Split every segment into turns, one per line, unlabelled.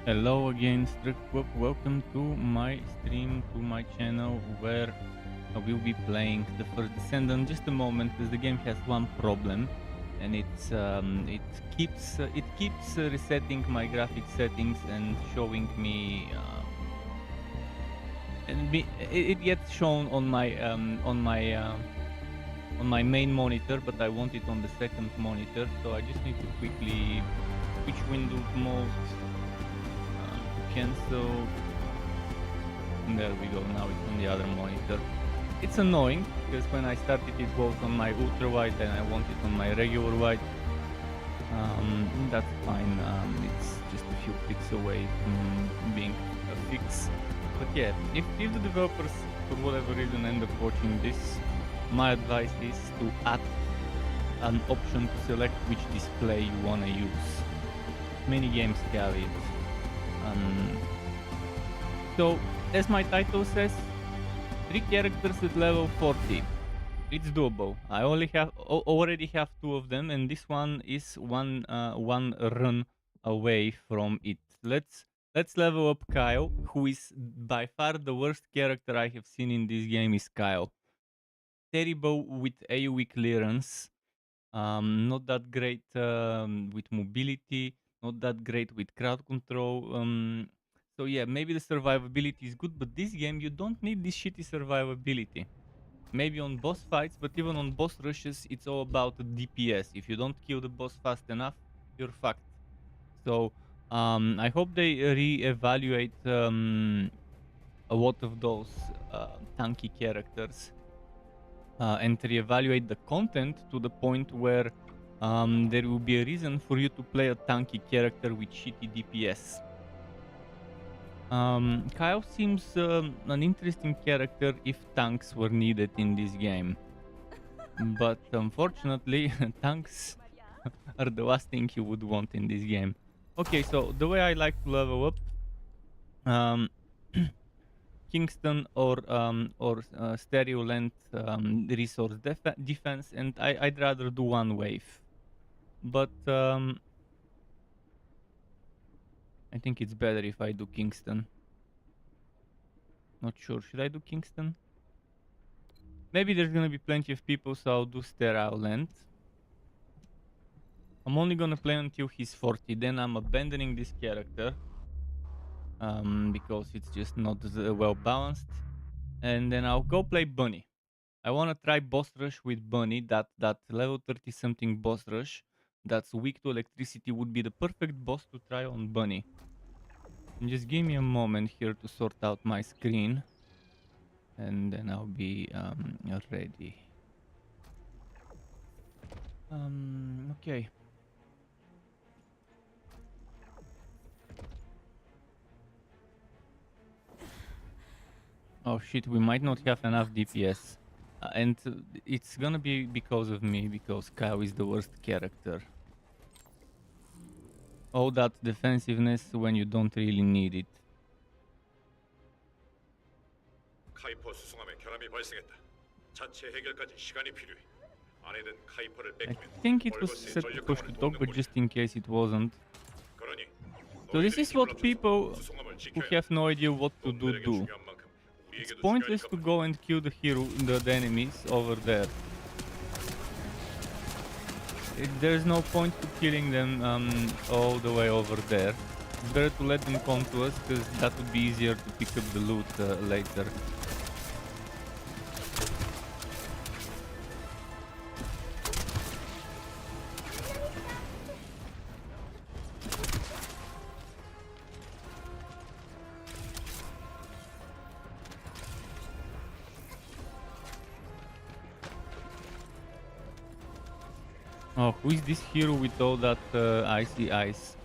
Hello again, STRUCKTLF. Welcome to my stream, to my channel, where I will be playing the First Descendant. Just a moment, because the game has one problem, and it keeps resetting my graphic settings and showing me it gets shown on my main monitor, but I want it on the second monitor, so I just need to quickly switch window mode. Cancel. There we go. Now it's on the other monitor. It's annoying because when I started it was on my ultra wide and I want it on my regular wide. That's fine. It's just a few clicks away from being a fix. But yeah, if the developers for whatever reason end up watching this, my advice is to add an option to select which display you want to use. Many games have it. So, as my title says, 3 characters at level 40. It's doable. I already have 2 of them, and this one is one run away from it. Let's level up Kyle, who is by far the worst character I have seen in this game. Is Kyle. Terrible with AoE clearance. Not that great with mobility. Not that great with crowd control. So yeah, maybe the survivability is good, but this game you don't need this shitty survivability. Maybe on boss fights, but even on boss rushes, it's all about the DPS. If you don't kill the boss fast enough, you're fucked. So I hope they re-evaluate a lot of those tanky characters and reevaluate the content to the point where there will be a reason for you to play a tanky character with shitty DPS. Kyle seems an interesting character if tanks were needed in this game. But unfortunately, tanks are the last thing you would want in this game. Okay, so the way I like to level up, Kingston or stereo length resource defense, and I'd rather do one wave. But I think it's better if I do Kingston. Not sure. Should I do Kingston? Maybe there's gonna be plenty of people, so I'll do stereo length. I'm only gonna play until he's 40, then I'm abandoning this character. Because it's just not well balanced. And then I'll go play Bunny. I wanna try boss rush with Bunny, that level 30 something boss rush that's weak to electricity would be the perfect boss to try on Bunny. And just give me a moment here to sort out my screen. And then I'll be ready. Okay. Oh shit, we might not have enough DPS. And it's gonna be because of me, because Kyle is the worst character. All that defensiveness when you don't really need it.
카이퍼 수송함에 결함이 발생했다. 자체 해결까지 시간이 필요해. 안에는 카이퍼를
I
뺏기면
think it was set to push to talk, but just in case it wasn't. So this is what people who have no idea what to do. It's pointless to go and kill the enemies over there. There's no point to killing them all the way over there. It's better to let them come to us, because that would be easier to pick up the loot later. Oh, who is this hero with all that icy ice?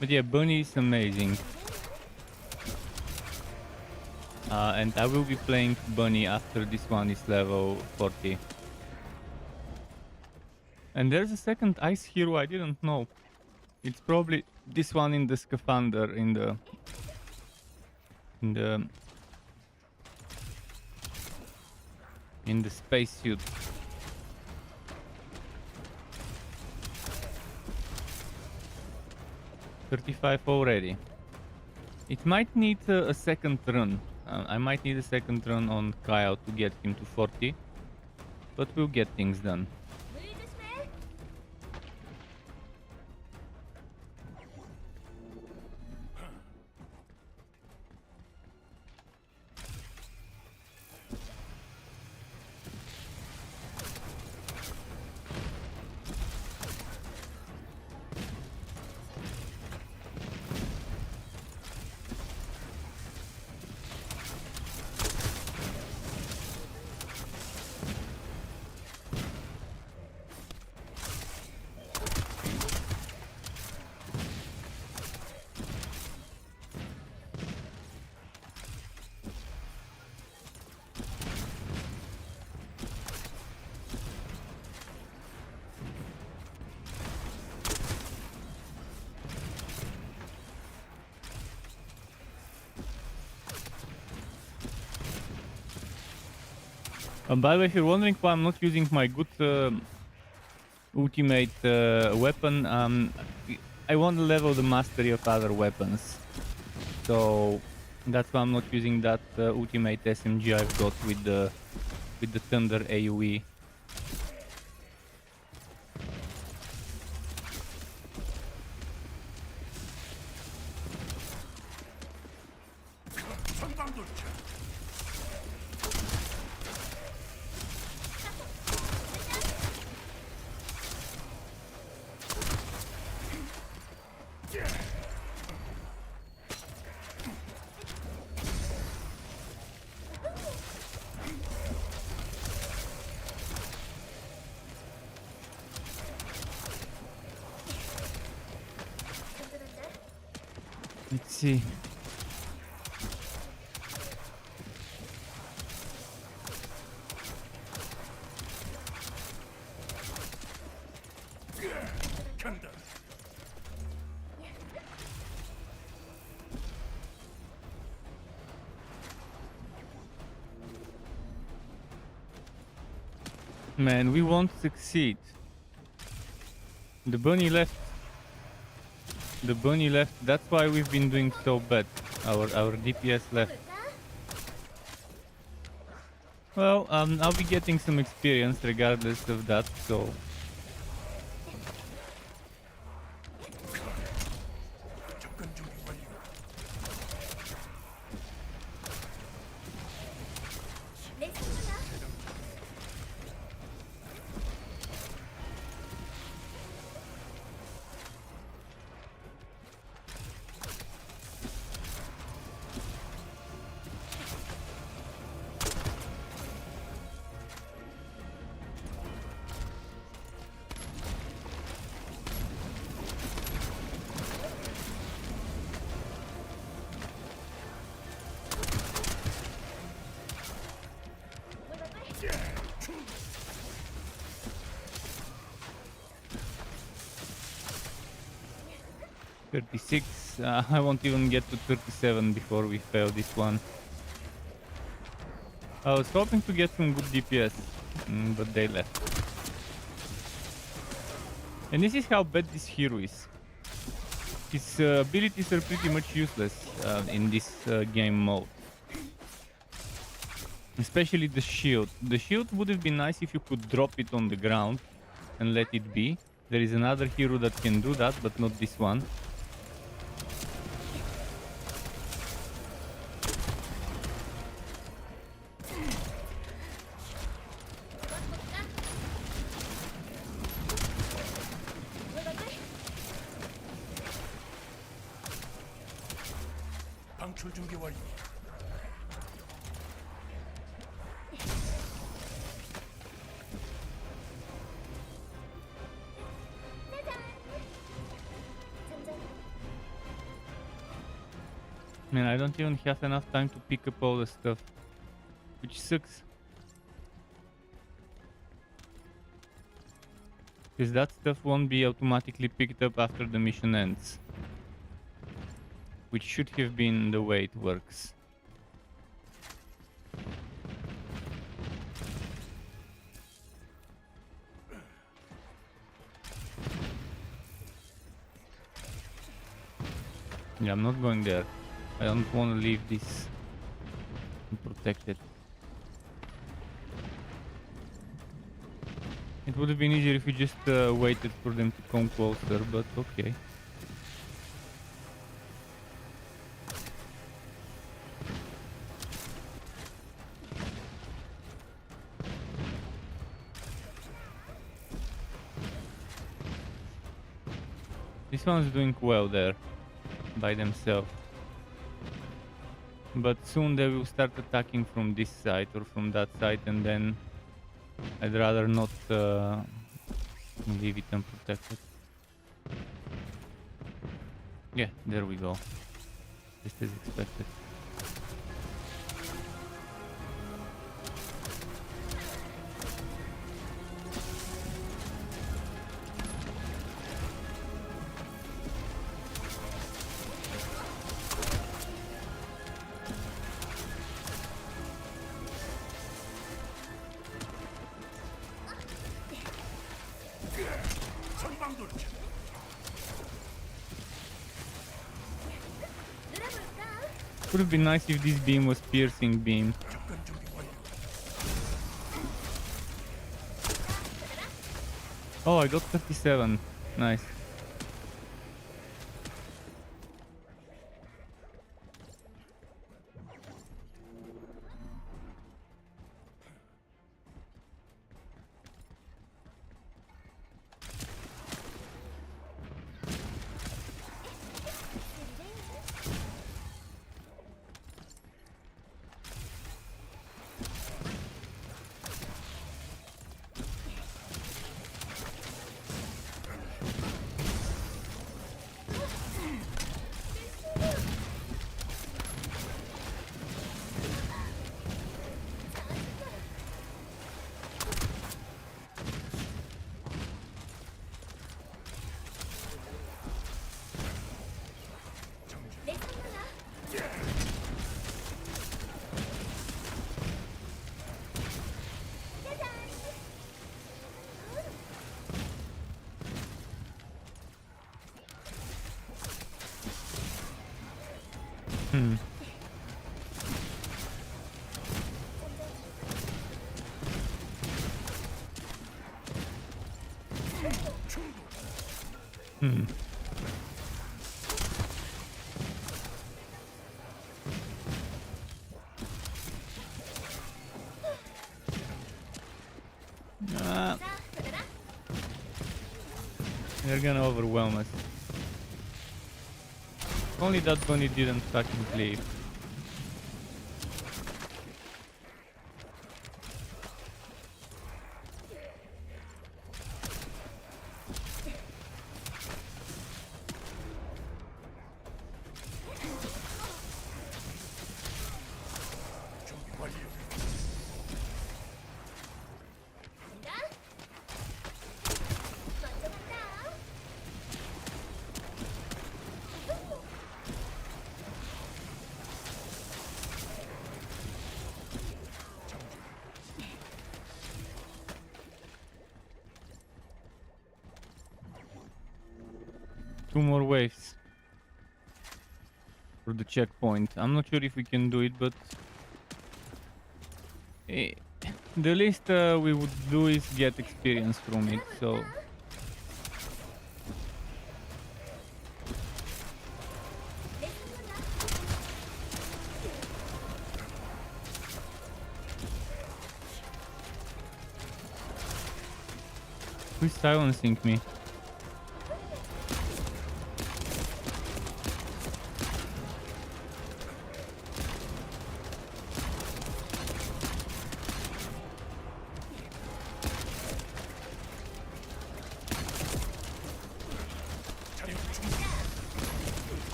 But yeah, Bunny is amazing. And I will be playing Bunny after this one is level 40. And there's a second ice hero I didn't know. It's probably this one in the scaphandre, in the spacesuit. 35 already. It might need a second run. I might need a second run on Kyle to get him to 40. But we'll get things done. By the way, if you're wondering why I'm not using my good ultimate weapon, I want to level the mastery of other weapons. So that's why I'm not using that ultimate SMG I've got with the Thunder AoE. Let's see. Man, we won't succeed. The bunny left. The bunny left. That's why we've been doing so bad. Our DPS left. Well, I'll be getting some experience regardless of that, so... I won't even get to 37 before we fail this one. I was hoping to get some good DPS, but they left. And this is how bad this hero is. His abilities are pretty much useless in this game mode. Especially the shield. The shield would have been nice if you could drop it on the ground and let it be. There is another hero that can do that, but not this one. Man, I don't even have enough time to pick up all the stuff, which sucks. Because that stuff won't be automatically picked up after the mission ends, which should have been the way it works. Yeah, I'm not going there. I don't want to leave this unprotected. It would have been easier if we just waited for them to come closer, but okay. This one's doing well there by themselves. But soon they will start attacking from this side or from that side, and then I'd rather not leave it unprotected. Yeah, there we go. Just as expected. Would have been nice if this beam was piercing beam. Oh, I got 37. Nice. They're gonna overwhelm us. Only that bunny didn't fucking leave. Two more waves for the checkpoint. I'm not sure if we can do it, but the least we would do is get experience from it, so who's silencing me?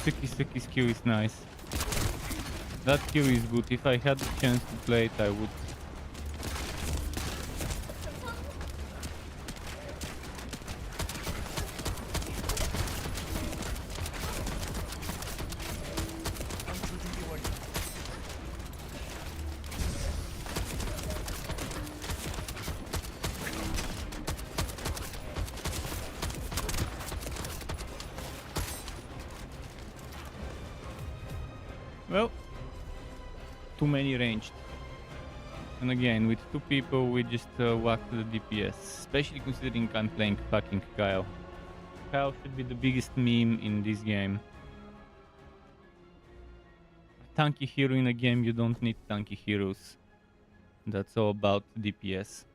Suki's Q is nice. That Q is good. If I had the chance to play it, I would. Well, too many ranged. And again, with two people, we just whacked the DPS. Especially considering I'm playing fucking Kyle. Kyle should be the biggest meme in this game. Tanky hero in a game, you don't need tanky heroes. That's all about DPS.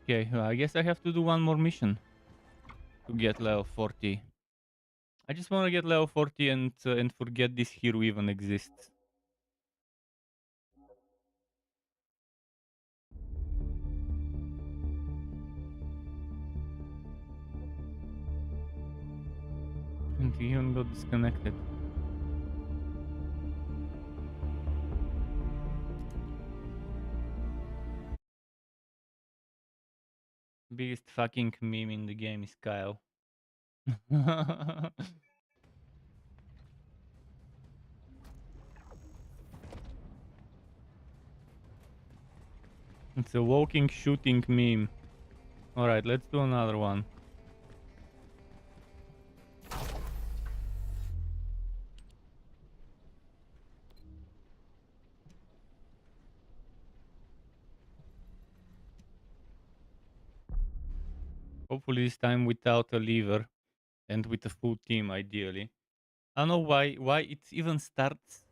Okay, I guess I have to do one more mission to get level 40. I just want to get level 40 and forget this hero even exists. And he even got disconnected. Biggest fucking meme in the game is Kyle. It's a walking shooting meme. Alright, let's do another one. Hopefully this time without a lever and with a full team ideally. I don't know why it even starts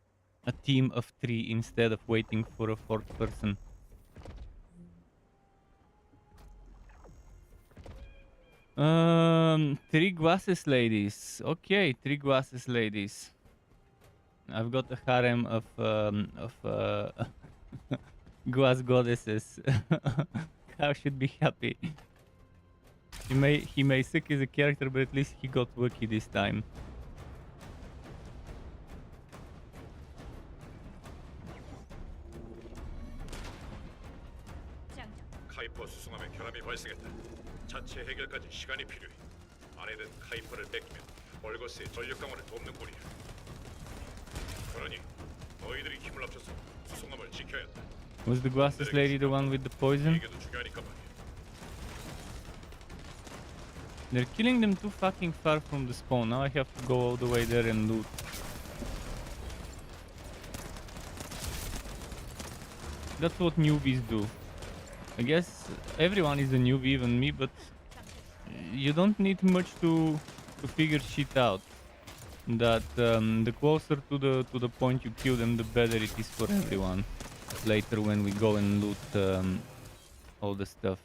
a team of 3 instead of waiting for a 4th person. Three glasses ladies. Okay, 3 glasses ladies. I've got a harem of glass goddesses. Cow should be happy. He may suck as a character, but at least he got lucky this time.
카이퍼 수송함에 결함이 발생했다. 자체 해결까지 시간이 필요해. 아내는 카이퍼를 뺏기면 얼거스의 전력 강화를 돕는 꼴이야. 그러니 너희들이 힘을 합쳐서 수송함을 지켜야 한다.
Was the glasses lady the one with the poison?
이게도 중요하니까 말이야.
They're killing them too fucking far from the spawn. Now I have to go all the way there and loot. That's what newbies do. I guess everyone is a newbie, even me, but you don't need much to figure shit out. That the closer to the point you kill them, the better it is for everyone. Later when we go and loot all the stuff.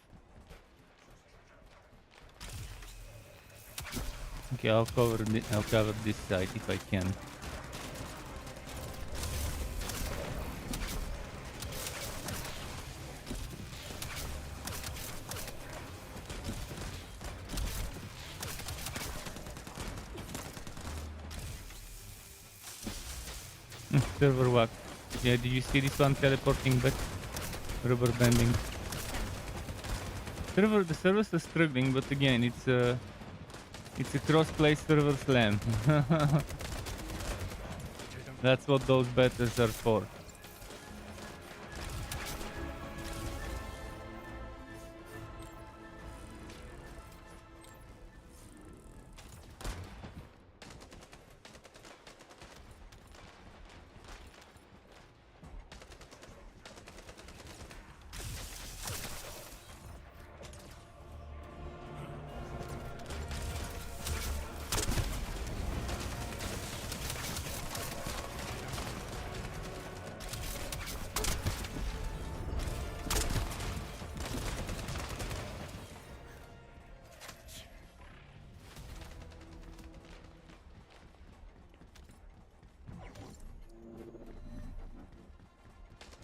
Okay, I'll cover this side if I can. Server whack. Yeah, did you see this one teleporting back? Rubber banding. The servers are struggling, but again, it's a cross-play server slam. That's what those betas are for.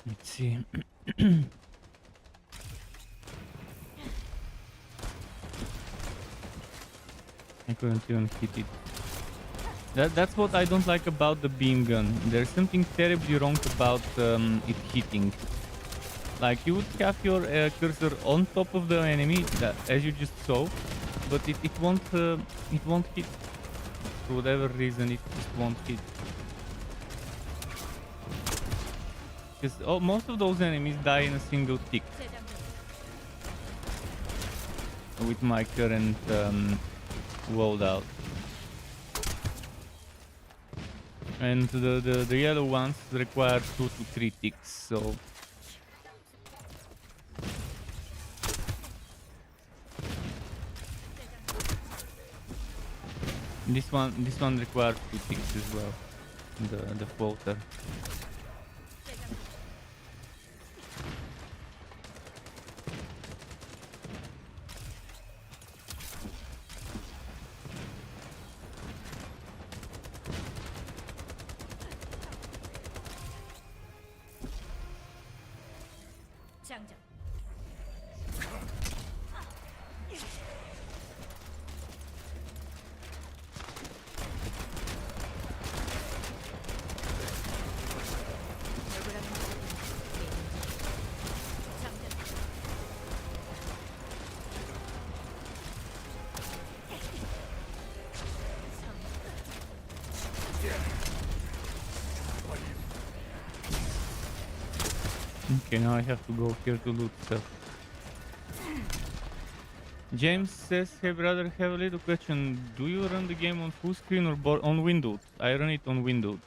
Let's see. I couldn't even hit it. That's what I don't like about the beam gun. There's something terribly wrong about it hitting. Like you would have your cursor on top of the enemy, as you just saw, but it won't hit. For whatever reason, it just won't hit. Because most of those enemies die in a single tick. With my current loadout. And the yellow ones require 2 to 3 ticks, so... This one requires 2 ticks as well. The floater. Okay, now I have to go here to loot stuff. James says, hey brother, have a little question. Do you run the game on full screen or on windowed? I run it on windowed.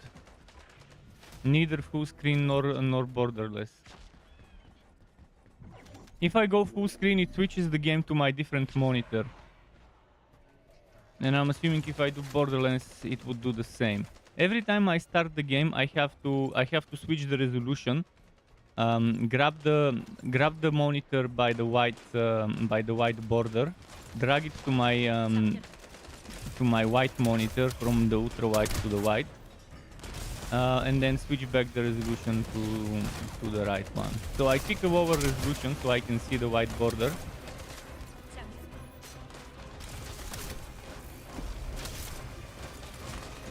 Neither full screen nor borderless. If I go full screen, it switches the game to my different monitor. And I'm assuming if I do borderless, it would do the same. Every time I start the game, I have to switch the resolution. Grab the monitor by the white border, drag it to my white monitor from the ultra wide to the white, and then switch back the resolution to the right one. So I pick a lower resolution so I can see the white border.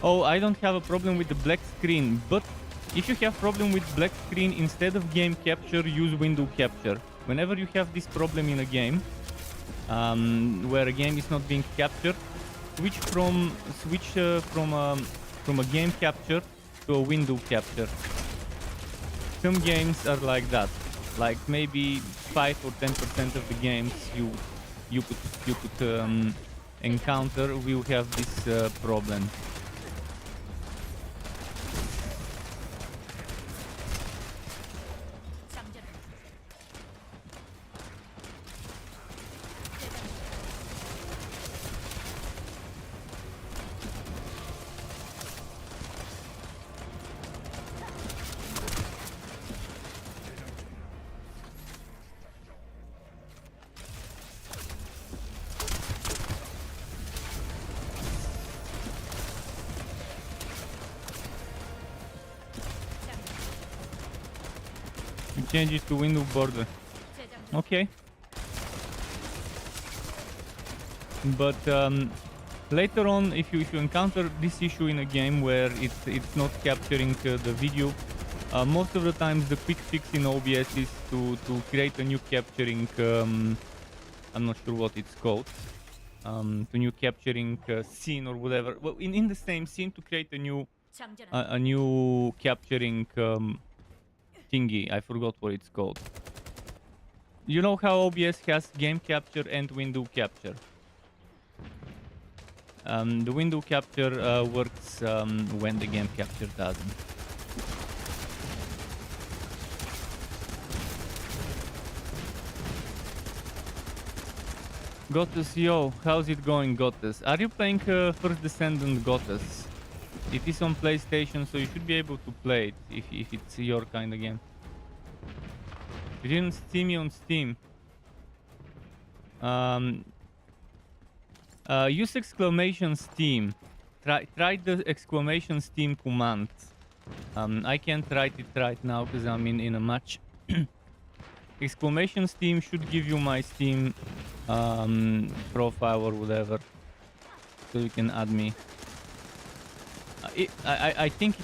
Oh, I don't have a problem with the black screen, but if you have problem with black screen, instead of game capture, use window capture. Whenever you have this problem in a game, where a game is not being captured, switch from a game capture to a window capture. Some games are like that. Like maybe 5 or 10% of the games you could encounter will have this problem. Change it to window border. Okay. But later on, if you encounter this issue in a game where it's not capturing the video, most of the times the quick fix in OBS is to create a new capturing. I'm not sure what it's called. To new capturing scene or whatever. Well, in the same scene to create a new capturing. Thingy, I forgot what it's called. You know how OBS has game capture and window capture. The window capture works when the game capture doesn't. Gotus, yo, how's it going, Gotus? Are you playing First Descendant, Gotus? It is on PlayStation, so you should be able to play it if it's your kind of game. You didn't see me on Steam. Use exclamation Steam. Try the exclamation Steam command. I can't write it right now because I'm in a match. Exclamation Steam should give you my Steam profile or whatever. so you can add me. I think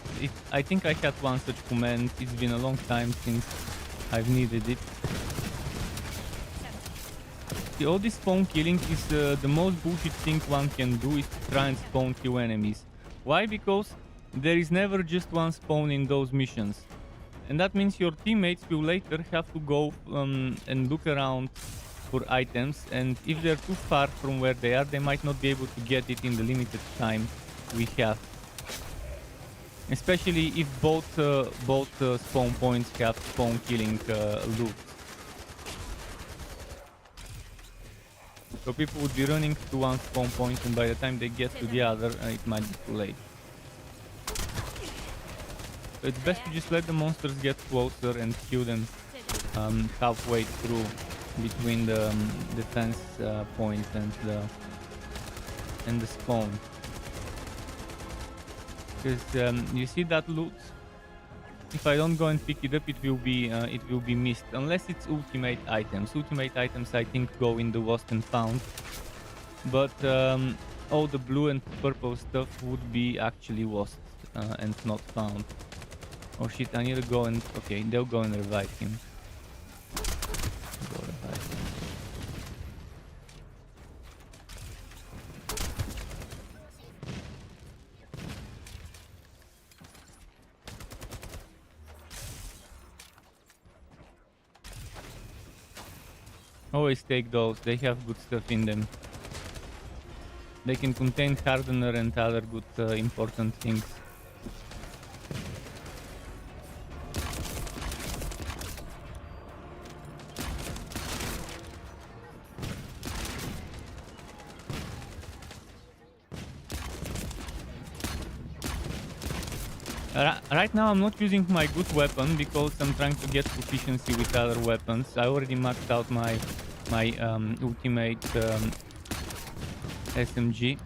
I think I had one such command. It's been a long time since I've needed it. See, all this spawn killing is the most bullshit thing one can do is to try and spawn kill enemies. Why? Because there is never just one spawn in those missions. And that means your teammates will later have to go and look around for items, and if they're too far from where they are, they might not be able to get it in the limited time we have. Especially if both spawn points have spawn killing loot. So people would be running to one spawn point, and by the time they get to the other, it might be too late. So it's best to just let the monsters get closer and kill them halfway through between the defense point and the spawn. Because you see that loot? If I don't go and pick it up, it will be missed unless it's ultimate items. Ultimate items I think go in the lost and found, but all the blue and purple stuff would be actually lost and not found. Oh shit, I need to go and... Okay, they'll go and revive him. Go revive him. Always take those, they have good stuff in them. They can contain hardener and other good important things. Right now I'm not using my good weapon because I'm trying to get proficiency with other weapons. I already maxed out my ultimate SMG.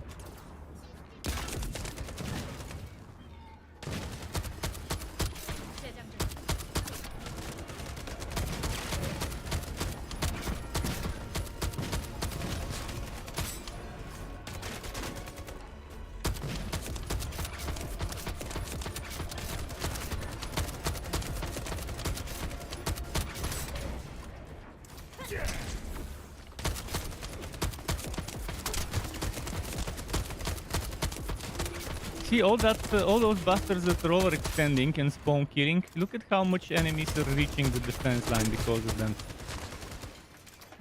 See all those bastards that are overextending and spawn killing. Look at how much enemies are reaching the defense line because of them.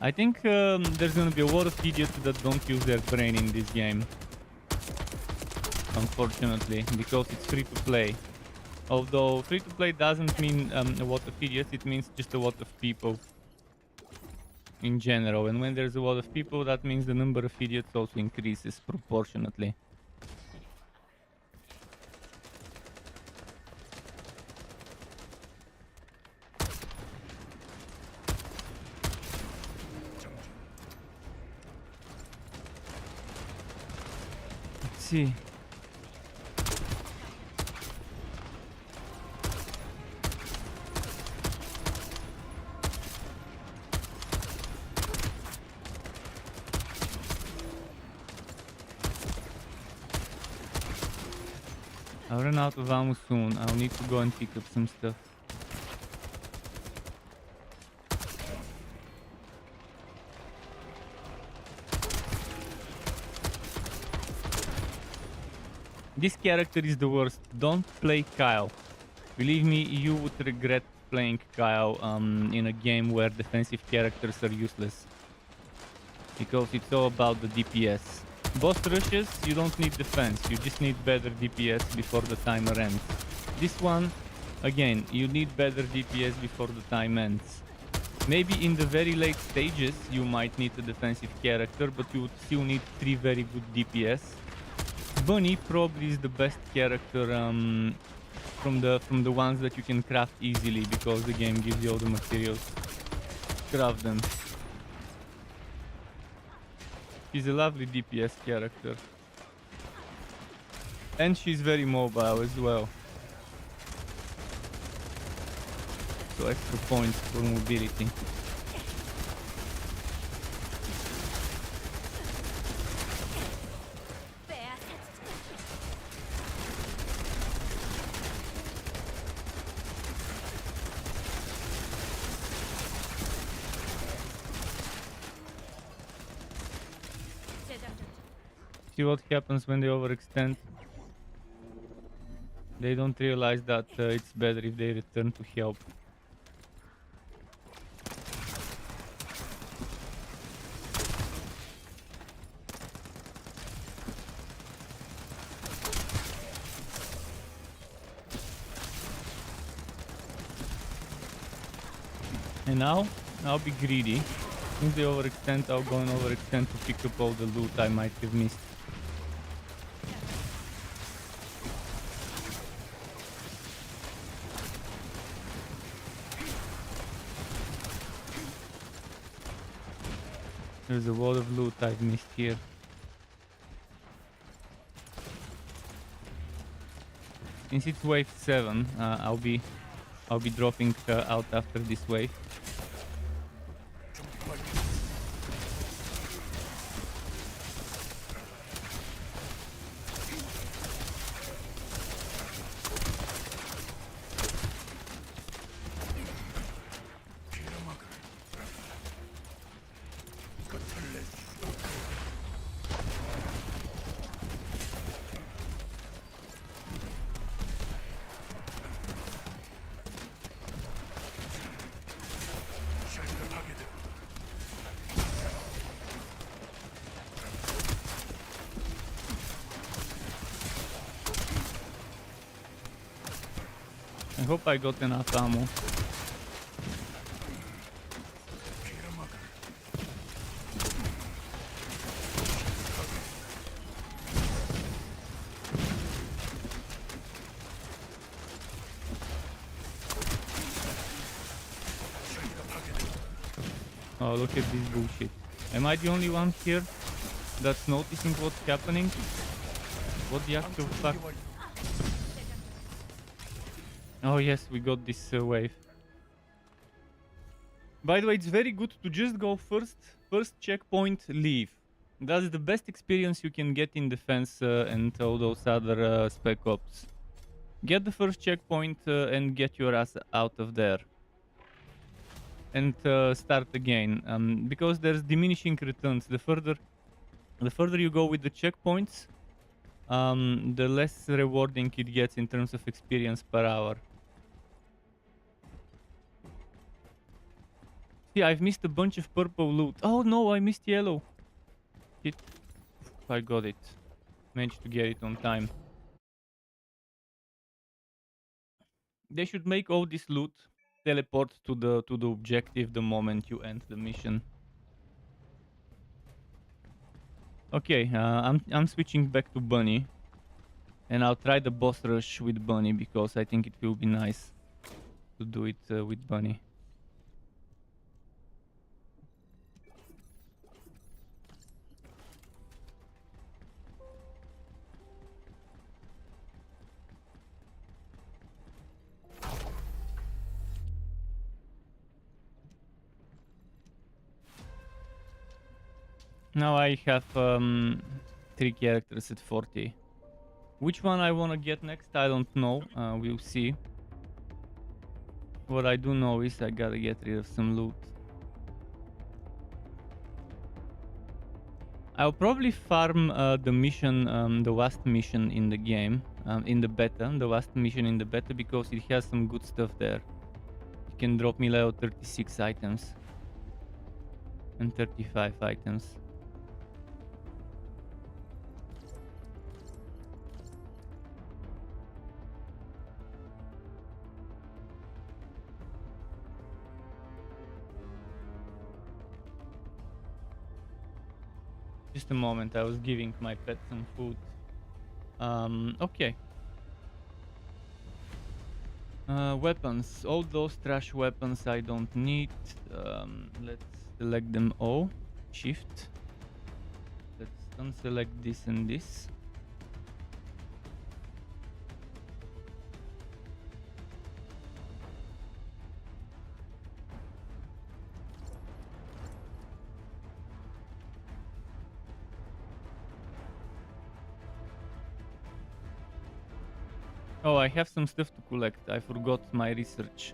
I think there's gonna be a lot of idiots that don't use their brain in this game. Unfortunately, because it's free to play. Although free to play doesn't mean a lot of idiots, it means just a lot of people in general. And when there's a lot of people, that means the number of idiots also increases proportionately. See. I'll run out of ammo soon. I'll need to go and pick up some stuff. This character is the worst. Don't play Kyle. Believe me, you would regret playing Kyle in a game where defensive characters are useless. Because it's all about the DPS. Boss rushes, you don't need defense. You just need better DPS before the timer ends. This one, again, you need better DPS before the time ends. Maybe in the very late stages you might need a defensive character, but you would still need 3 very good DPS. Bunny probably is the best character from the ones that you can craft easily because the game gives you all the materials. Craft them. She's a lovely DPS character. And she's very mobile as well. So extra points for mobility. See what happens when they overextend. They don't realize that it's better if they return to help. And now, I'll be greedy. Since they overextend, I'll go and overextend to pick up all the loot I might have missed. There's a lot of loot I've missed here. Since it's wave 7, I'll be dropping out after this wave. I hope I got enough ammo. Oh, look at this bullshit. Am I the only one here that's noticing what's happening? What the actual fuck? Oh yes, we got this wave. By the way, it's very good to just go first checkpoint, leave. That's the best experience you can get in defense and all those other spec ops. Get the first checkpoint and get your ass out of there. And start again. Because there's diminishing returns. The further you go with the checkpoints, the less rewarding it gets in terms of experience per hour. See, I've missed a bunch of purple loot. Oh no, I missed yellow. Shit. I got it. Managed to get it on time. They should make all this loot teleport to the objective the moment you end the mission. Okay, I'm switching back to Bunny. And I'll try the boss rush with Bunny because I think it will be nice to do it with Bunny. Now I have 3 characters at 40. Which one I want to get next, I don't know. We'll see. What I do know is I gotta get rid of some loot. I'll probably farm the mission, the last mission in the game, in the beta, the last mission in the beta, because it has some good stuff there. It can drop me level 36 items and 35 items. Just a moment, I was giving my pet some food. Okay. Weapons. All those trash weapons I don't need. Let's select them all. Shift. Let's unselect this and this. Oh, I have some stuff to collect. I forgot my research.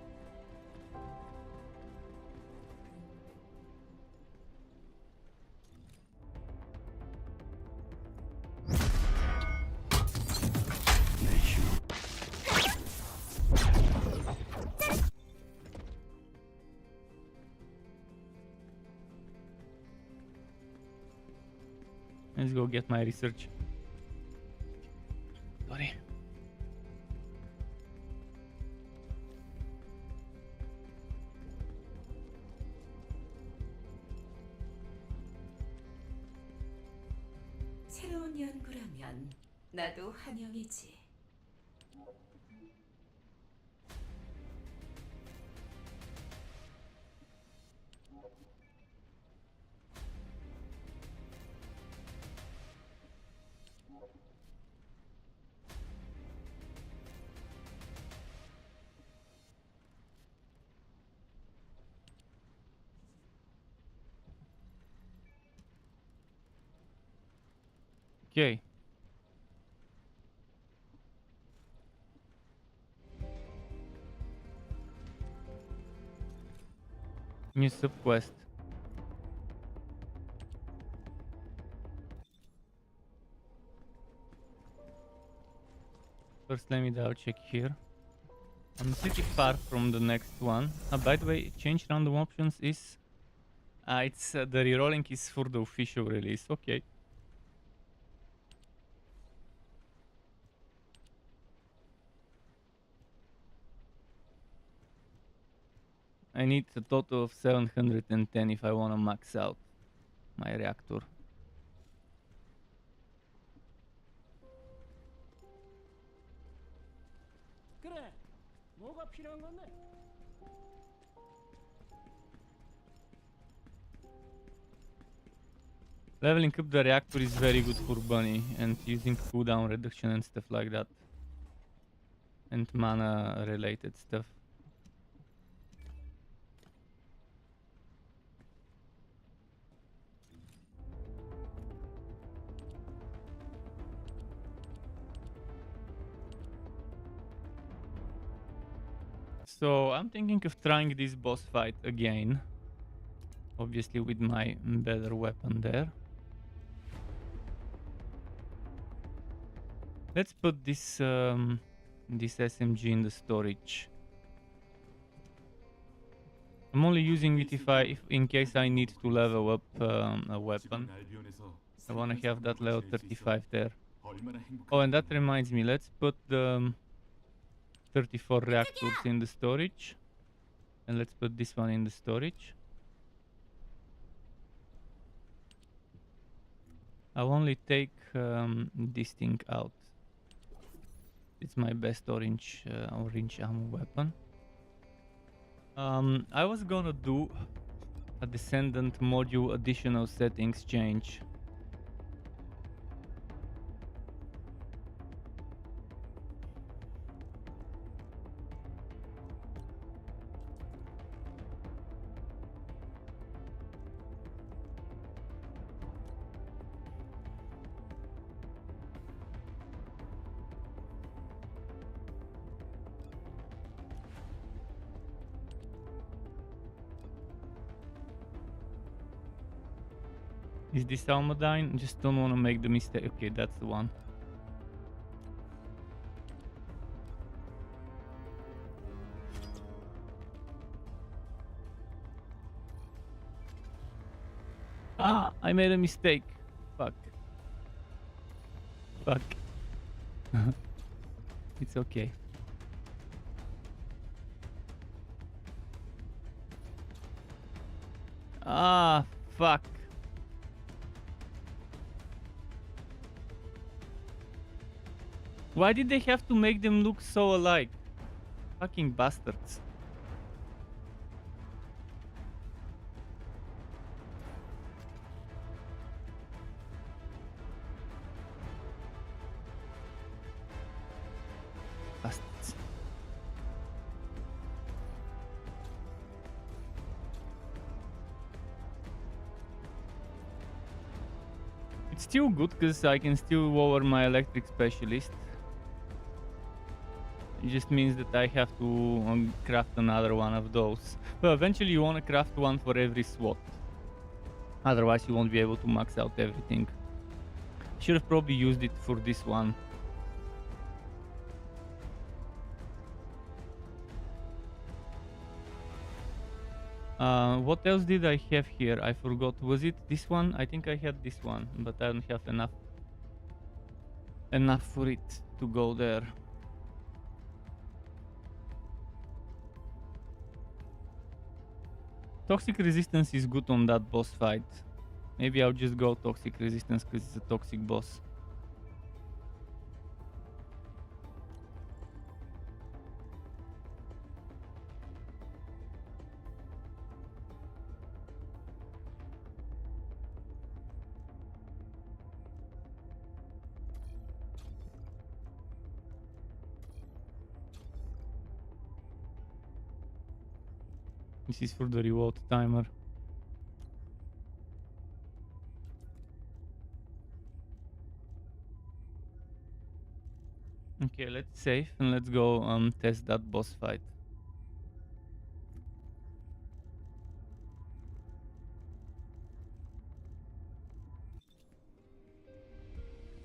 Let's go get my research. Sorry.
새로운 연구라면 나도 환영이지.
Okay. New subquest. First, let me double check here. I'm pretty far from the next one. By the way, change random options is... it's the rerolling is for the official release. Okay. I need a total of 710 if I want to max out my reactor.
그래, 뭐가 필요한 건데?
Leveling up the reactor is very good for Bunny and using cooldown reduction and stuff like that. And mana related stuff. So I'm thinking of trying this boss fight again. Obviously with my better weapon there. Let's put this this SMG in the storage. I'm only using it if in case I need to level up a weapon. I wanna have that level 35 there. Oh, and that reminds me, let's put the 34 reactors in the storage. And let's put this one in the storage. I'll only take this thing out. It's my best orange ammo weapon. I was gonna do a Descendant module additional settings change. Is this Almadine? Just don't want to make the mistake. Okay, that's the one. Ah, I made a mistake. Fuck. Fuck. It's okay. Ah, fuck. Why did they have to make them look so alike? Fucking bastards. Bastards. It's still good because I can still lower my electric specialist. It just means that I have to craft another one of those. But eventually you want to craft one for every SWAT. Otherwise you won't be able to max out everything. Should have probably used it for this one. What else did I have here? I forgot. Was it this one? I think I had this one, but I don't have enough for it to go there. Toxic resistance is good on that boss fight. Maybe I'll just go toxic resistance because it's a toxic boss. This is for the reward timer. Okay, let's save and let's go test that boss fight.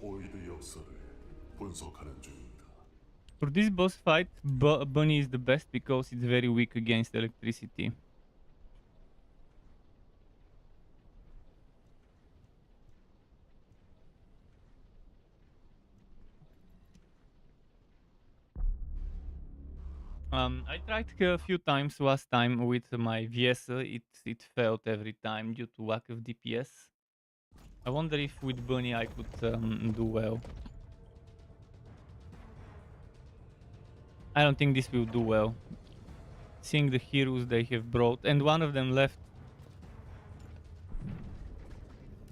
보이드 역사를 분석하는 중입니다.
For this boss fight, Bunny is the best because it's very weak against electricity. I tried a few times last time with my VS. It failed every time due to lack of DPS. I wonder if with Bunny I could do well. I don't think this will do well. Seeing the heroes they have brought, and one of them left.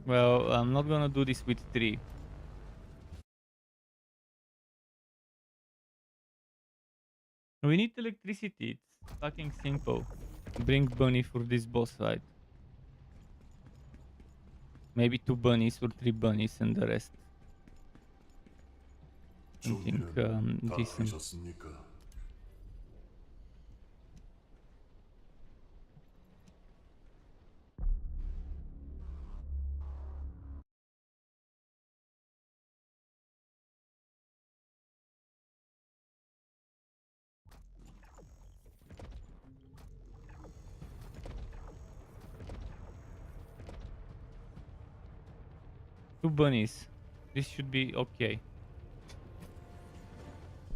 Well, I'm not gonna do this with 3. We need electricity, it's fucking simple. Bring Bunny for this boss fight. Maybe 2 bunnies or 3 bunnies and the rest. I think
준비는 다
decent.
하셨습니까?
Two bunnies. This should be okay.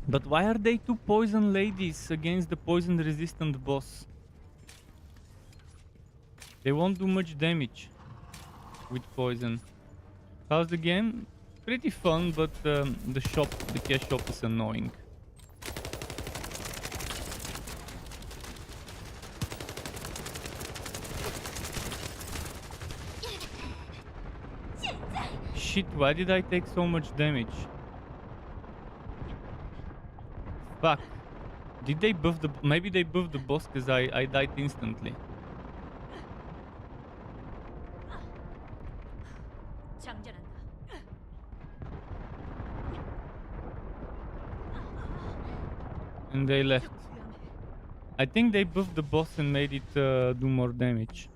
But why are they 2 poison ladies against the poison resistant boss? They won't do much damage with poison. How's the game? Pretty fun, but the cash shop is annoying. Shit, why did I take so much damage? Fuck. Did they buff the... Maybe they buffed the boss because I died instantly. And they left. I think they buffed the boss and made it do more damage.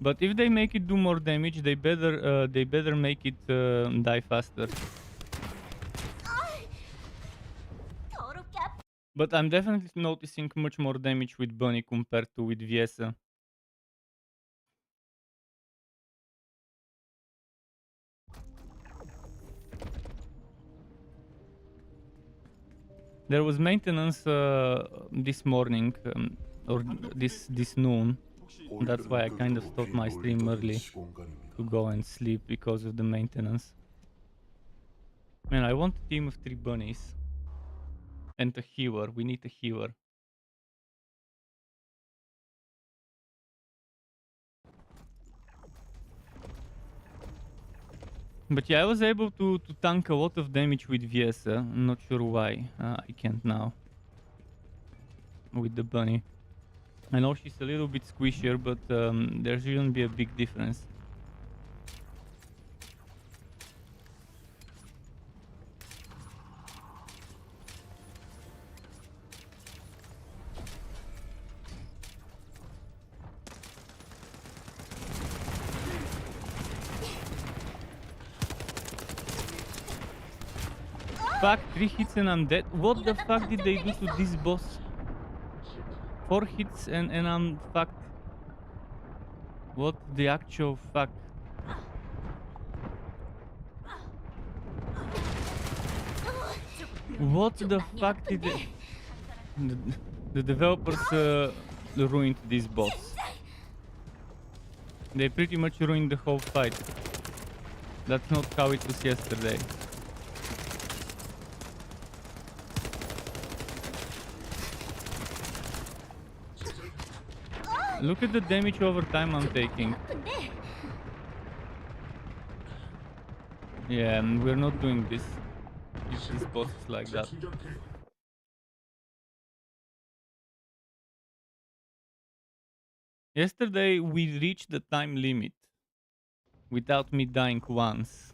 But if they make it do more damage, they better make it die faster. But I'm definitely noticing much more damage with Bunny compared to with Viesa. There was maintenance this morning or this noon. That's why I kind of stopped my stream early to go and sleep because of the maintenance. Man, I want a team of 3 bunnies. And a healer. We need a healer. But yeah, I was able to tank a lot of damage with Viesa. I'm not sure why. I can't now. With the bunny. I know she's a little bit squishier, but there shouldn't be a big difference. Fuck, 3 hits and I'm dead. What the fuck did they do to this boss? 4 hits and I'm fucked. What the actual fuck? What the fuck did the developers ruined this boss? They pretty much ruined the whole fight. That's not how it was yesterday. Look at the damage over time I'm taking. Yeah, and we're not doing this. This boss is like that. Yesterday we reached the time limit without me dying once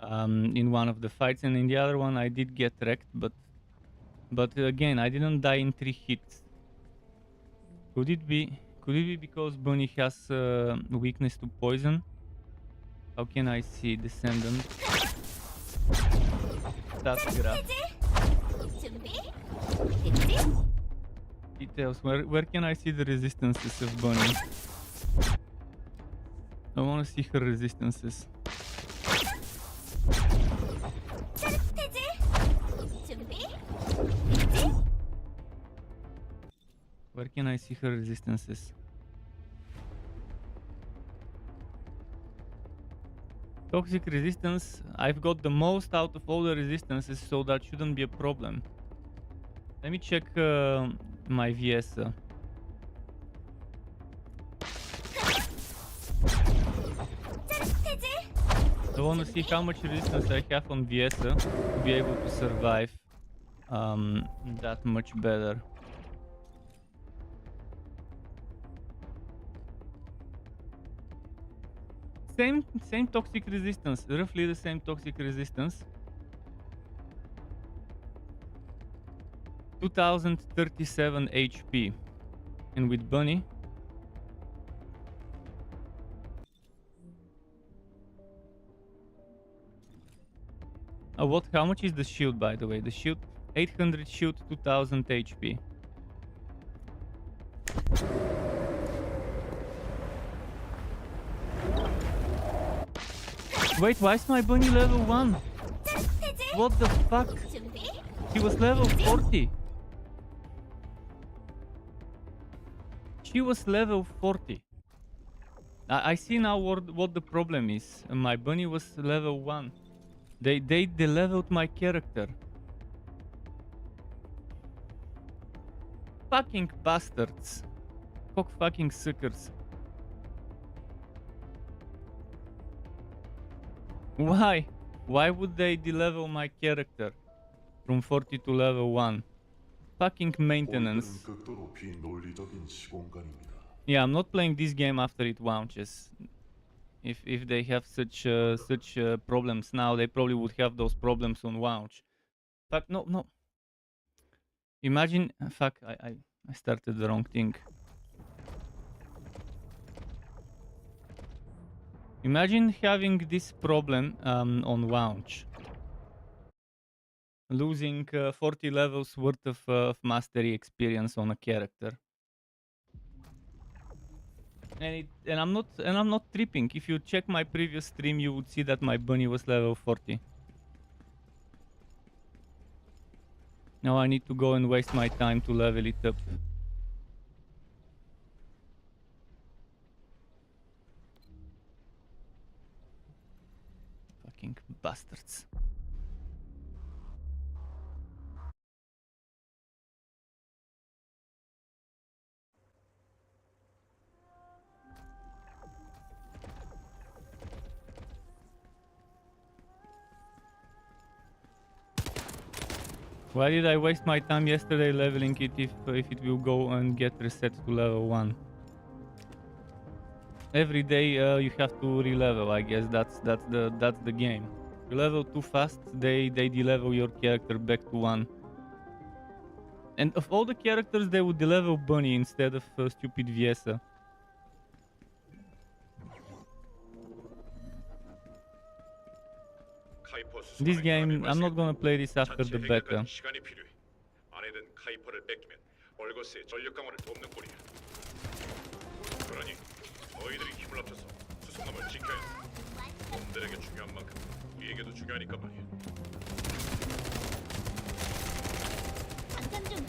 in one of the fights, and in the other one I did get wrecked, but again I didn't die in 3 hits. Could it be because Bunny has weakness to poison? How can I see Descendant? That's graph. Details. Where can I see the resistances of Bunny? I want to see her resistances. Where can I see her resistances? Toxic resistance. I've got the most out of all the resistances, so that shouldn't be a problem. Let me check my VS. I want to see how much resistance I have on VS to be able to survive that much better. Same toxic resistance, roughly the same toxic resistance. 2037 HP. And with Bunny, how much is the shield, by the way? The shield, 800 shield, 2000 HP. Wait, why is my Bunny level 1? What the fuck? She was level 40. She was level 40. I see now what the problem is. My Bunny was level 1. They de-leveled my character. Fucking bastards. Cock fucking suckers. Why? Why would they de-level my character from 40 to level 1? Fucking maintenance.
극도로 비논리적인 시공간입니다.
Yeah, I'm not playing this game after it launches. If they have such problems now, they probably would have those problems on launch. Fuck, no. Imagine, fuck, I started the wrong thing. Imagine having this problem on launch. Losing 40 levels worth of mastery experience on a character. And I'm not tripping. If you check my previous stream, you would see that my Bunny was level 40. Now I need to go and waste my time to level it up. Fucking bastards. Why did I waste my time yesterday leveling it if it will go and get reset to level 1? Every day you have to re-level. I guess that's the game. You level too fast, they de-level your character back to 1. And of all the characters, they would de-level Bunny instead of stupid Viesa. This game, I'm not gonna play this after the beta.
시간이 필요해. 아내는 카이퍼를 뺏기면 얼거스의 전력 강화를 돕는 꼴이야. 그러니 너희들이 힘을 합쳐서 수송함을 지켜야 해. 놈들에게 중요한 만큼 우리에게도 중요하니까 말이야.
장전 중.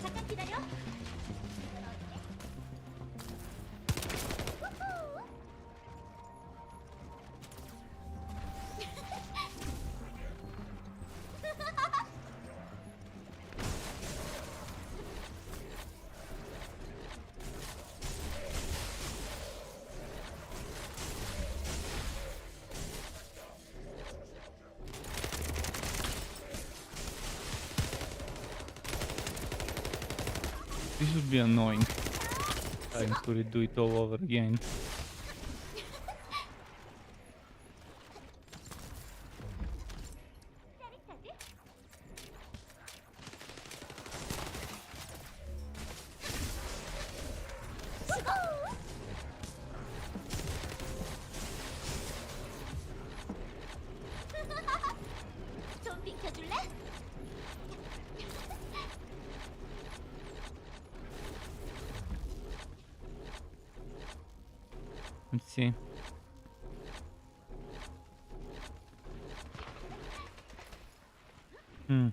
잠깐 기다려.
This would be annoying. Trying to redo it all over again.
좀 비켜줄래?
Let's see. Hmm.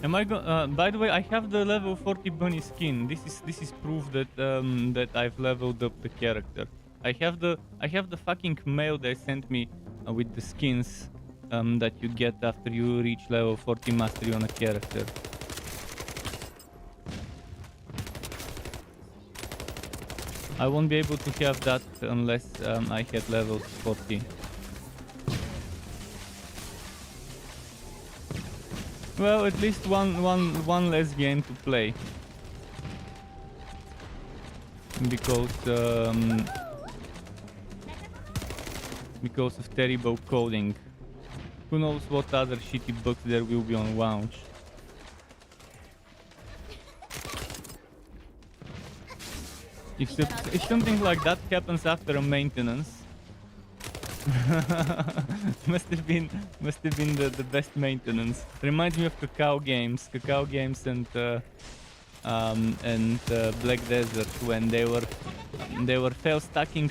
Am I by the way, I have the level 40 bunny skin. This is proof that that I've leveled up the character. I have the fucking mail they sent me with the skins that you get after you reach level 40 mastery on a character. I won't be able to have that unless I hit level 40. Well, at least one less game to play. Because of terrible coding. Who knows what other shitty bugs there will be on launch. If something like that happens after a maintenance, must have been the best maintenance. Reminds me of Cacao Games and Black Desert when they were fail stacking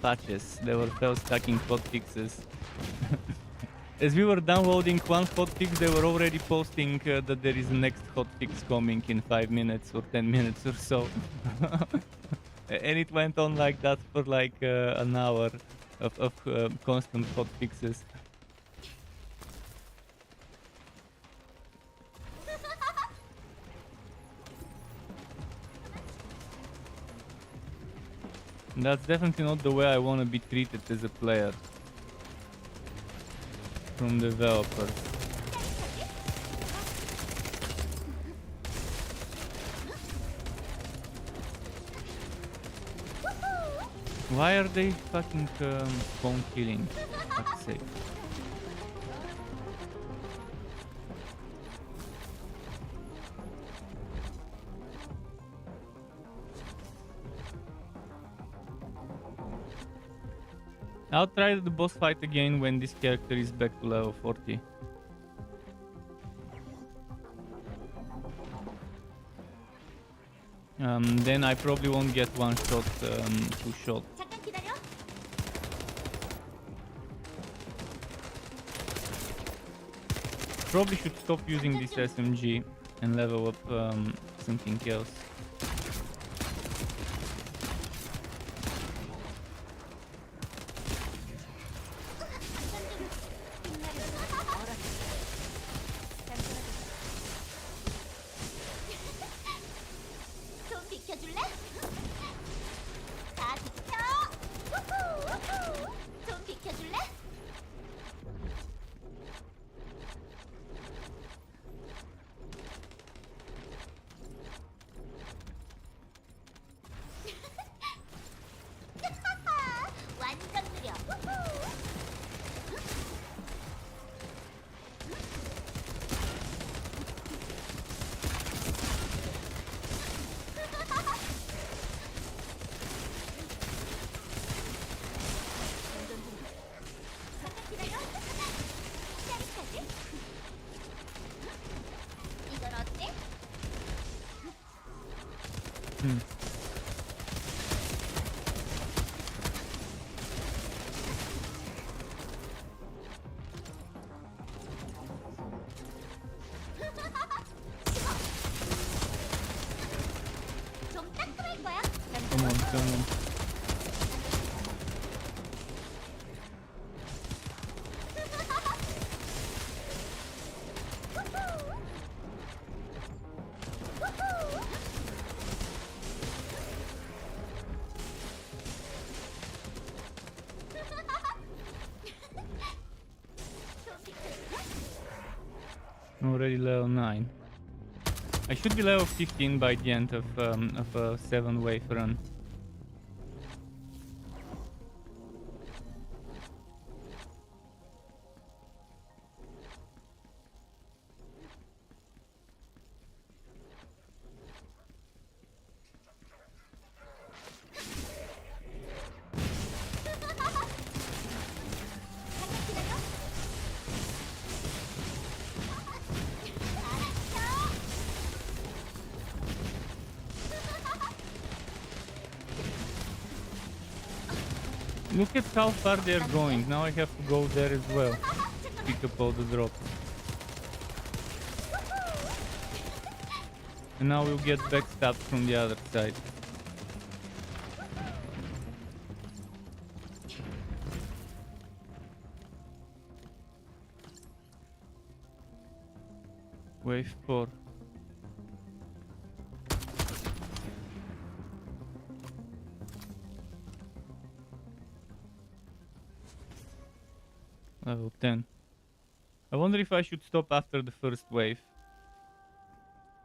patches. They were fail stacking hotfixes. As we were downloading one hotfix, they were already posting that there is a next hotfix coming in 5 minutes or 10 minutes or so. And it went on like that for like an hour of constant hotfixes. That's definitely not the way I want to be treated as a player from developers. Why are they fucking phone killing? Fuck's sake. I'll try the boss fight again when this character is back to level 40. Then I probably won't get one shot, two shot.
잠깐 기다려.
Probably should stop using this SMG and level up something else.
좀 비켜줄래? 다 비켜. 우후. 좀 비켜줄래?
Hmm.
좀 따끔할 거야.
Come on, come on. Already level 9. I should be level 15 by the end of a 7-wave run. Look at how far they're going. Now I have to go there as well. Pick up all the drops. And now we'll get backstabbed from the other side. Wave 4. Level 10. I wonder if I should stop after the first wave.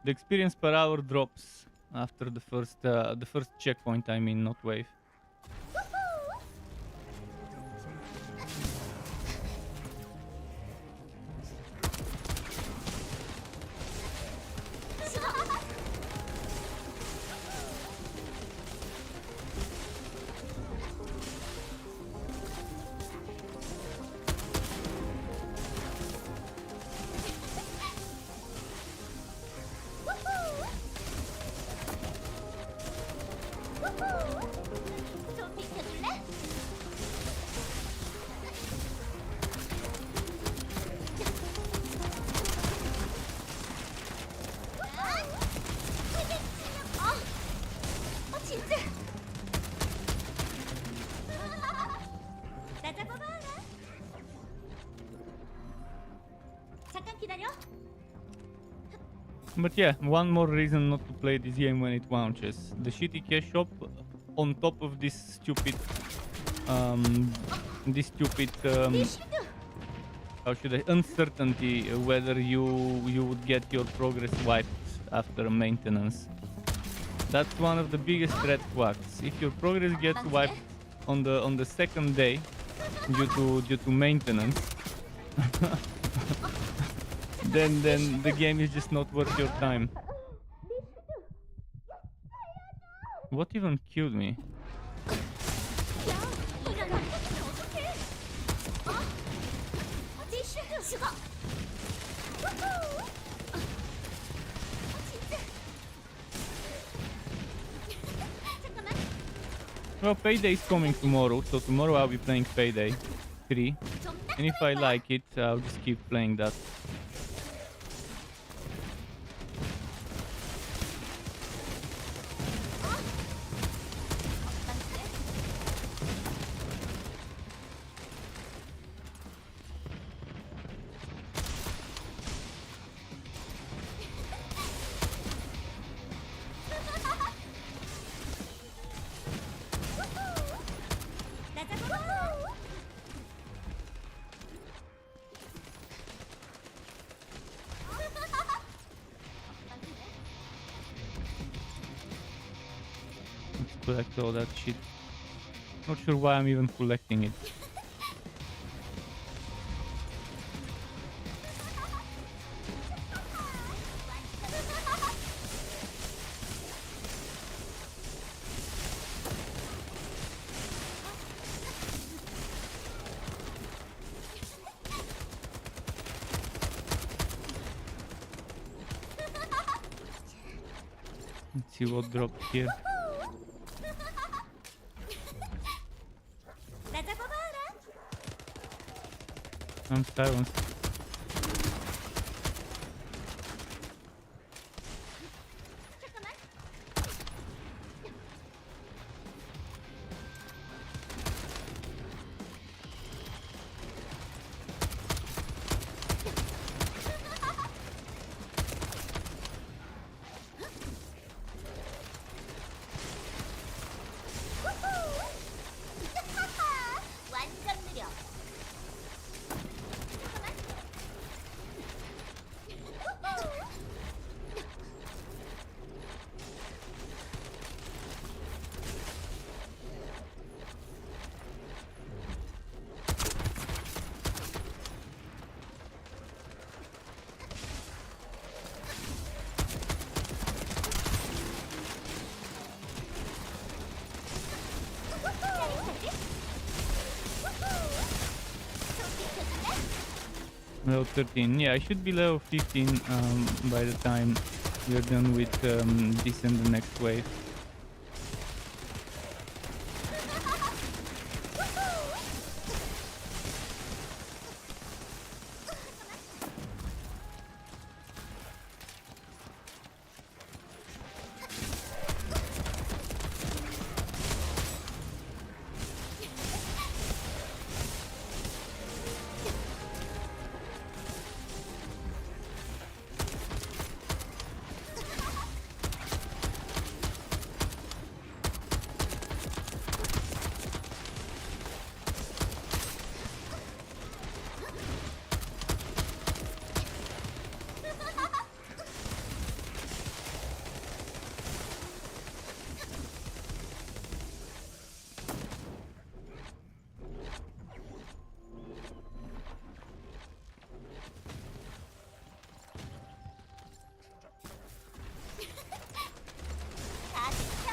The experience per hour drops after the first checkpoint, I mean, not wave.
좀 비켜줄래? 진짜. 나 잡아봐라. 잠깐 기다려.
But yeah, one more reason not to play this game when it launches. The shitty cash shop on top of this stupid how should I uncertainty whether you would get your progress wiped after maintenance. That's one of the biggest red flags. If your progress gets wiped on the second day due to maintenance, then the game is just not worth your time. What even killed me? Well, Payday is coming tomorrow, so tomorrow I'll be playing Payday 3. And if I like it, I'll just keep playing that. Collect all that shit. Not sure why I'm even collecting it. Let's see what dropped here.
나 잡아봐라.
I'm silenced.
잠깐만. 완전 느려.
Level 13. Yeah, I should be level 15 by the time we're done with this and the next wave.
다 지켜.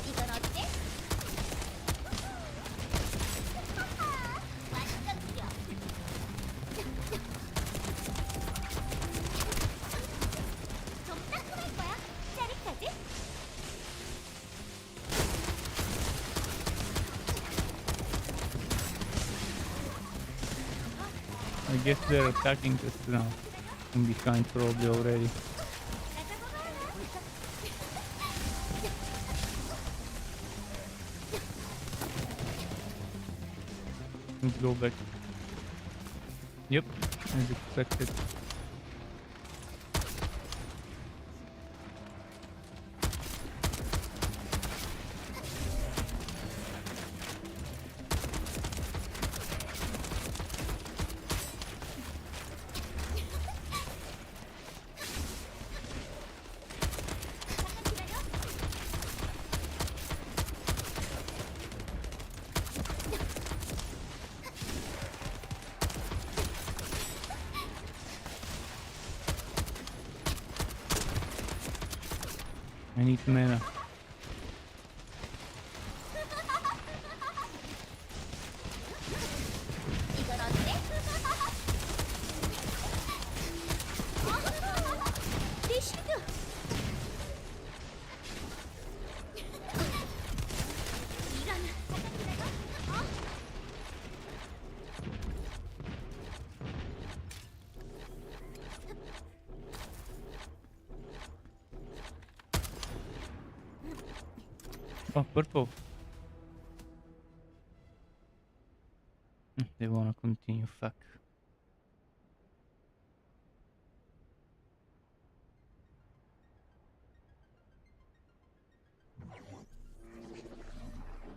이건 어때? 완전 느려. 좀 따끔할 거야. 짜릿하지?
I guess they're attacking us now. From behind probably already.
나 잡아봐라.
Let's go back. Yep, as expected. I need mana.
이건 어때? 내 실드. 이런. 잠깐 기다려.
Oh, purple. They wanna continue, fuck.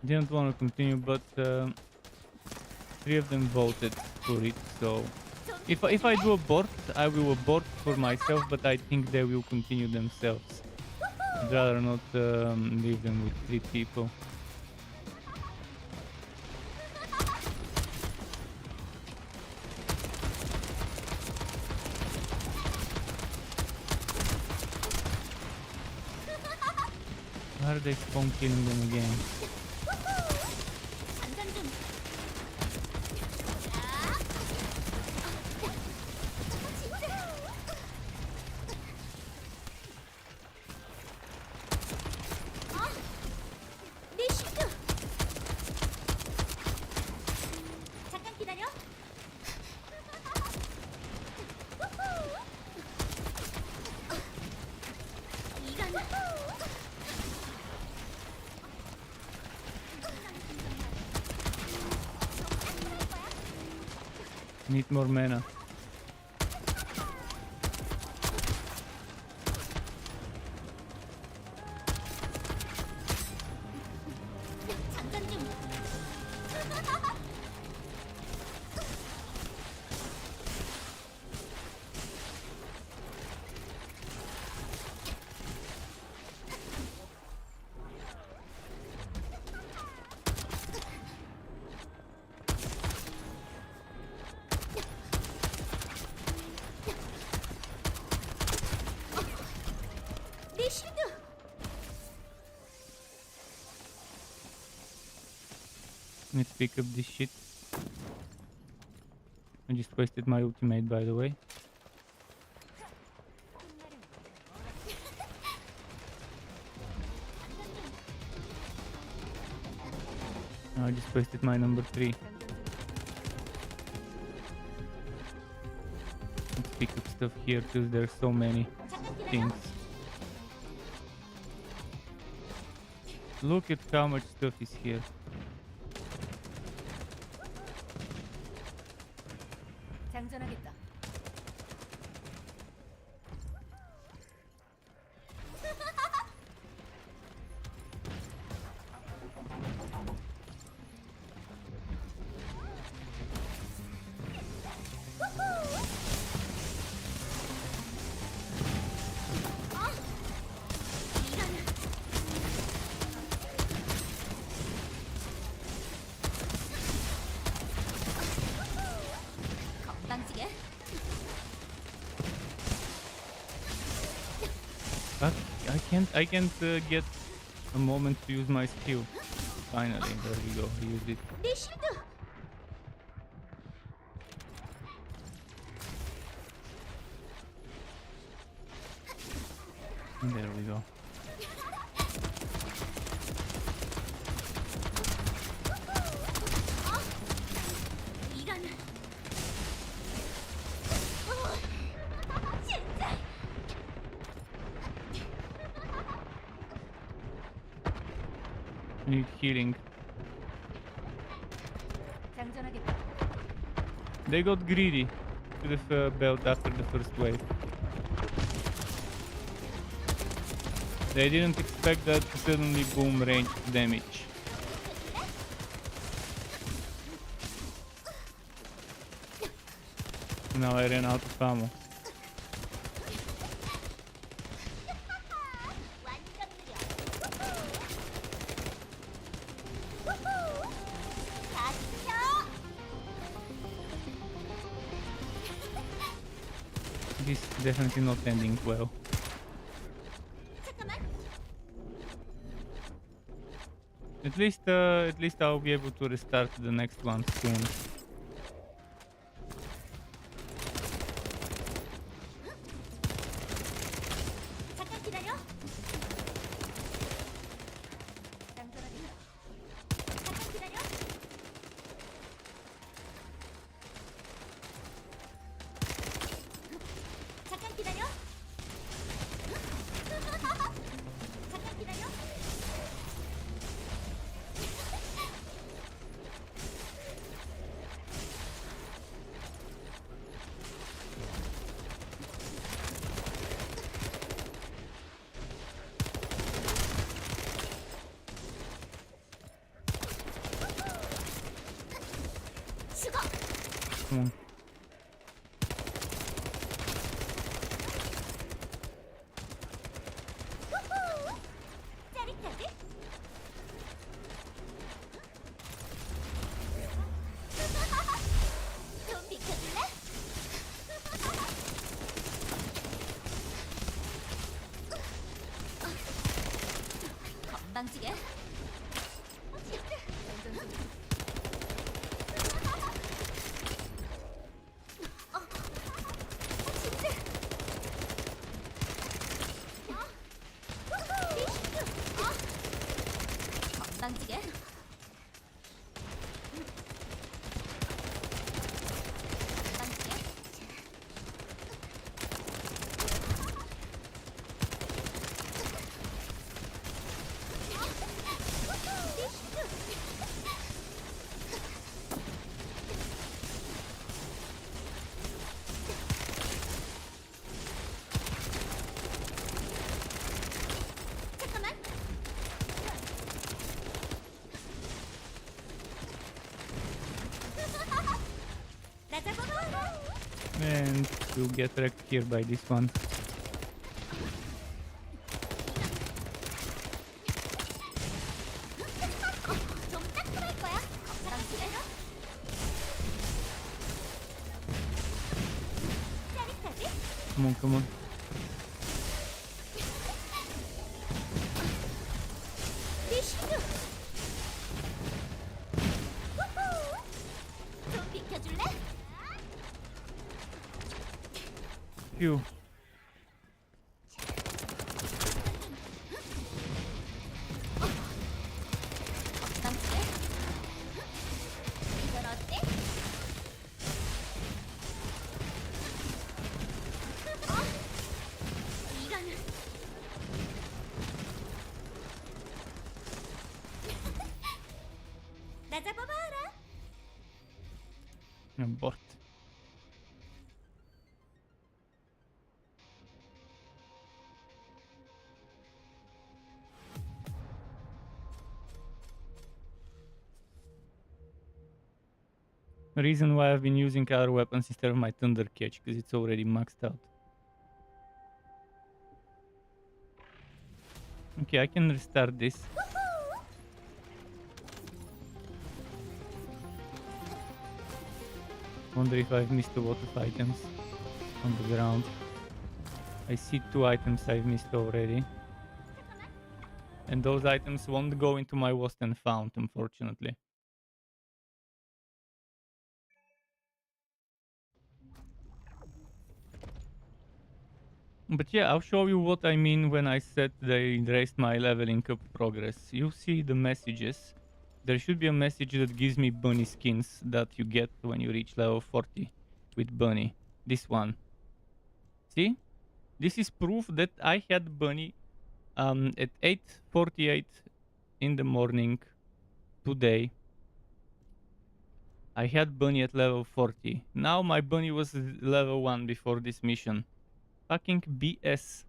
Didn't wanna continue, but 3 of them voted for it, so if I do abort, I will abort for myself, but I think they will continue themselves. I'd rather not leave them with 3 people. Why are they spawn killing them again?
장전 좀.
Need more mana.
장전 중. 내 실드.
Let's pick up this shit. I just wasted my ultimate, by the way. I just wasted my number 3. Let's pick up stuff here because there's so many things. Look at how much stuff is here.
장전하겠다. 건방지게.
But I can't get a moment to use my skill. Finally, there we go. I used it.
내 실드.
There we go.
이런. 진짜.
Need healing.
장전하겠다.
They got greedy. Should have built after the first wave. They didn't expect that to suddenly boom range damage. Now I ran out of ammo.
완전 느려. 우후. 다 지켜.
This is definitely not ending well.
잠깐만.
At least I'll be able to restart the next one soon.
잠깐 기다려. 장전하겠다. 잠깐 기다려. 잠깐 기다려. 잠깐 기다려. 수고.
Come on.
우후. 짜릿하지? 좀 비켜줄래? 건방지게.
And to get wrecked here by this one.
좀 따끔할 거야. 나랑 그래요? 짜릿하지?
Come on, come on.
네 신경. 우후! 좀 비켜줄래?
Phew.
어떤데? 이건 어때? 이거는 나 잡아봐라.
A bot. Reason why I've been using other weapons instead of my Thunder Catch, because it's already maxed out. Okay, I can restart this. Wonder if I've missed a lot of items on the ground. I see 2 items I've missed already. And those items won't go into my lost and found, unfortunately. But yeah, I'll show you what I mean when I said they raised my leveling up progress. You see the messages. There should be a message that gives me bunny skins that you get when you reach level 40 with bunny. This one. See? This is proof that I had bunny at 8:48 in the morning today. I had bunny at level 40. Now my bunny was level 1 before this mission. Fucking BS.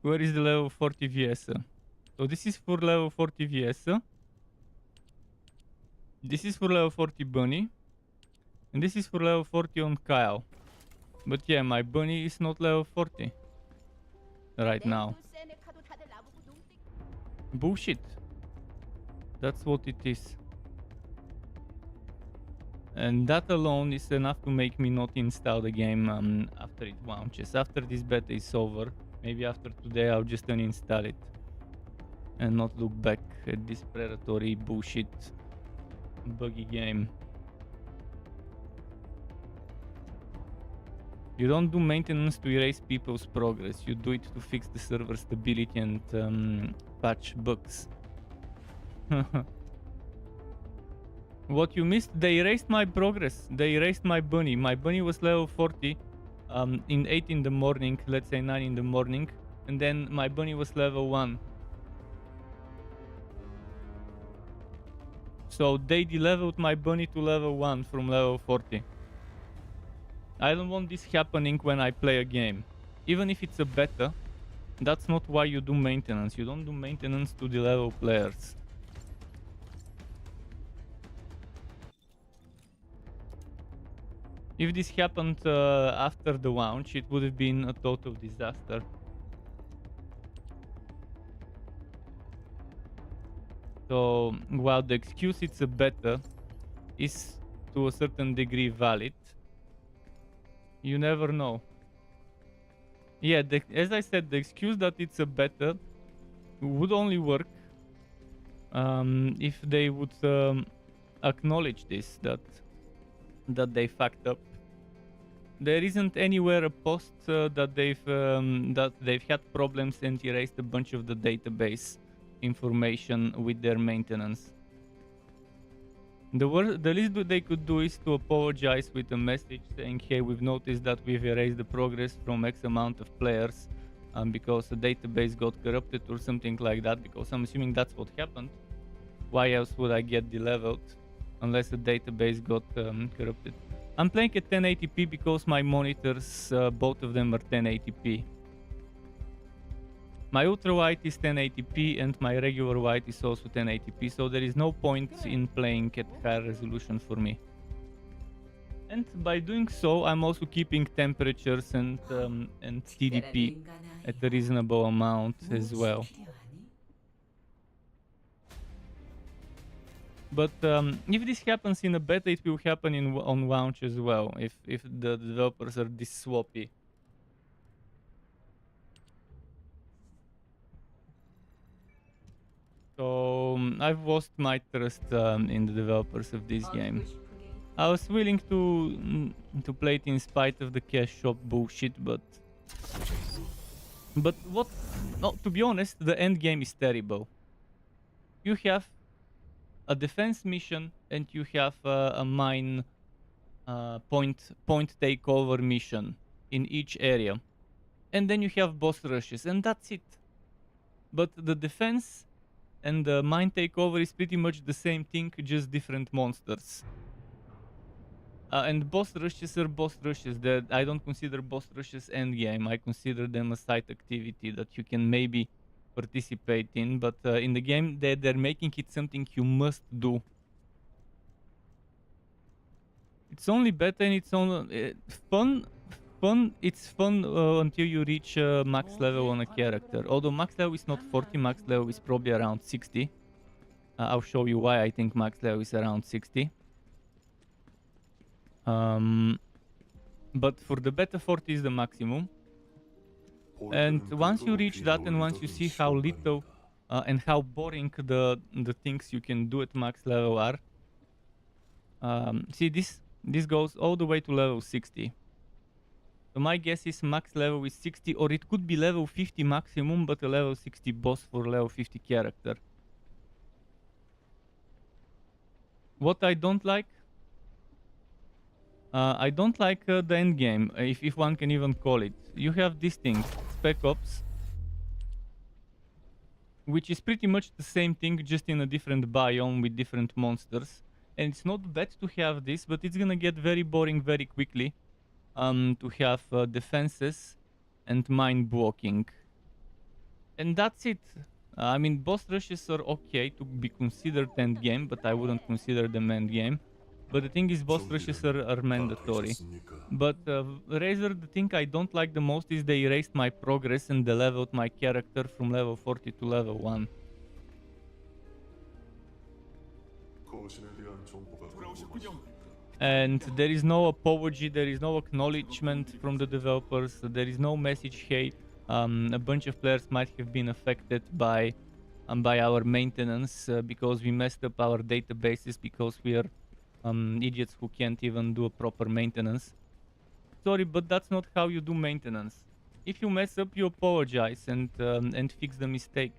Where is the level 40 VS? So this is for level 40 VS. This is for level 40 bunny. And this is for level 40 on Kyle. But yeah, my bunny is not level 40 right now. Bullshit. That's what it is. And that alone is enough to make me not install the game after it launches. After this beta is over, maybe after today I'll just uninstall it. And not look back at this predatory bullshit buggy game. You don't do maintenance to erase people's progress. You do it to fix the server stability and patch bugs. What you missed, they erased my progress. They erased my bunny. My bunny was level 40 in 8 in the morning, let's say 9 in the morning. And then my bunny was level 1. So they de-leveled my bunny to level 1 from level 40. I don't want this happening when I play a game. Even if it's a beta, that's not why you do maintenance. You don't do maintenance to de-level players. If this happened after the launch, it would have been a total disaster. So, while the excuse it's a beta is to a certain degree valid, you never know. Yeah, as I said, the excuse that it's a beta would only work if they would acknowledge this, that they fucked up. There isn't anywhere a post that they've had problems and erased a bunch of the database information with their maintenance. The least they could do is to apologize with a message saying, hey, we've noticed that we've erased the progress from X amount of players because the database got corrupted or something like that, because I'm assuming that's what happened. Why else would I get deleveled unless the database got corrupted? I'm playing at 1080p because my monitors, both of them are 1080p. My ultra wide is 1080p and my regular wide is also 1080p, so there is no point in playing at higher resolution for me. And by doing so, I'm also keeping temperatures and TDP at a reasonable amount as well. But if this happens in a beta, it will happen on launch as well, if the developers are this swappy. So I've lost my trust in the developers of this game. I was willing to play it in spite of the cash shop bullshit, but what? No, to be honest, the end game is terrible. You have a defense mission and you have a mine point takeover mission in each area, and then you have boss rushes, and that's it. But the defense and the mine takeover is pretty much the same thing, just different monsters. And boss rushes are boss rushes. That I don't consider boss rushes endgame. I consider them a side activity that you can maybe participate in, but in the game they're making it something you must do. It's only better and it's only fun. It's fun until you reach max level on a character. Although max level is not 40, max level is probably around 60. I'll show you why I think max level is around 60. But for the beta 40 is the maximum. And once you reach that, and once you see how little and how boring the things you can do at max level are, see this goes all the way to level 60. So my guess is max level is 60, or it could be level 50 maximum, but a level 60 boss for level 50 character. What I don't like? I don't like the end game, if one can even call it. You have this thing, Spec Ops, which is pretty much the same thing, just in a different biome with different monsters. And it's not bad to have this, but it's gonna get very boring very quickly. To have defenses and mine blocking. And that's it. I mean, boss rushes are okay to be considered end game, but I wouldn't consider them end game. But the thing is, boss rushes are mandatory. But Razor, the thing I don't like the most is they erased my progress and they leveled my character from level 40 to level 1. And there is no apology, there is no acknowledgement from the developers, there is no message, hey, a bunch of players might have been affected by our maintenance because we messed up our databases because we are idiots who can't even do a proper maintenance. Sorry, but that's not how you do maintenance. If you mess up, you apologize and fix the mistake.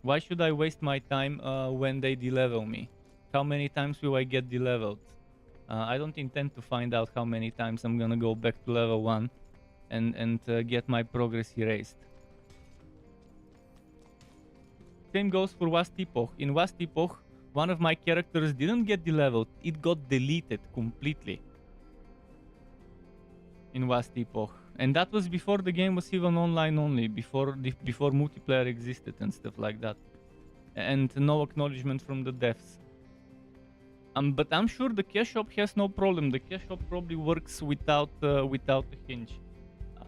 Why should I waste my time when they delevel me? How many times will I get deleveled? I don't intend to find out how many times I'm gonna go back to level 1 and get my progress erased. Same goes for Vast Epoch. In Vast Epoch, one of my characters didn't get deleveled, it got deleted completely. In Vast Epoch. And that was before the game was even online only, before multiplayer existed and stuff like that. And no acknowledgement from the devs. But I'm sure the cash shop has no problem. The cash shop probably works without a hinge.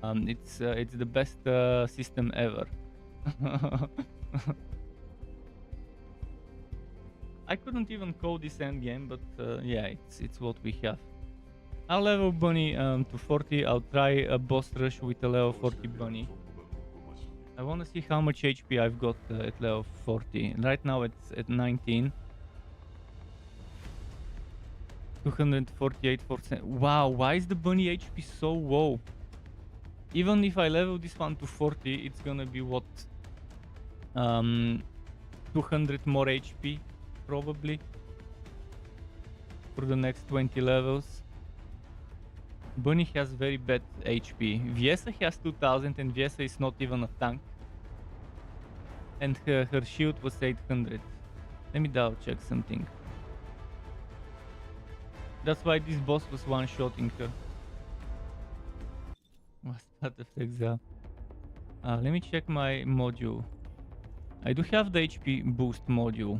It's the best system ever. I couldn't even call this endgame, but yeah, it's what we have. I'll level Bunny to 40. I'll try a boss rush with a level 40 Bunny. I want to see how much HP I've got at level 40. Right now it's at 19. 248%. Wow, why is the Bunny HP so low? Even if I level this one to 40, it's gonna be what? 200 more HP, probably. for the next 20 levels. Bunny has very bad HP. Viesa has 2000 and Viesa is not even a tank. And her shield was 800. Let me double check something. That's why this boss was one-shotting her. What's that effects are? Let me check my module. I do have the HP boost module.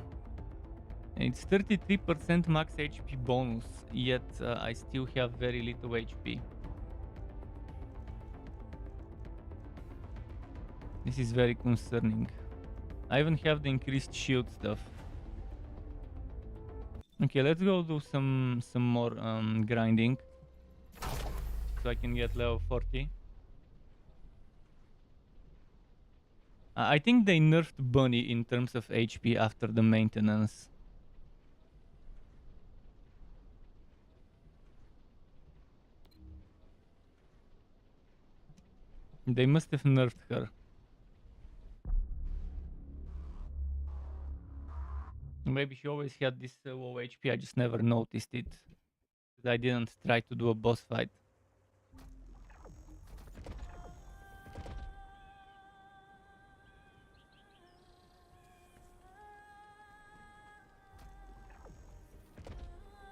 It's 33% max HP bonus, yet I still have very little HP. This is very concerning. I even have the increased shield stuff. Okay, let's go do some more grinding, so I can get level 40. I think they nerfed Bunny in terms of HP after the maintenance. They must have nerfed her. Maybe she always had this low HP, I just never noticed it. I didn't try to do a boss fight.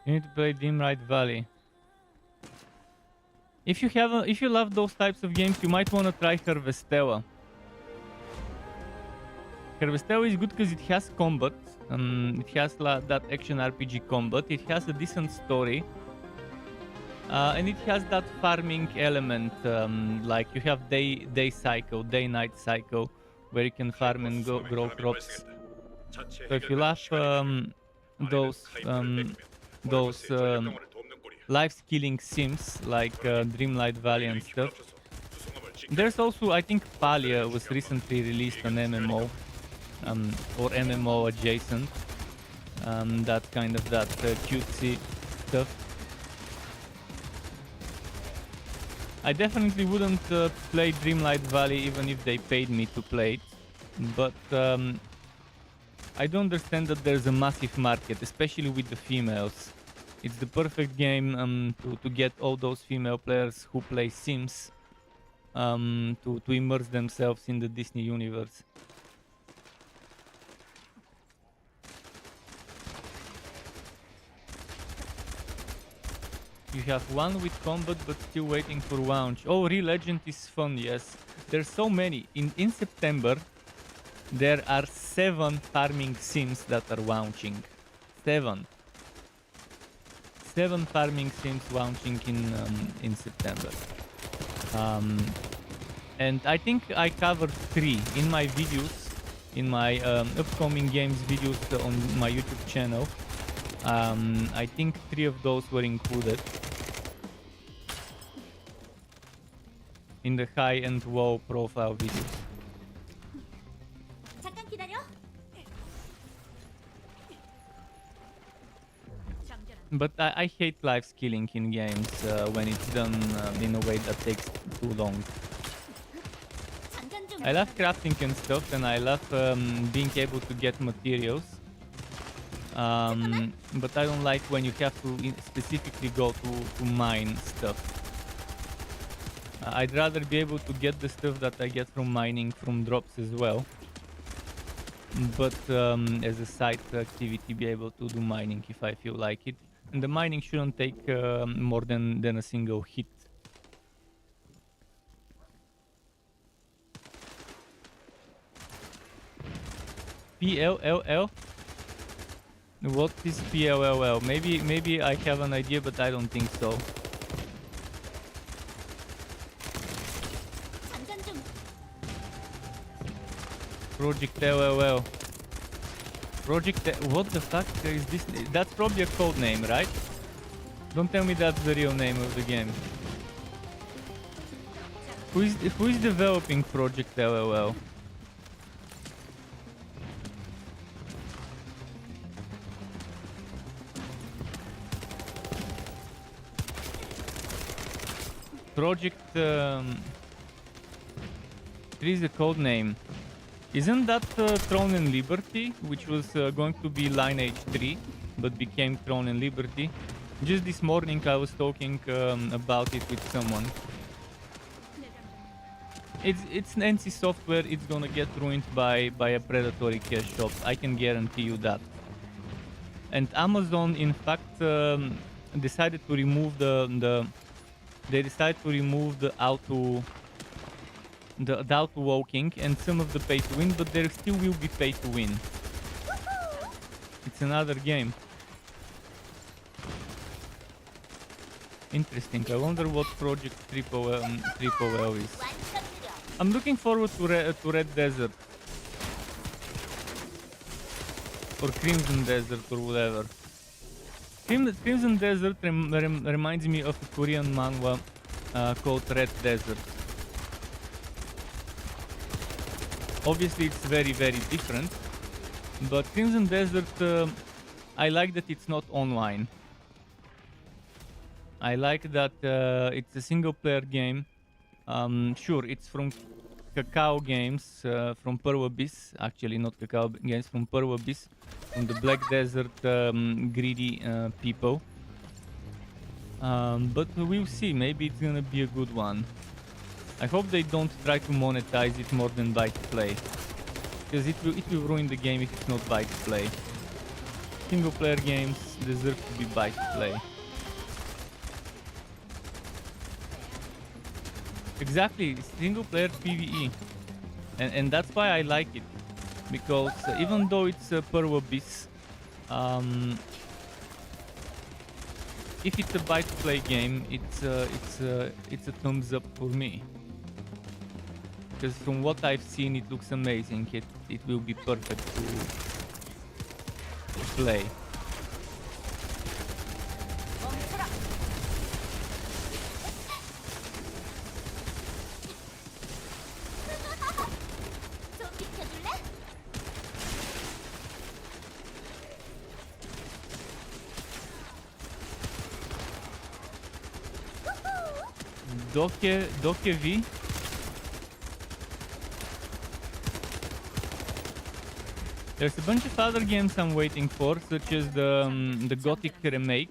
You need to play Dim Right Valley. If you love those types of games, you might want to try Harvestella. Harvestella is good because it has combat. It has that action RPG combat. It has a decent story. And it has that farming element. Like you have day cycle, day-night cycle, where you can farm and grow crops. So if you love those life-skilling sims like Dreamlight Valley and stuff. There's also, I think Palia was recently released on MMO, or MMO adjacent. That kind of cutesy stuff. I definitely wouldn't play Dreamlight Valley even if they paid me to play it, but I do understand that there's a massive market, especially with the females. It's the perfect game to get all those female players who play Sims to immerse themselves in the Disney universe. You have one with combat but still waiting for launch. Oh, Re-Legend is fun, yes. There's so many. In September, there are 7 farming sims that are launching. 7 farming sims launching in September. And I think I covered 3 in my videos, in my upcoming games videos on my YouTube channel. I think 3 of those were included in the high and low profile videos.
잠깐 기다려.
But I hate life skilling in games when it's done in a way that takes too long.
잠깐 좀.
I love crafting and stuff, and I love being able to get materials. But I don't like when you have to specifically go to mine stuff. I'd rather be able to get the stuff that I get from mining from drops as well. But as a side activity, be able to do mining if I feel like it. And the mining shouldn't take more than a single hit. PLLL? What is PLLL? Maybe I have an idea, but I don't think so.
잠깐 좀.
Project LLL. What the fuck is this? That's probably a code name, right? Don't tell me that's the real name of the game. Who is developing Project LLL? Project 3 is the code name. Isn't that Throne and Liberty, which was going to be Lineage 3, but became Throne and Liberty? Just this morning I was talking about it with someone. It's NC software. It's gonna get ruined by a predatory cash shop. I can guarantee you that. And Amazon, in fact, decided to remove they decided to remove the auto walking and some of the pay to win, but there still will be pay to win. It's another game. Interesting. I wonder what Project Triple L is. I'm looking forward to Red Desert. Or Crimson Desert or whatever. Crimson Desert reminds me of a Korean manga called Red Desert. Obviously it's very, very different. But Crimson Desert, I like that it's not online. I like that it's a single player game. Sure, it's from Kakao Games, from Pearl Abyss. Actually, not Kakao Games, from Pearl Abyss. From the Black Desert greedy people. But we'll see. Maybe it's gonna be a good one. I hope they don't try to monetize it more than buy to play. Because it will ruin the game if it's not buy to play. Single player games deserve to be buy to play. Exactly, single player PvE, and that's why I like it, because even though it's a Pearl Abyss, if it's a buy-to-play game, it's a thumbs up for me. Because from what I've seen, it looks amazing. It will be perfect to play. Doke V. There's a bunch of other games I'm waiting for, such as the Gothic remake.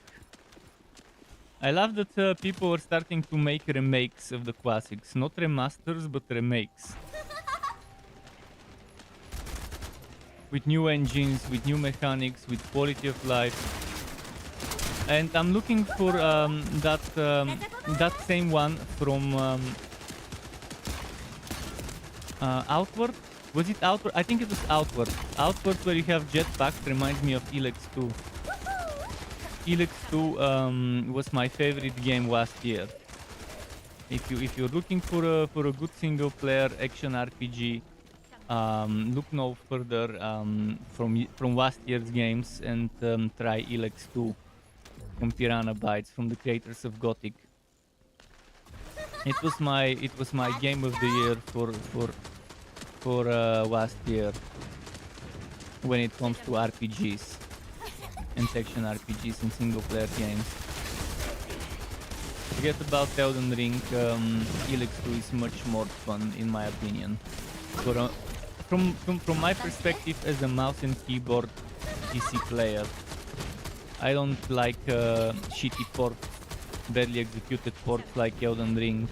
I love that people are starting to make remakes of the classics, not remasters, but remakes. With new engines, with new mechanics, with quality of life. And I'm looking for that same one from Outward. Was it Outward? I think it was Outward. Outward, where you have jetpacks, reminds me of Elex 2. Elex 2 was my favorite game last year. If you're looking for a good single player action RPG, look no further from last year's games and try Elex 2. From Piranha Bytes, from the creators of Gothic. It was my game of the year for last year when it comes to RPGs and action RPGs and single player games. Forget about Elden Ring. Elex 2 is much more fun in my opinion. From my perspective as a mouse and keyboard PC player, I don't like shitty ports, badly executed ports like Elden Ring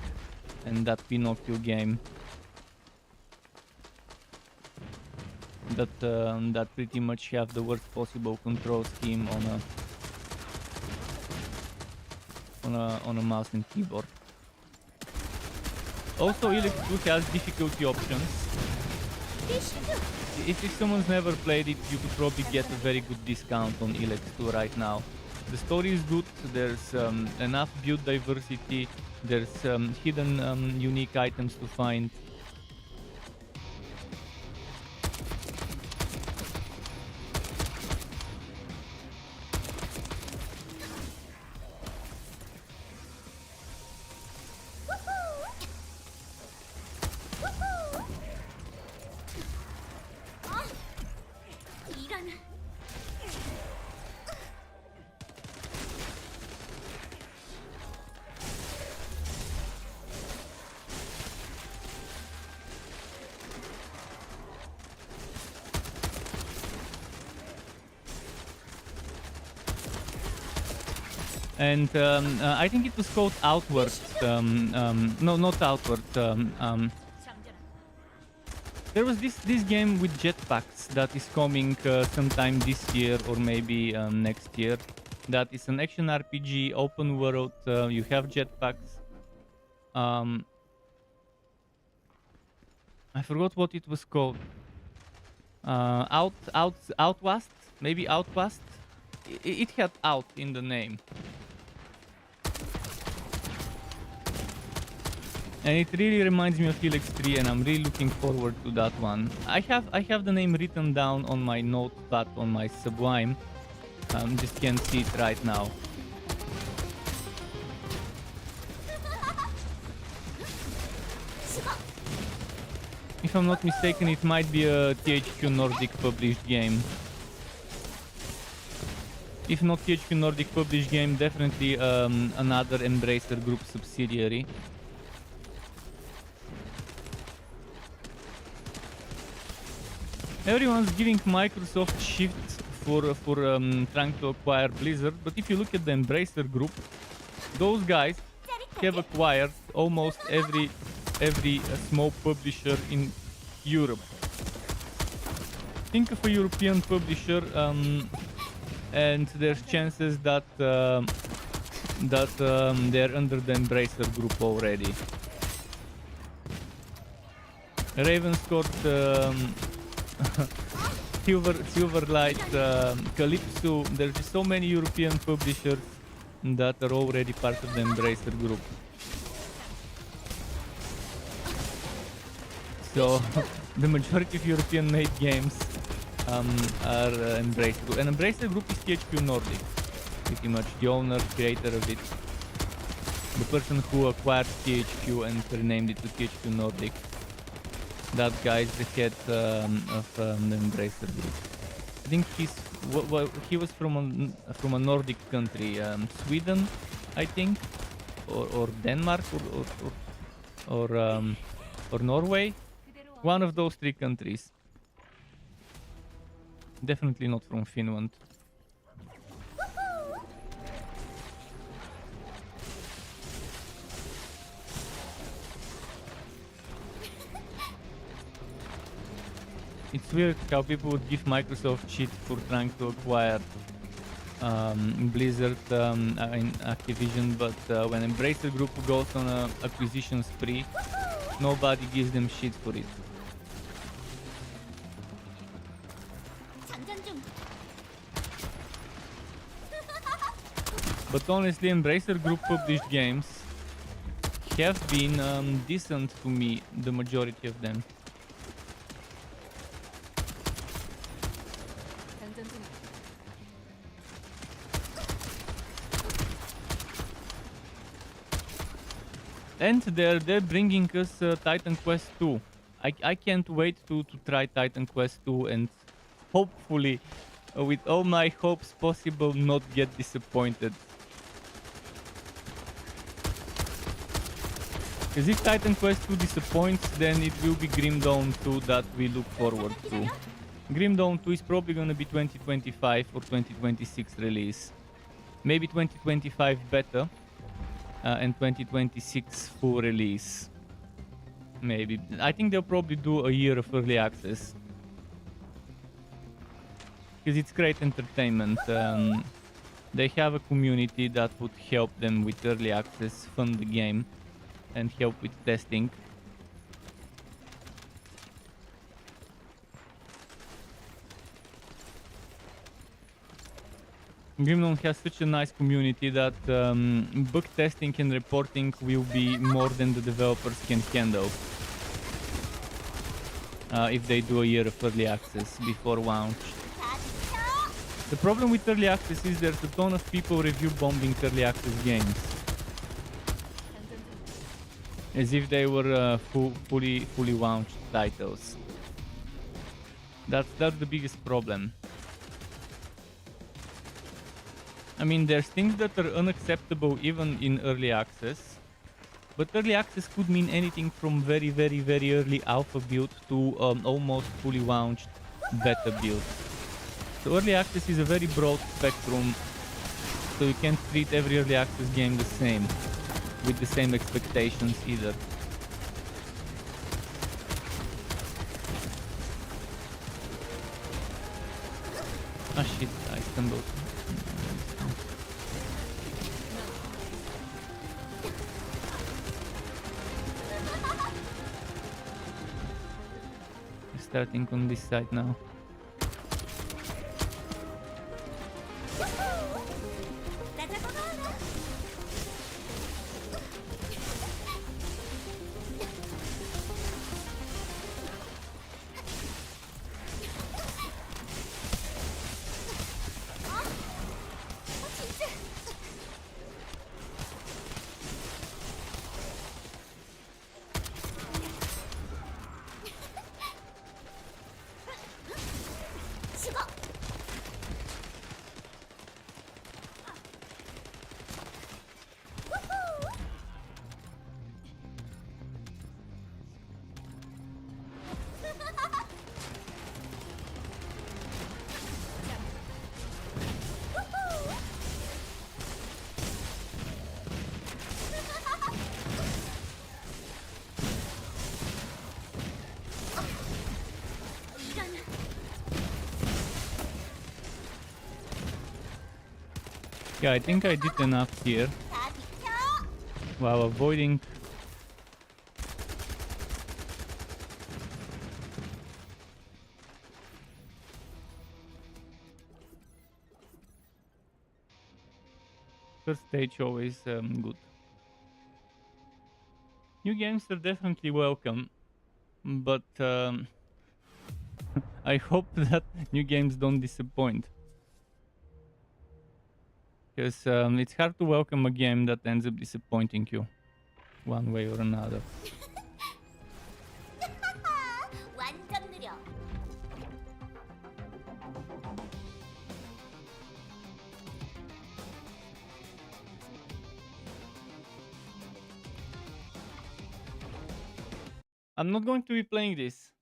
and that Pinocchio game. That pretty much have the worst possible control scheme on a mouse and keyboard. Also, Elex 2 has difficulty options. If someone's never played it, you could probably get a very good discount on Elex 2 right now. The story is good, there's enough build diversity, there's hidden unique items to find. And I think it was called Outward. No, not Outward. There was this game with jetpacks that is coming sometime this year or maybe next year. That is an action RPG, open world. You have jetpacks. I forgot what it was called. Outlast? Maybe Outlast? It had out in the name. And it really reminds me of Ep.3, and I'm really looking forward to that one. I have the name written down on my notepad on my Sublime. Just can't see it right now. If I'm not mistaken, it might be a THQ Nordic published game. If not THQ Nordic published game, definitely another Embracer Group subsidiary. Everyone's giving Microsoft shit for trying to acquire Blizzard, but if you look at the Embracer Group, those guys have acquired almost every small publisher in Europe. Think of a European publisher, and there's chances that they're under the Embracer Group already. Ravenscourt, Silverlight, Calypso. There's just so many European publishers that are already part of the Embracer Group. So the majority of European-made games are Embracer Group. And Embracer Group is THQ Nordic, pretty much the owner, creator of it. The person who acquired THQ and renamed it to THQ Nordic. That guy is the head of the Embracer Group. I think he was from a Nordic country, Sweden, I think, or Denmark, or Norway. One of those three countries. Definitely not from Finland. It's weird how people would give Microsoft shit for trying to acquire Blizzard in Activision, but when Embracer Group goes on an acquisition spree, nobody gives them shit for it. But honestly, Embracer Group published games have been decent to me, the majority of them. And they're bringing us Titan Quest 2. I can't wait to try Titan Quest 2 and hopefully, with all my hopes possible, not get disappointed. Because if Titan Quest 2 disappoints, then it will be Grim Dawn 2 that we look forward to. Grim Dawn 2 is probably gonna be 2025 or 2026 release. Maybe 2025 beta. And 2026 full release. Maybe. I think they'll probably do a year of early access. Because it's great entertainment. They have a community that would help them with early access, fund the game, and help with testing. Grimdawn has such a nice community that bug testing and reporting will be more than the developers can handle if they do a year of early access before launch. The problem with early access is there's a ton of people review bombing early access games as if they were fully launched titles. That's the biggest problem. I mean, there's things that are unacceptable even in early access, but early access could mean anything from very, very, very early alpha build to almost fully launched beta build. So early access is a very broad spectrum so you can't treat every early access game the same, with the same expectations either. Ah shit, I stumbled. Starting on this side now.
나 잡아봐라. 진짜. 죽어. 이런.
Yeah, I think I did enough here
다 비켜.
while avoiding. First stage always good. New games are definitely welcome, but I hope that new games don't disappoint. Because it's hard to welcome a game that ends up disappointing you, one way or another.
완전 느려.
I'm not going to be playing this.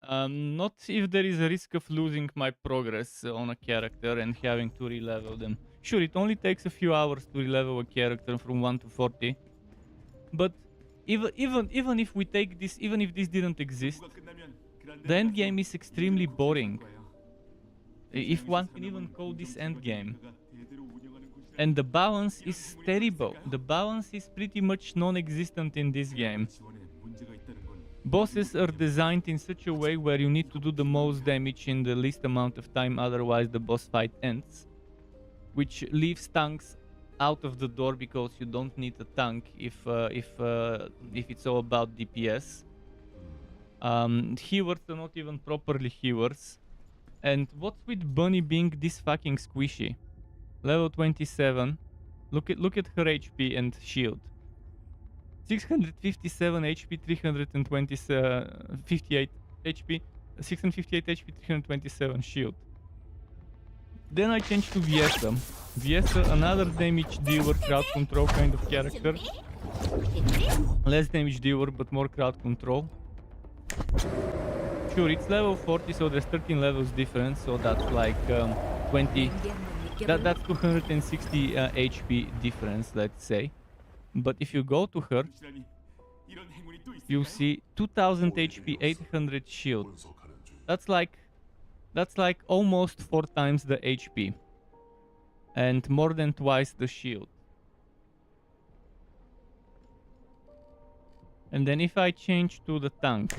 Not if there is a risk of losing my progress on a character and having to re-level them. Sure, it only takes a few hours to re-level a character from 1 to 40. But even if we take this, even if this didn't exist, the end game is extremely boring. If one can even call this end game. And the balance is terrible. The balance is pretty much non-existent in this game. Bosses are designed in such a way where you need to do the most damage in the least amount of time, otherwise the boss fight ends. Which leaves tanks out of the door because you don't need a tank if it's all about DPS. Healers are not even properly healers. And what's with Bunny being this fucking squishy? Level 27. Look at her HP and shield. 657 HP, 358 HP, 658 HP, 327 shield. Then I changed to Viesa. Viesa, another damage dealer, crowd control kind of character. Less damage dealer, but more crowd control. Sure, it's level 40, so there's 13 levels difference, so that's like 20. That's 260 HP difference, let's say. But if you go to her, you see 2000 HP, 800 shield. That's like almost 4 times the HP. And more than twice the shield. And then if I change to the tank,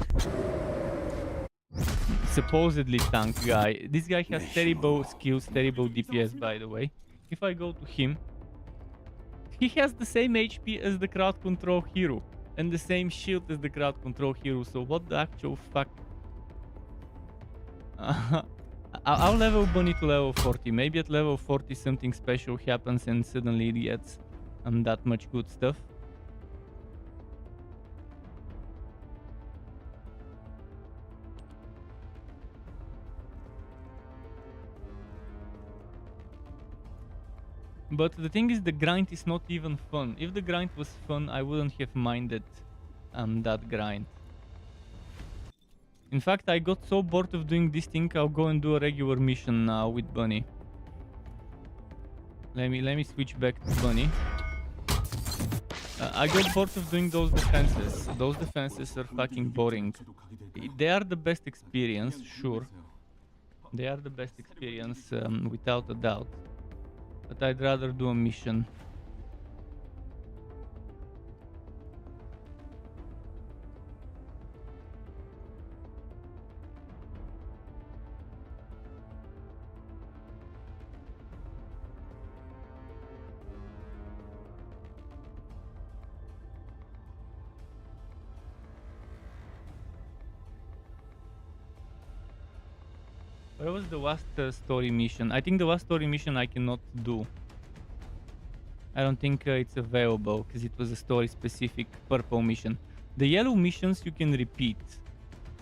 supposedly tank guy, this guy has terrible skills, terrible DPS by the way. If I go to him, he has the same HP as the crowd control hero and the same shield as the crowd control hero, so what the actual fuck? I'll level Bunny to level 40. Maybe at level 40 something special happens and suddenly it gets that much good stuff. But the thing is, the grind is not even fun. If the grind was fun, I wouldn't have minded that grind. In fact, I got so bored of doing this thing, I'll go and do a regular mission now with Bunny. Let me switch back to Bunny. I got bored of doing those defenses. Those defenses are fucking boring. They are the best experience, sure. They are the best experience, without a doubt. But I'd rather do a mission. Where was the last story mission? I think the last story mission I cannot do. I don't think it's available because it was a story specific purple mission. The yellow missions you can repeat.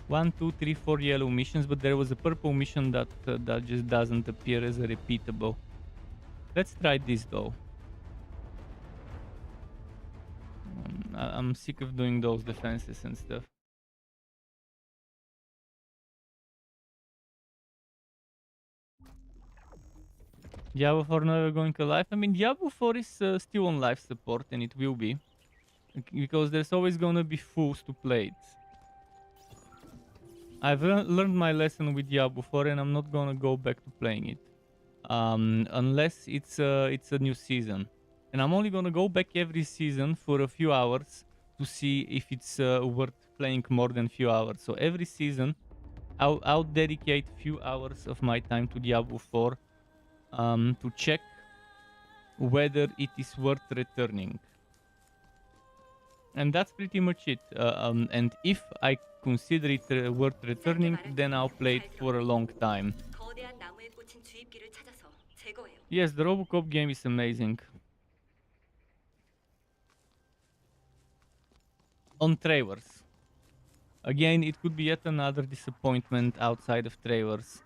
1, 2, 3, 4 yellow missions, but there was a purple mission that that just doesn't appear as a repeatable. Let's try this though. I'm sick of doing those defenses and stuff. Diablo 4 never going alive. I mean, Diablo 4 is still on life support, and it will be. Because there's always gonna be fools to play it. I've learned my lesson with Diablo 4, and I'm not gonna go back to playing it. Unless it's a new season. And I'm only gonna go back every season for a few hours to see if it's worth playing more than few hours. So every season, I'll dedicate few hours of my time to Diablo 4 to check whether it is worth returning. And that's pretty much it. And if I consider it worth returning, then I'll play it for a long time. Yes, the Robocop game is amazing. On trailers. Again, it could be yet another disappointment outside of trailers.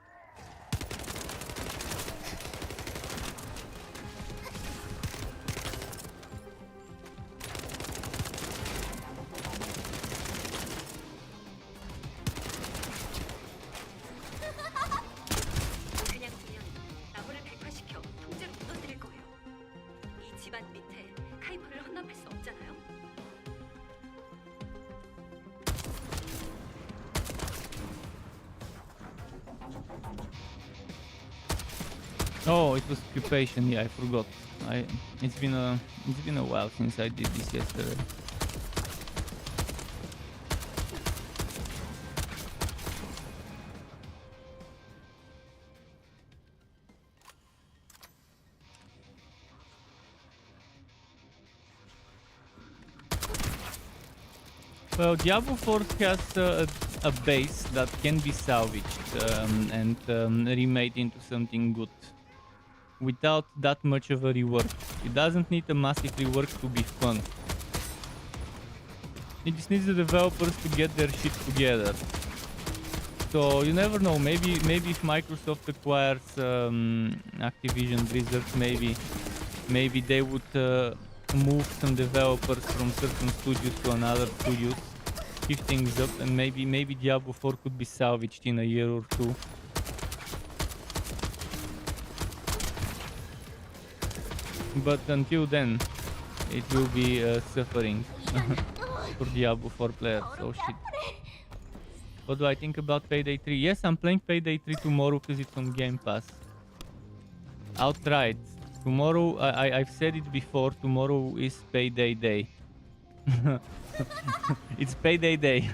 Oh, it was occupation. Yeah, I forgot. It's been a while since I did this yesterday. Well, Diablo 4 has a base that can be salvaged and remade into something good without that much of a rework. It doesn't need a massive rework to be fun. It just needs the developers to get their shit together. So you never know. Maybe if Microsoft acquires Activision Blizzard, maybe they would move some developers from certain studios to another studios, shift things up, and maybe Diablo 4 could be salvaged in a year or two. But until then, it will be suffering for Diablo 4 players. Oh shit. What do I think about Payday 3? Yes, I'm playing Payday 3 tomorrow because it's on Game Pass. I'll try it. Tomorrow, I've said it before, tomorrow is Payday Day. It's Payday Day.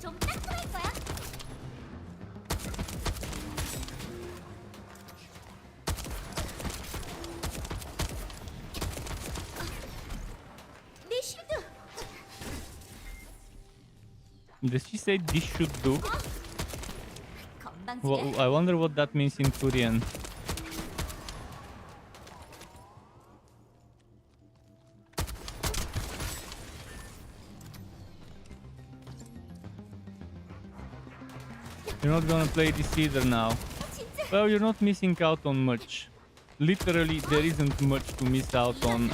좀 따끔할 거야. 내 실드.
Does she say this should do?
건방지게.
I wonder what that means in Korean. You're not gonna play this either now.
진짜
Well, you're not missing out on much. Literally, there isn't much to miss out on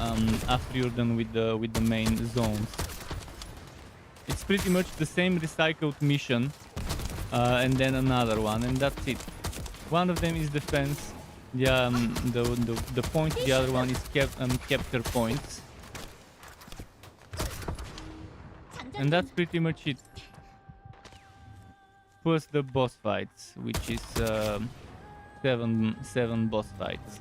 after you're done with the main zones. It's pretty much the same recycled mission, and then another one, and that's it. One of them is defense. The point. The other one is capture points, and that's pretty much it. Plus the boss fights, which is seven boss fights.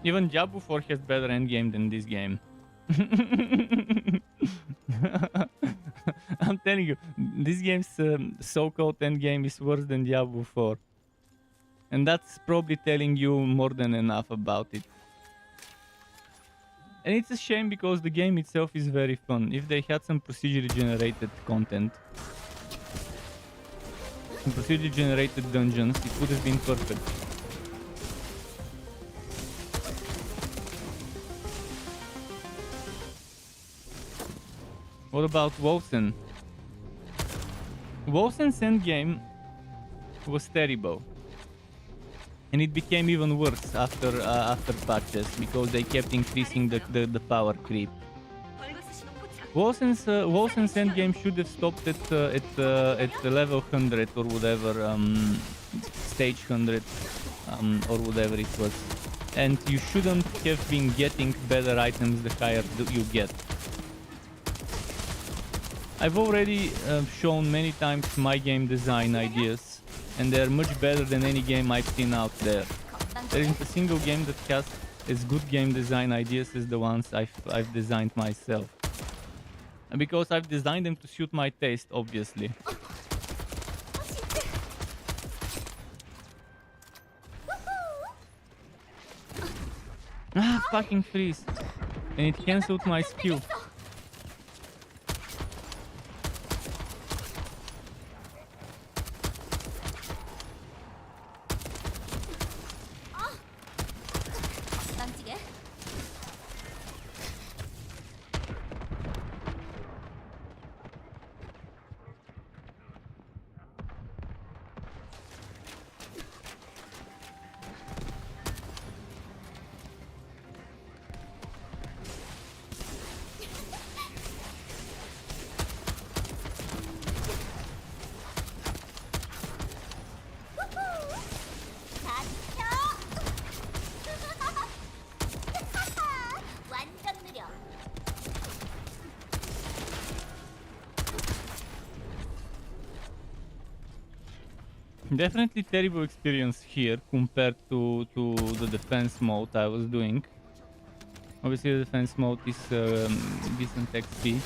Even Diablo 4 has better endgame than this game. I'm telling you, this game's so-called endgame is worse than Diablo 4. And that's probably telling you more than enough about it. And it's a shame because the game itself is very fun. If they had some procedurally generated content, some procedurally generated dungeons, it would have been perfect. What about Wolfen? Wolfen's endgame was terrible. And it became even worse after patches because they kept increasing the power creep. Wolfen's endgame should have stopped at level 100 or whatever, stage 100 or whatever it was. And you shouldn't have been getting better items the higher you get. I've already shown many times my game design ideas, and they're much better than any game I've seen out there. There isn't a single game that has as good game design ideas as the ones I've designed myself. And because I've designed them to suit my taste, obviously. Ah, fucking freeze. And it cancelled my skill.
낭지게. 다 비켜. 완전 느려.
Definitely terrible experience here compared to the defense mode I was doing. Obviously the defense mode is decent XP.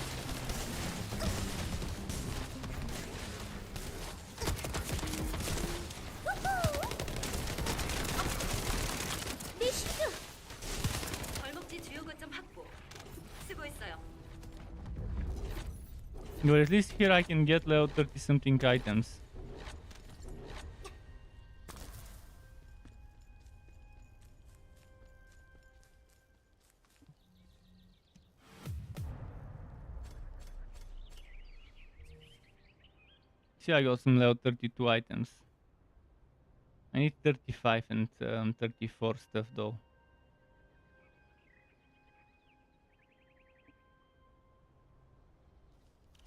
내 실드.
벌목지 주요 거점 확보. 수고했어요.
But at least here I can get level 30 something items. See, I got some level 32 items. I need 35 and 34 stuff though.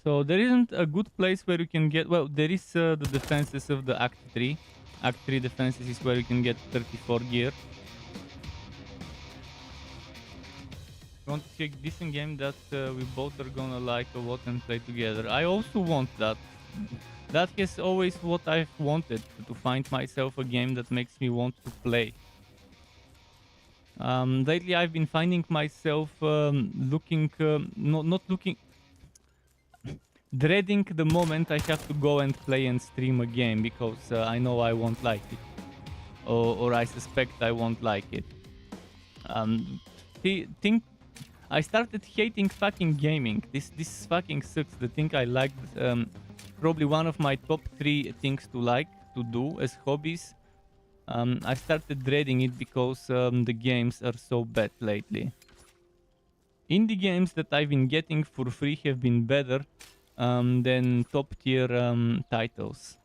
So there isn't a good place where you can get, well, there is the defenses of the Act 3. Act 3 defenses is where you can get 34 gear. You want to see a decent game that we both are gonna like a lot and play together. I also want that. That is always what I've wanted, to find myself a game that makes me want to play. Lately I've been finding myself dreading the moment I have to go and play and stream a game because I know I won't like it. Or I suspect I won't like it. I started hating fucking gaming. This fucking sucks. The thing I liked, probably one of my top 3 things to do as hobbies. I started dreading it because the games are so bad lately. Indie games that I've been getting for free have been better than top tier titles.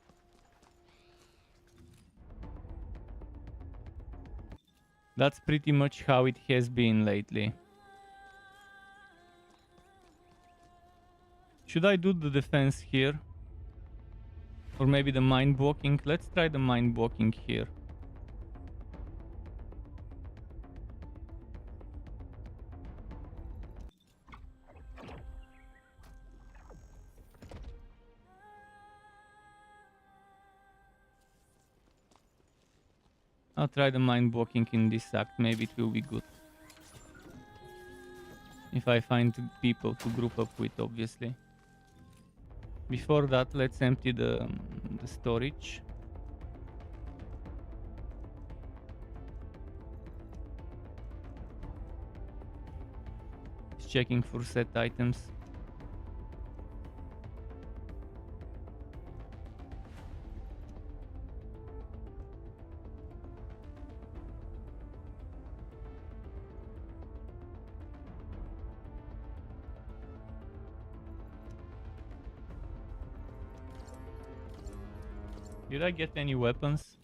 That's pretty much how it has been lately. Should I do the defense here? Or maybe the mind walking? Let's try the mind walking here. I'll try the mind walking in this act, maybe it will be good. If I find people to group up with, obviously. Before that, let's empty the storage. Just checking for set items. Did I get any weapons?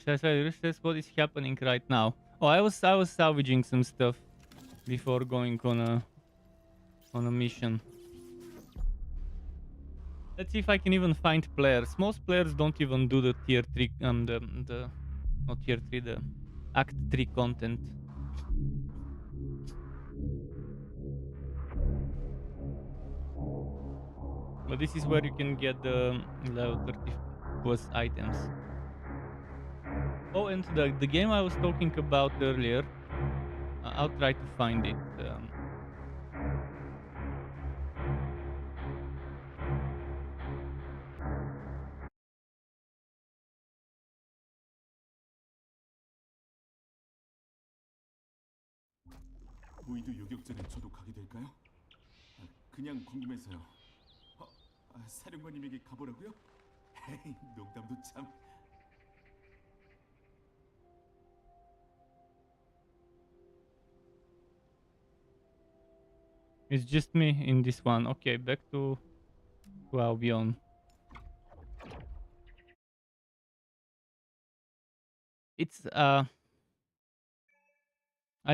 Says what is happening right now. Oh, I was salvaging some stuff before going on a mission. Let's see if I can even find players. Most players don't even do the tier 3 the not tier 3, the act 3 content. But this is where you can get the level 30 plus items. Oh, and the game I was talking about earlier, I'll try to find it.
우이도 요격전에 저도 가게 될까요? 그냥 궁금해서요. 사령관님에게 가보라고요? 에이, 농담도 참.
It's just me in this one. Okay, back to Albion. It's I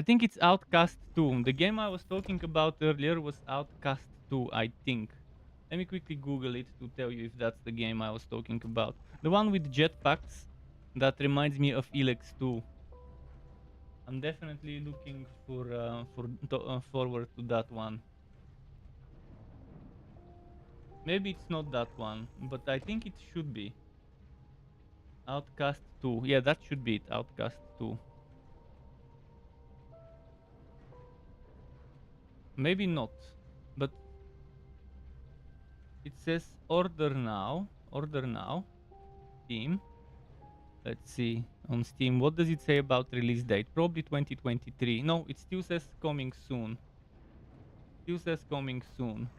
think it's Outcast 2. The game I was talking about earlier was Outcast 2, I think. Let me quickly Google it to tell you if that's the game I was talking about. The one with jetpacks that reminds me of Elex 2. I'm definitely looking forward to that one. Maybe it's not that one, but I think it should be. Outcast 2. Yeah, that should be it. Outcast 2. Maybe not, but it says order now. Order now. Steam. Let's see on Steam. What does it say about release date? Probably 2023. No, it still says coming soon. Still says coming soon.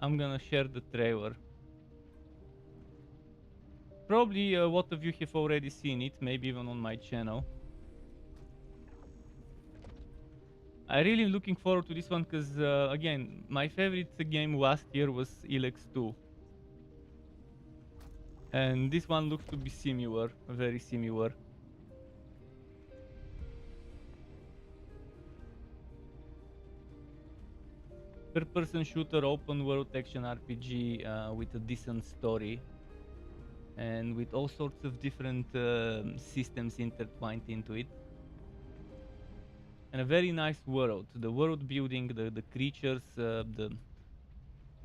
I'm gonna share the trailer. Probably a lot of you have already seen it, maybe even on my channel. I really am looking forward to this one because, again, my favorite game last year was Elex 2. And this one looks to be similar, very similar. Third-person shooter, open-world action RPG with a decent story. And with all sorts of different systems intertwined into it. And a very nice world. The world building, the creatures, the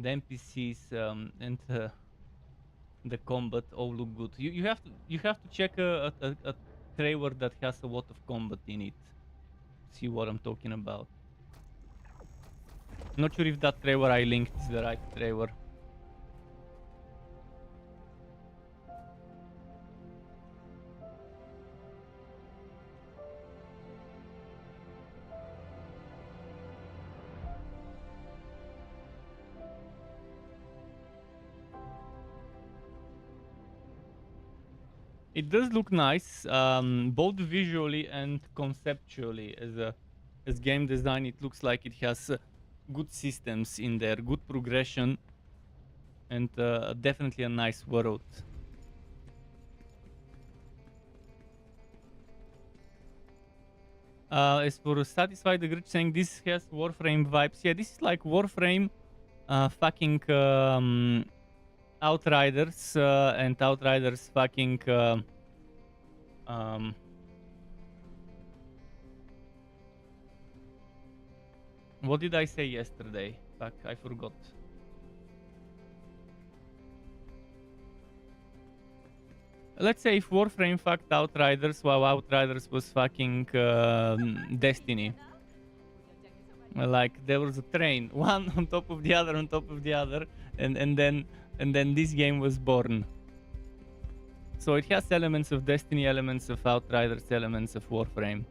NPCs, and The combat all look good. You have to check a trailer that has a lot of combat in it. See what I'm talking about. Not sure if that trailer I linked is the right trailer. It does look nice, both visually and conceptually. As game design, it looks like it has good systems in there, good progression, and definitely a nice world. As for Satisfied the Grid saying this has Warframe vibes, yeah, this is like Warframe, fucking Outriders, and Outriders fucking what did I say yesterday? Fuck, I forgot. Let's say if Warframe fucked Outriders while Outriders was fucking Destiny. Like there was a train, one on top of the other, on top of the other, and then this game was born. So it has elements of Destiny, elements of Outriders, elements of Warframe.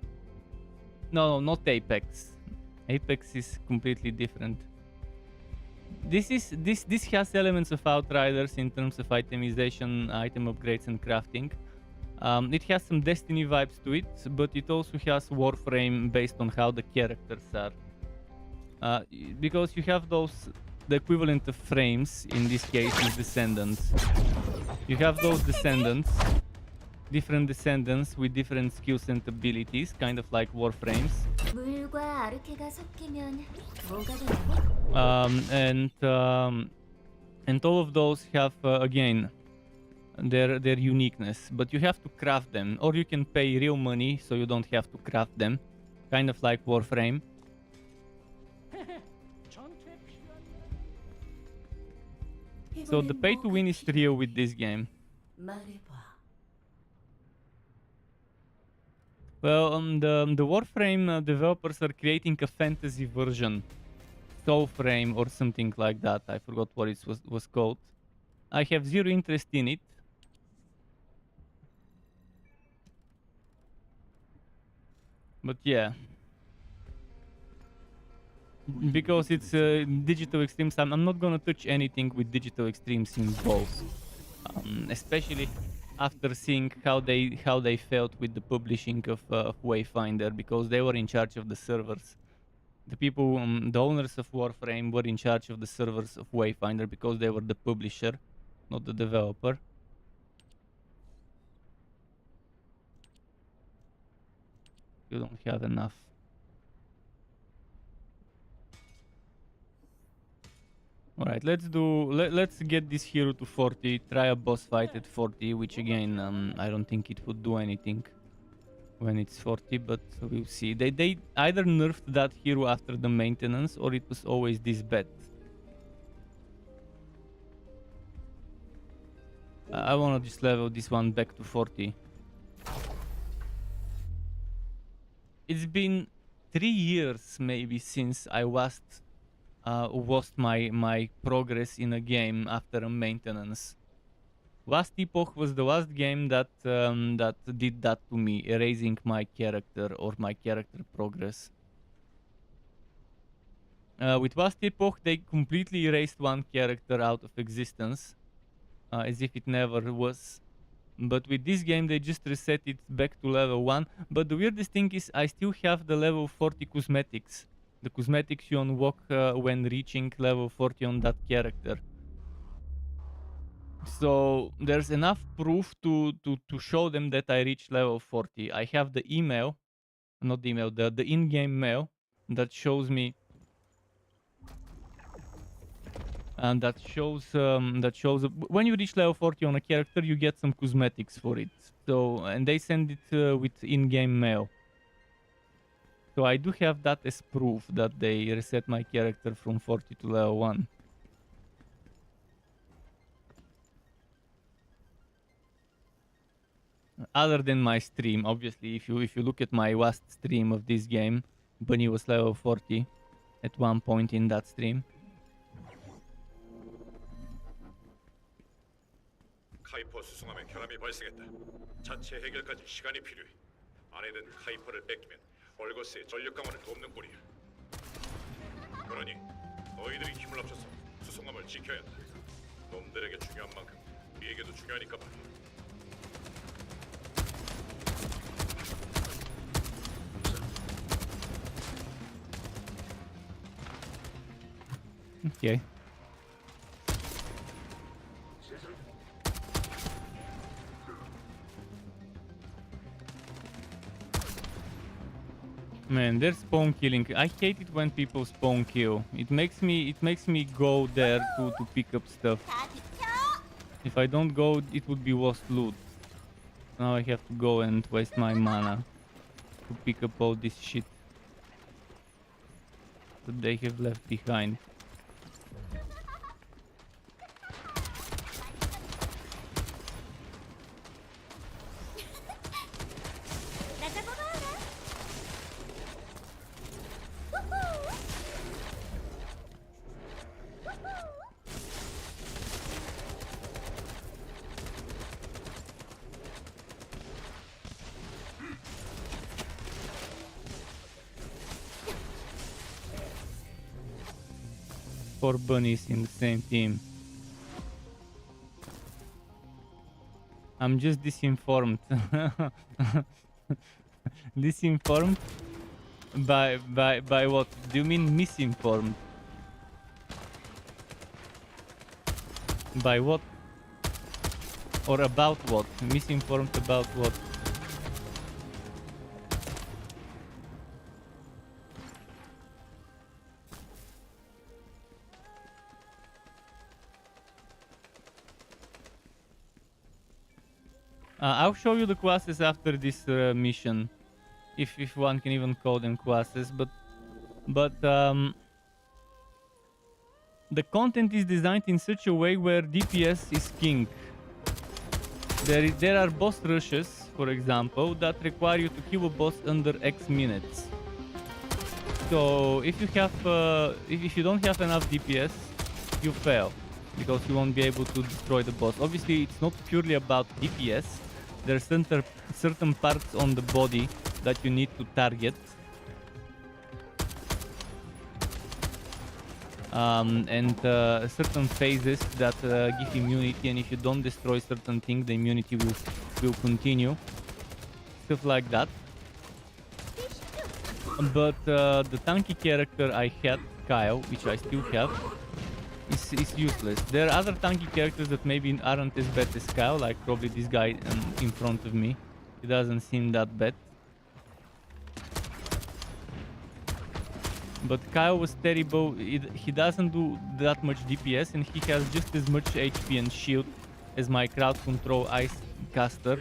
No, not Apex. Apex is completely different. This has elements of Outriders in terms of itemization, item upgrades, and crafting. It has some Destiny vibes to it, but it also has Warframe based on how the characters are. Because you have the equivalent of frames, in this case is Descendants. You have those Descendants, different Descendants with different skills and abilities, kind of like Warframes.
물과 아르케가 섞이면 뭐가 되냐고?
And all of those have again their uniqueness, but you have to craft them, or you can pay real money so you don't have to craft them, kind of like Warframe.
전투에 필요한
So the pay to win is real with this game.
말해봐.
Well, the Warframe developers are creating a fantasy version, Soulframe or something like that. I forgot what it was called. I have zero interest in it. But yeah, because it's Digital Extremes, I'm not gonna touch anything with Digital Extremes involved, especially after seeing how they felt with the publishing of Wayfinder, because they were in charge of the servers. The people, the owners of Warframe, were in charge of the servers of Wayfinder because they were the publisher, not the developer. You don't have enough. Alright, let's get this hero to 40, try a boss fight at 40, which again, I don't think it would do anything when it's 40, but we'll see. They either nerfed that hero after the maintenance, or it was always this bad. I wanna just level this one back to 40. It's been 3 years maybe since I lost my progress in a game after a maintenance. Last Epoch was the last game that that did that to me, erasing my character or my character progress. With Last Epoch, they completely erased one character out of existence, as if it never was. But with this game, they just reset it back to level 1. But the weirdest thing is, I still have the level 40 cosmetics. The cosmetics you unlock when reaching level 40 on that character. So there's enough proof to show them that I reached level 40. I have the email, not the email, the in-game mail that shows me, and that shows when you reach level 40 on a character, you get some cosmetics for it. So, and they send it with in-game mail. So I do have that as proof that they reset my character from 40 to level 1. other than my stream. Obviously, if you look at my last stream of this game, Bunny was level 40 at one point in that stream.
카이퍼 수송함에 결함이 발생했다. 자체 해결까지 시간이 필요해. 안에 든 카이퍼를 뺏기면 얼거스의 전력 강화를 돕는 꼴이야. 그러니 너희들이 힘을 합쳐서 수송함을 지켜야 한다. 놈들에게 중요한 만큼 우리에게도 중요하니까 말이야.
Okay. Man, they're spawn killing. I hate it when people spawn kill. It makes me go there to pick up stuff. If I don't go, it would be lost loot. Now I have to go and waste my mana to pick up all this shit that they have left behind. Four bunnies in the same team. I'm just disinformed. Disinformed? By what? Do you mean misinformed? By what? Or about what? Misinformed about what? I'll show you the classes after this mission, if one can even call them classes. But the content is designed in such a way where DPS is king. There are boss rushes, for example, that require you to kill a boss under X minutes. So if you have if you don't have enough DPS, you fail because you won't be able to destroy the boss. Obviously, it's not purely about DPS. There are certain parts on the body that you need to target. And certain phases that give immunity, and if you don't destroy certain things, the immunity will continue. Stuff like that. But the tanky character I had, Kyle, which I still have, is useless. There are other tanky characters that maybe aren't as bad as Kyle, like probably this guy in front of me. He doesn't seem that bad. But Kyle was terrible. He doesn't do that much DPS, and he has just as much HP and shield as my crowd control ice caster.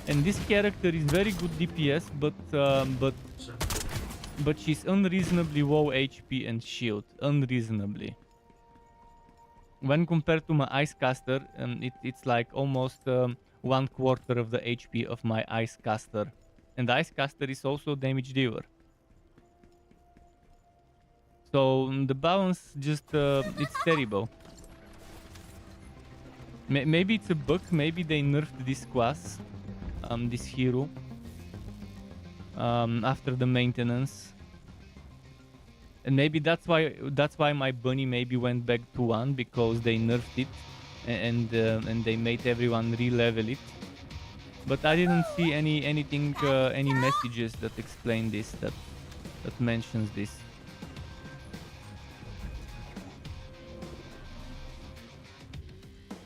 And this character is very good DPS, but she's unreasonably low HP and shield. Unreasonably. When compared to my ice caster, it's like almost 1/4 of the HP of my ice caster. And the ice caster is also damage dealer. So the balance just it's terrible. Maybe it's a bug. Maybe they nerfed this class, this hero, after the maintenance. And maybe that's why my bunny maybe went back to 1, because they nerfed it and they made everyone re-level it. But I didn't see anything, any messages that explain this, that mentions this.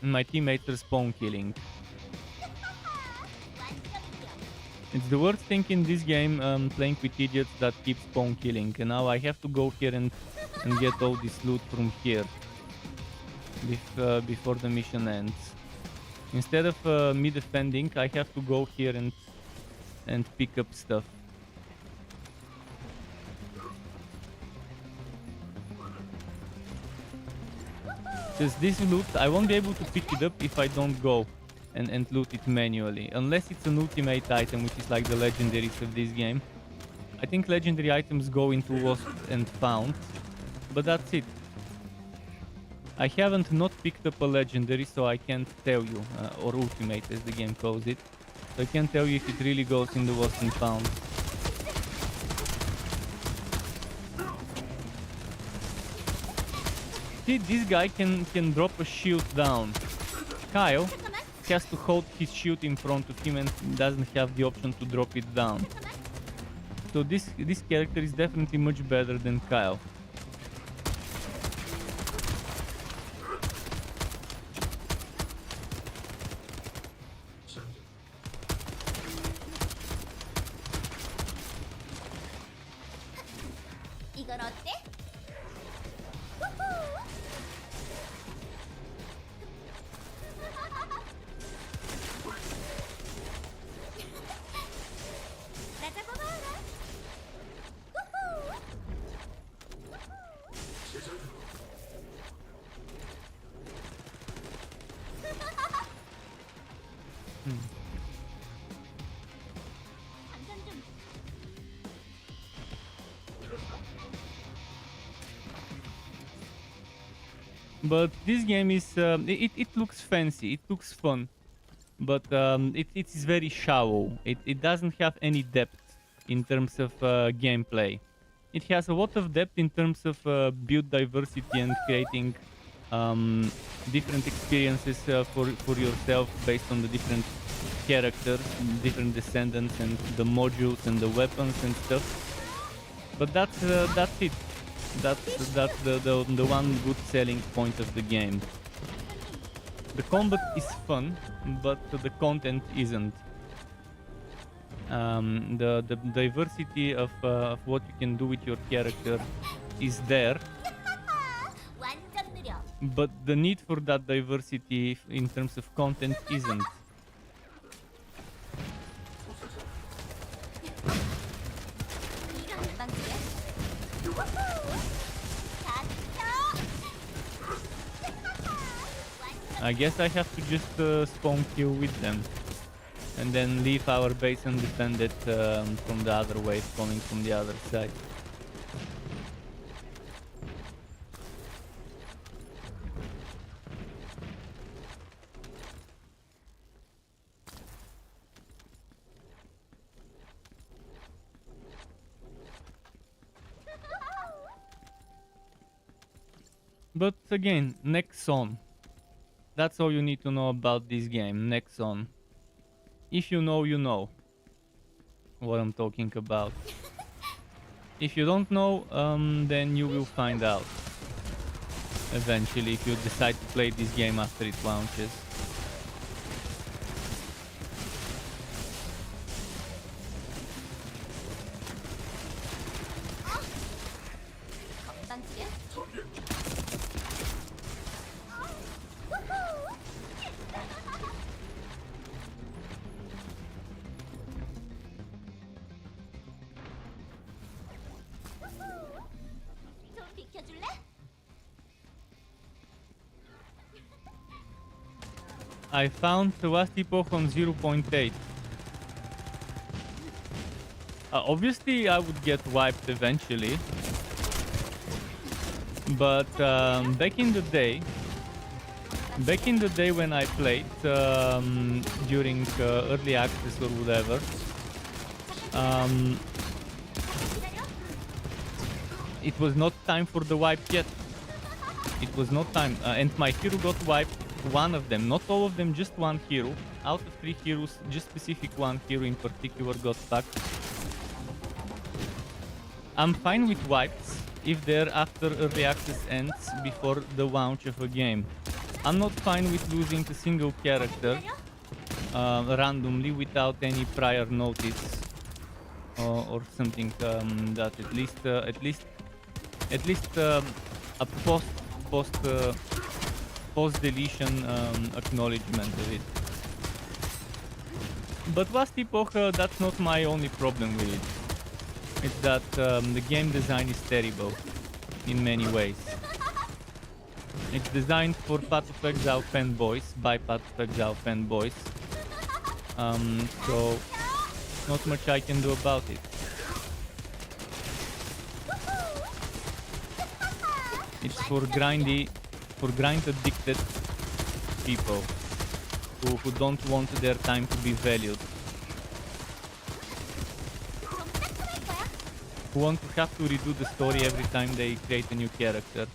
And my teammates are spawn killing. It's the worst thing in this game, playing with idiots that keep spawn killing. And now I have to go here and get all this loot from here before the mission ends. Instead of me defending, I have to go here and pick up stuff. Because this loot, I won't be able to pick it up if I don't go. and loot it manually, unless it's an ultimate item, which is like the legendaries of this game. I think legendary items go into lost and found, but that's it. I haven't not picked up a legendary, so I can't tell you, or ultimate as the game calls it. So I can't tell you if it really goes into lost and found. See, this guy can drop a shield down. Kyle has to hold his shield in front of him and doesn't have the option to drop it down. So this character is definitely much better than Kyle.
이건 어때? 나 잡아봐라. 당장 좀.
But this game is it looks fancy, it looks fun, but it is very shallow. It doesn't have any depth in terms of gameplay. It has a lot of depth in terms of build diversity and creating different experiences for yourself based on the different characters, different descendants, and the modules and the weapons and stuff. But that's it. That's the one good selling point of the game. The combat is fun, but the content isn't. The diversity of what you can do with your character is there,
완전 느려.
but the need for that diversity in terms of content isn't.
이런 방식이야? 다 비켜.
I guess I have to just spawn kill with them, and then leave our base and defend it from the other wave coming from the other side. But again, Nexon. That's all you need to know about this game, Nexon. If you know, you know what I'm talking about. If you don't know, then you will find out eventually if you decide to play this game after it launches.
건방지게. 좀 비켜줄래?
I found the last epoch on 0.8. Obviously, I would get wiped eventually. But back in the day when I played during early access or whatever, it was not time for the wipe yet. It was not time, and my hero got wiped. One of them, not all of them, just one hero. Out of 3 heroes, just specific one hero in particular got stuck. I'm fine with wipes if they're after early access ends before the launch of a game. I'm not fine with losing a single character randomly without any prior notice or something that at least a post deletion acknowledgement of it. But last epoch, that's not my only problem with it. It's that the game design is terrible in many ways. It's designed for Path of Exile fanboys, by Path of Exile fanboys. So not much I can do about it. It's for grind addicted people who don't want their time to be valued. Who want to have to redo the story every time they create a new character.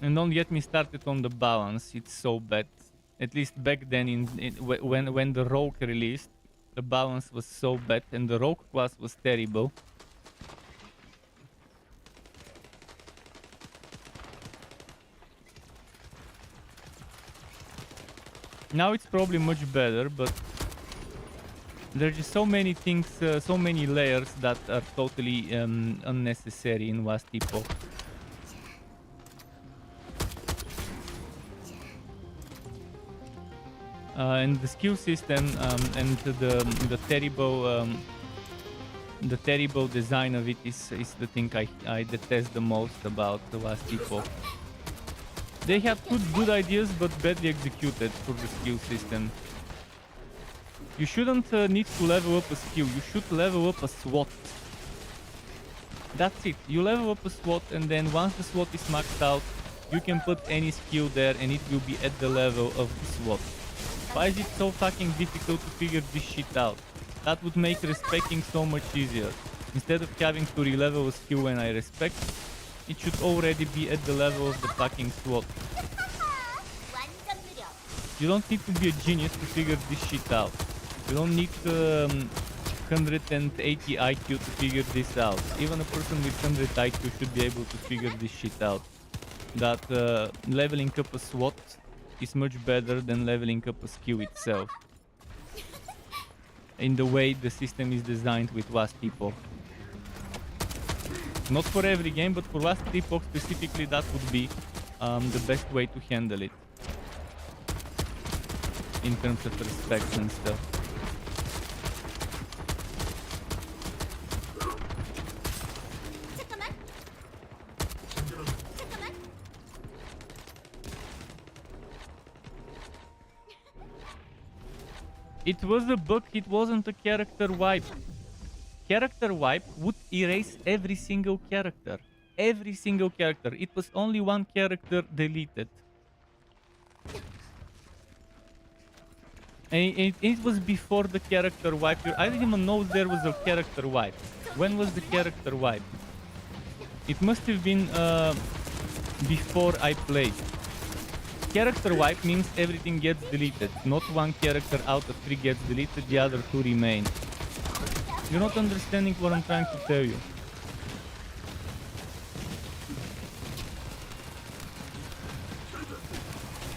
And don't get me started on the balance, it's so bad. At least back then, when the Rogue released, the balance was so bad and the Rogue class was terrible. Now it's probably much better, but there's just so many things, so many layers that are totally unnecessary in Last Epoch. And the skill system and the terrible design of it is the thing I detest the most about the Last Epoch. They have good ideas, but badly executed for the skill system. You shouldn't need to level up a skill. You should level up a SWAT. That's it. You level up a SWAT, and then once the SWAT is maxed out, you can put any skill there, and it will be at the level of the SWAT. Why is it so fucking difficult to figure this shit out? That would make respecting so much easier. Instead of having to re-level a skill when I respect, it should already be at the level of the fucking SWAT. You don't need to be a genius to figure this shit out. You don't need 180 IQ to figure this out. Even a person with 100 IQ should be able to figure this shit out. That leveling up a SWAT is much better than leveling up a skill itself. In the way the system is designed with Last Epoch. Not for every game, but for Last Epoch specifically, that would be the best way to handle it. In terms of respect and stuff. It was a bug, it wasn't a character wipe. Character wipe would erase every single character. Every single character. It was only one character deleted. And it was before the character wipe. I didn't even know there was a character wipe. When was the character wipe? It must have been before I played. Character wipe means everything gets deleted. Not one character out of 3 gets deleted, the other 2 remain. You're not understanding what I'm trying to tell you.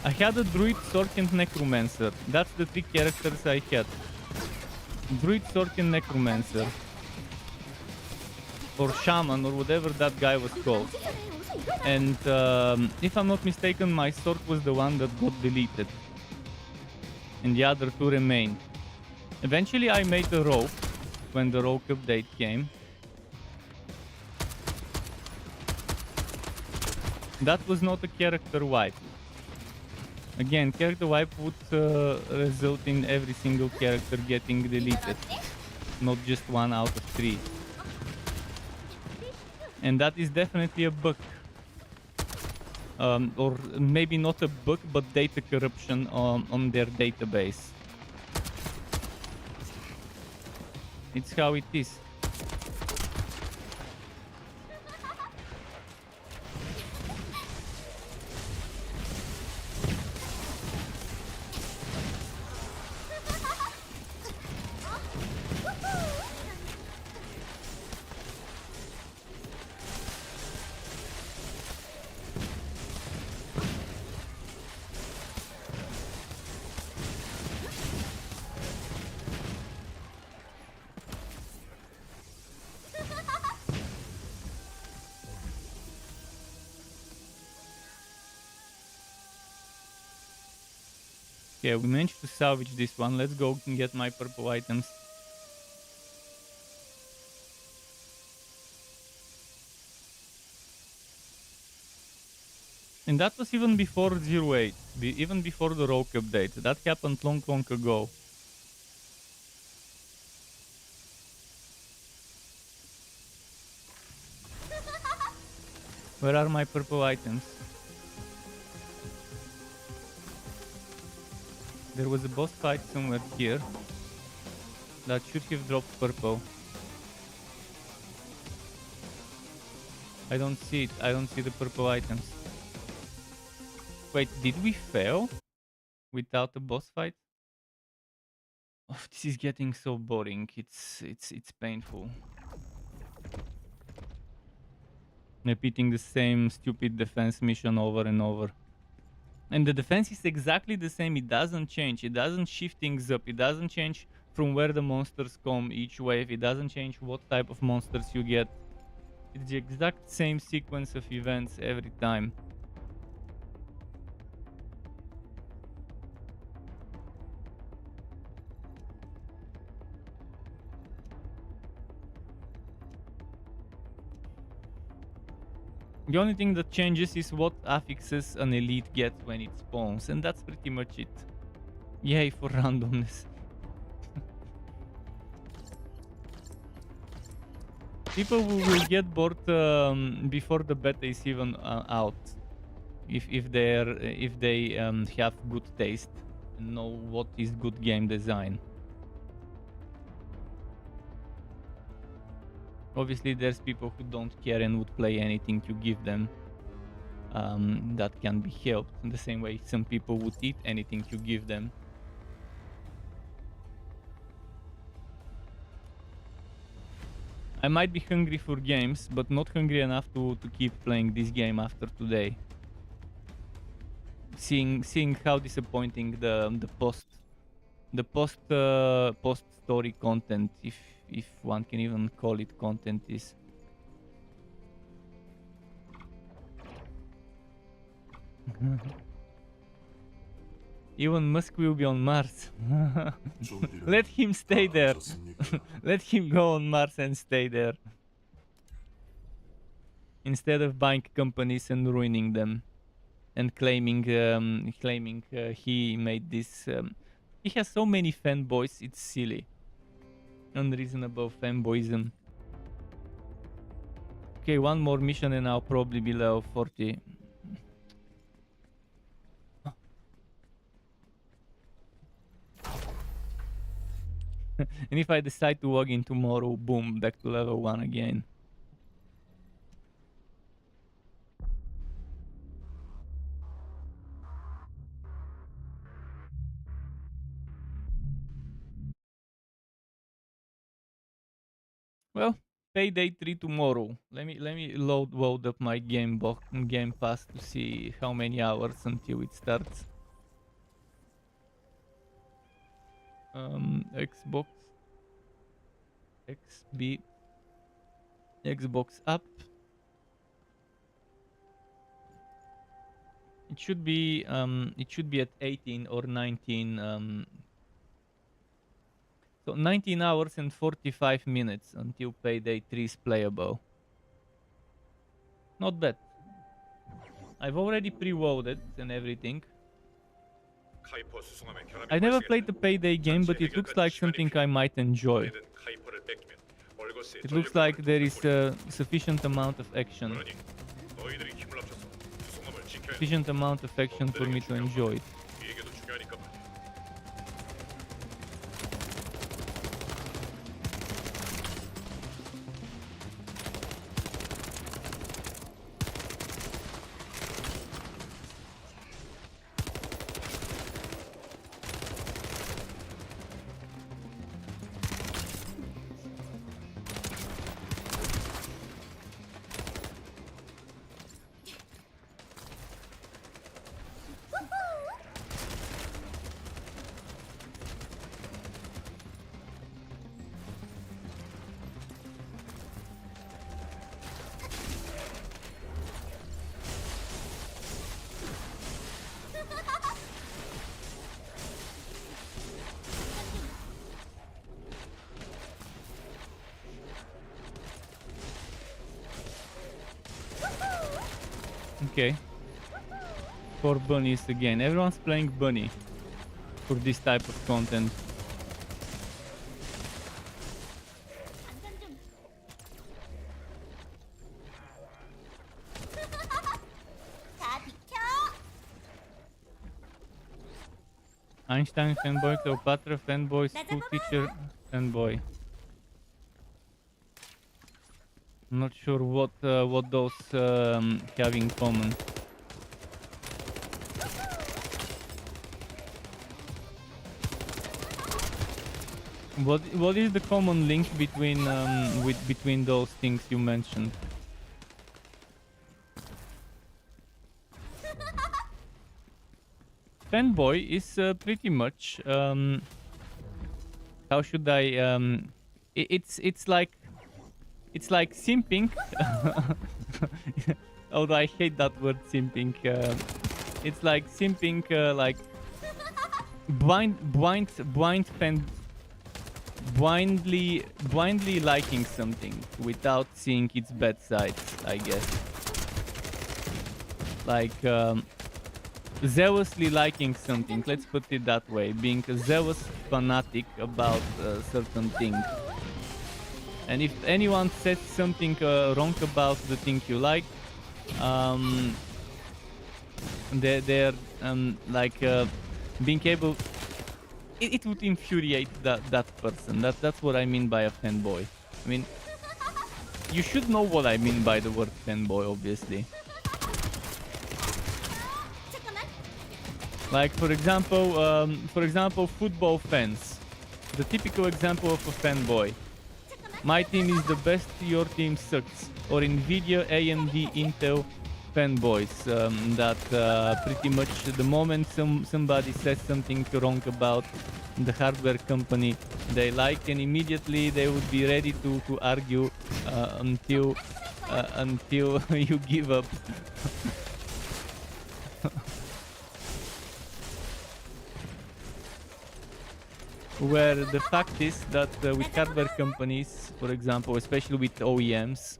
I had a druid, sorc and necromancer. That's the 3 characters I had. Druid, sorc and necromancer. Or shaman, or whatever that guy was called. And if I'm not mistaken, my sorc was the one that got deleted. And the other 2 remained. Eventually I made a rogue when the rogue update came. That was not a character wipe. Again, character wipe would result in every single character getting deleted. Not just 1 out of 3. And that is definitely a bug. Or maybe not a bug, but data corruption on their database. It's how it is. Okay, we managed to salvage this one. Let's go and get my purple items. And that was even before 08, even before the Rogue update. That happened long, long ago. Where are my purple items? There was a boss fight somewhere here that should have dropped purple. I don't see it. I don't see the purple items. Wait, did we fail without a boss fight? Oh, this is getting so boring. It's painful. Repeating the same stupid defense mission over and over. And the defense is exactly the same. It doesn't change. It doesn't shift things up. It doesn't change from where the monsters come each wave. It doesn't change what type of monsters you get. It's the exact same sequence of events every time. The only thing that changes is what affixes an elite gets when it spawns, and that's pretty much it. Yay for randomness. People will get bored before the beta is even out, if they have good taste and know what is good game design. Obviously, there's people who don't care and would play anything you give them. That can be helped in the same way some people would eat anything you give them. I might be hungry for games, but not hungry enough to keep playing this game after today. Seeing how disappointing the post story content, if one can even call it content, is. Elon Musk will be on Mars. Let him stay there. Let him go on Mars and stay there. Instead of buying companies and ruining them. And claiming he made this. He has so many fanboys, it's silly. Unreasonable fanboyism. Okay, one more mission and I'll probably be level 40. And if I decide to log in tomorrow, boom, back to level 1 again. Well, payday 3 tomorrow. Let me load up my game pass to see how many hours until it starts. Xbox XB Xbox app. It should be at 18 or 19 so 19 hours and 45 minutes until payday 3 is playable. Not bad. I've already pre-loaded and everything. I never played the payday game, but it looks like something I might enjoy. It looks like there is a sufficient amount of action. Sufficient amount of action for me to enjoy it. Okay. 4 bunnies again. Everyone's playing bunny for this type of content.
안전 좀. 다 비켜.
Einstein fanboy, Cleopatra fanboy, school teacher fanboy. I'm not sure what those have in common. What is the common link between between those things you mentioned? Fanboy is pretty much how should I it's like simping. Although I hate that word simping. It's like simping, like blindly liking something without seeing its bad sides, I guess. Like zealously liking something, let's put it that way, being a zealous fanatic about a certain thing. And if anyone says something wrong about the thing you like, they're like being able. It would infuriate that person. That's what I mean by a fanboy. I mean, you should know what I mean by the word fanboy, obviously. Like for example, football fans. The typical example of a fanboy. My team is the best, your team sucks. Or Nvidia, AMD, Intel fanboys. That pretty much the moment somebody says something wrong about the hardware company they like, and immediately they would be ready to argue until you give up. Where the fact is that with hardware companies, for example, especially with OEMs,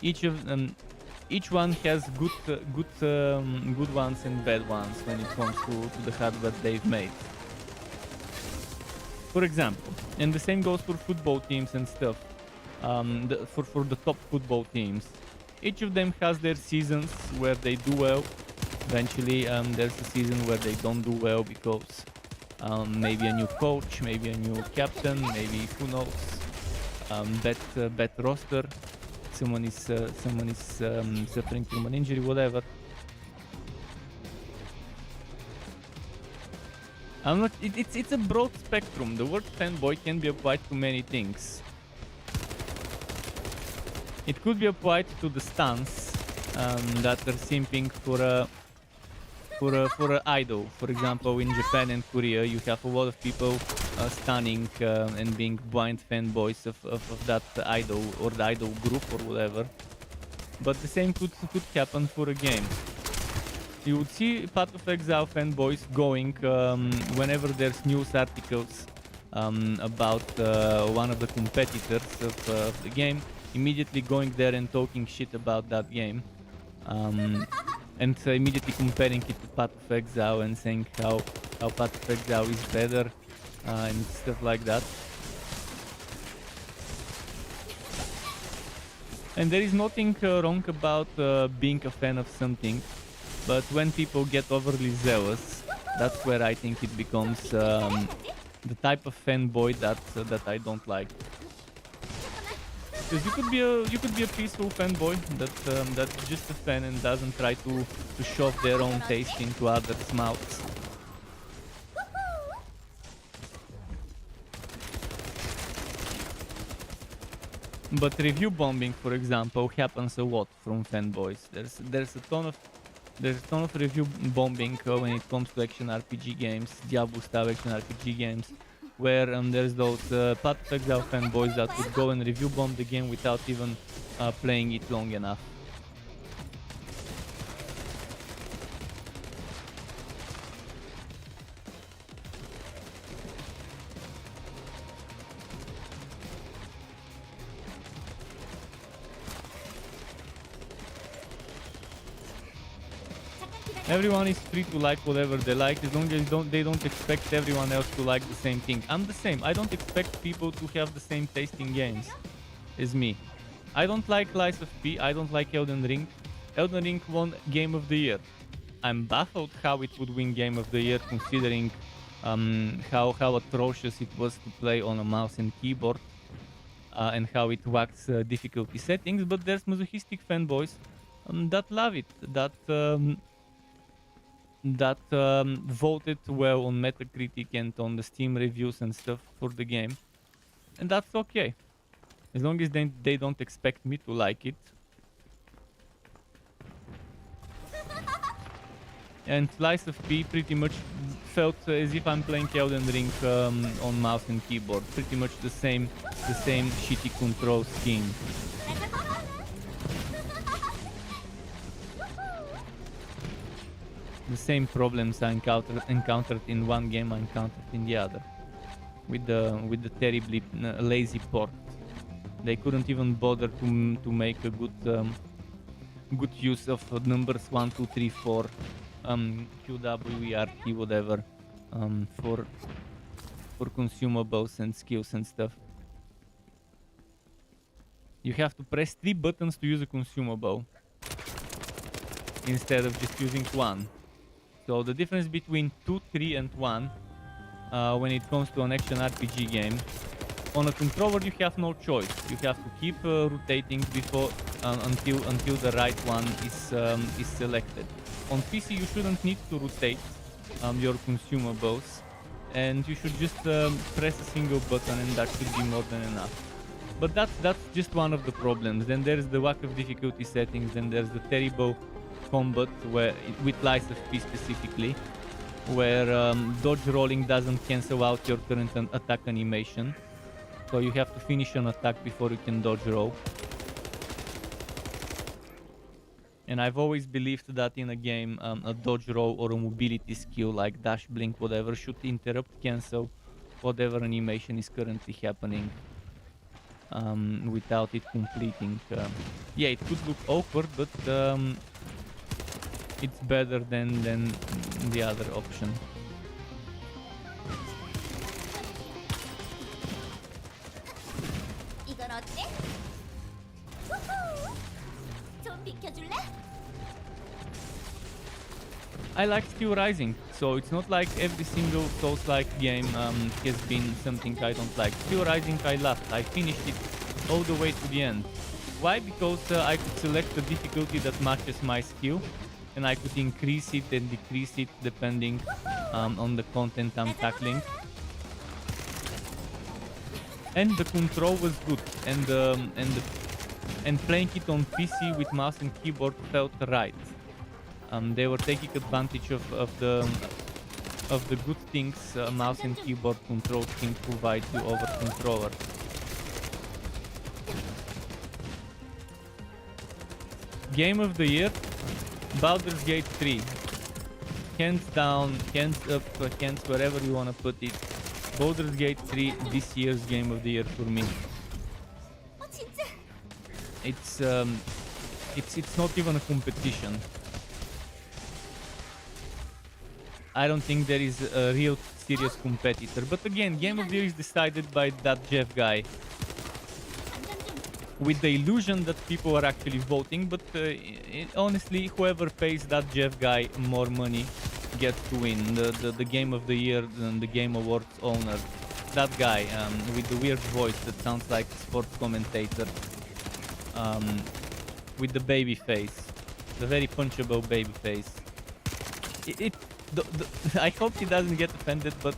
each one has good ones and bad ones when it comes to the hardware they've made. For example, and the same goes for football teams and stuff. For the top football teams, each of them has their seasons where they do well. Eventually, there's a season where they don't do well because maybe a new coach, maybe a new captain, maybe who knows, bad roster. Someone is suffering from an injury, whatever. I'm not. It's a broad spectrum. The word fanboy can be applied to many things. It could be applied to the stans that are simping for a idol. For example, in Japan and Korea, you have a lot of people stunning and being blind fanboys of that idol or the idol group or whatever. But the same could happen for a game. You would see Path of Exile fanboys going whenever there's news articles about one of the competitors of the game, immediately going there and talking shit about that game. And immediately comparing it to Path of Exile and saying how Path of Exile is better and stuff like that. And there is nothing wrong about being a fan of something, but when people get overly zealous, that's where I think it becomes the type of fanboy that I don't like. Because you could be a peaceful fanboy that's just a fan and doesn't try to shove their own taste into others' mouths. But review bombing, for example, happens a lot from fanboys. There's a ton of review bombing when it comes to action RPG games, Diablo style action RPG games, where there's those Path of Exile fanboys that would go and review bomb the game without even playing it long enough. Everyone is free to like whatever they like as long as they don't expect everyone else to like the same thing. I'm the same. I don't expect people to have the same taste in games as me. I don't like Lies of P. I don't like Elden Ring. Elden Ring won Game of the Year. I'm baffled how it would win Game of the Year considering how atrocious it was to play on a mouse and keyboard and how it whacks difficulty settings. But there's masochistic fanboys that love it, that voted well on Metacritic and on the Steam reviews and stuff for the game, and that's okay as long as they don't expect me to like it. And Lies of P pretty much felt as if I'm playing Elden Ring on mouse and keyboard. Pretty much the same shitty control scheme. The same problems I encountered in one game I encountered in the other. With the terribly lazy port. They couldn't even bother to make a good use of numbers 1, 2, 3, 4. QWERT, whatever, for consumables and skills and stuff. You have to press 3 buttons to use a consumable instead of just using 1. So the difference between 2, 3 and 1 when it comes to an action RPG game, on a controller you have no choice. You have to keep rotating before until the right one is selected. On PC you shouldn't need to rotate your consumables, and you should just press a single button and that should be more than enough. But that's just one of the problems. Then there's the lack of difficulty settings, then there's the terrible combat with Lies of P specifically, where dodge rolling doesn't cancel out your current attack animation. So you have to finish an attack before you can dodge roll. And I've always believed that in a game, a dodge roll or a mobility skill like dash, blink, whatever, should interrupt, cancel whatever animation is currently happening without it completing. Yeah, it could look awkward, but it's better than the other option.
이건 어때? 우후! 좀 비켜줄래?
I like Steel Rising, so it's not like every single Souls-like game has been something I don't like. Steel Rising I loved. I finished it all the way to the end. Why? Because I could select the difficulty that matches my skill, and I could increase it and decrease it depending on the content I'm tackling. And the control was good, and playing it on PC with mouse and keyboard felt right. They were taking advantage of the good things mouse and keyboard control can provide you over controller. Game of the Year, Baldur's Gate 3. Hands down, hands up, hands wherever you wanna put it. Baldur's Gate 3, this year's Game of the Year for me.
진짜?
It's not even a competition. I don't think there is a real serious competitor. But again, Game of the Year is decided by that Jeff guy. With the illusion that people are actually voting, but honestly, whoever pays that Jeff guy more money gets to win. The Game of the Year and the Game Awards owner. That guy with the weird voice that sounds like a sports commentator. With the baby face. The very punchable baby face. I hope he doesn't get offended, but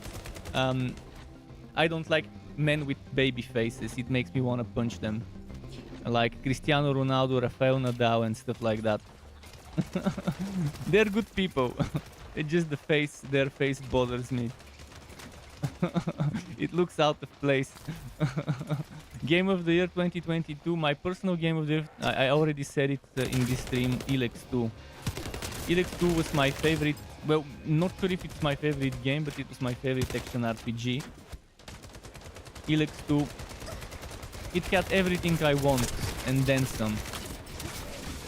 I don't like men with baby faces. It makes me want to punch them. Like Cristiano Ronaldo, Rafael Nadal and stuff like that. They're good people. It's just their face bothers me. It looks out of place. Game of the Year 2022, my personal Game of the Year, I already said it in this stream, Elex 2. Elex 2 was my favorite, well, not sure if it's my favorite game, but it was my favorite action RPG. Elex 2, it had everything I want and then some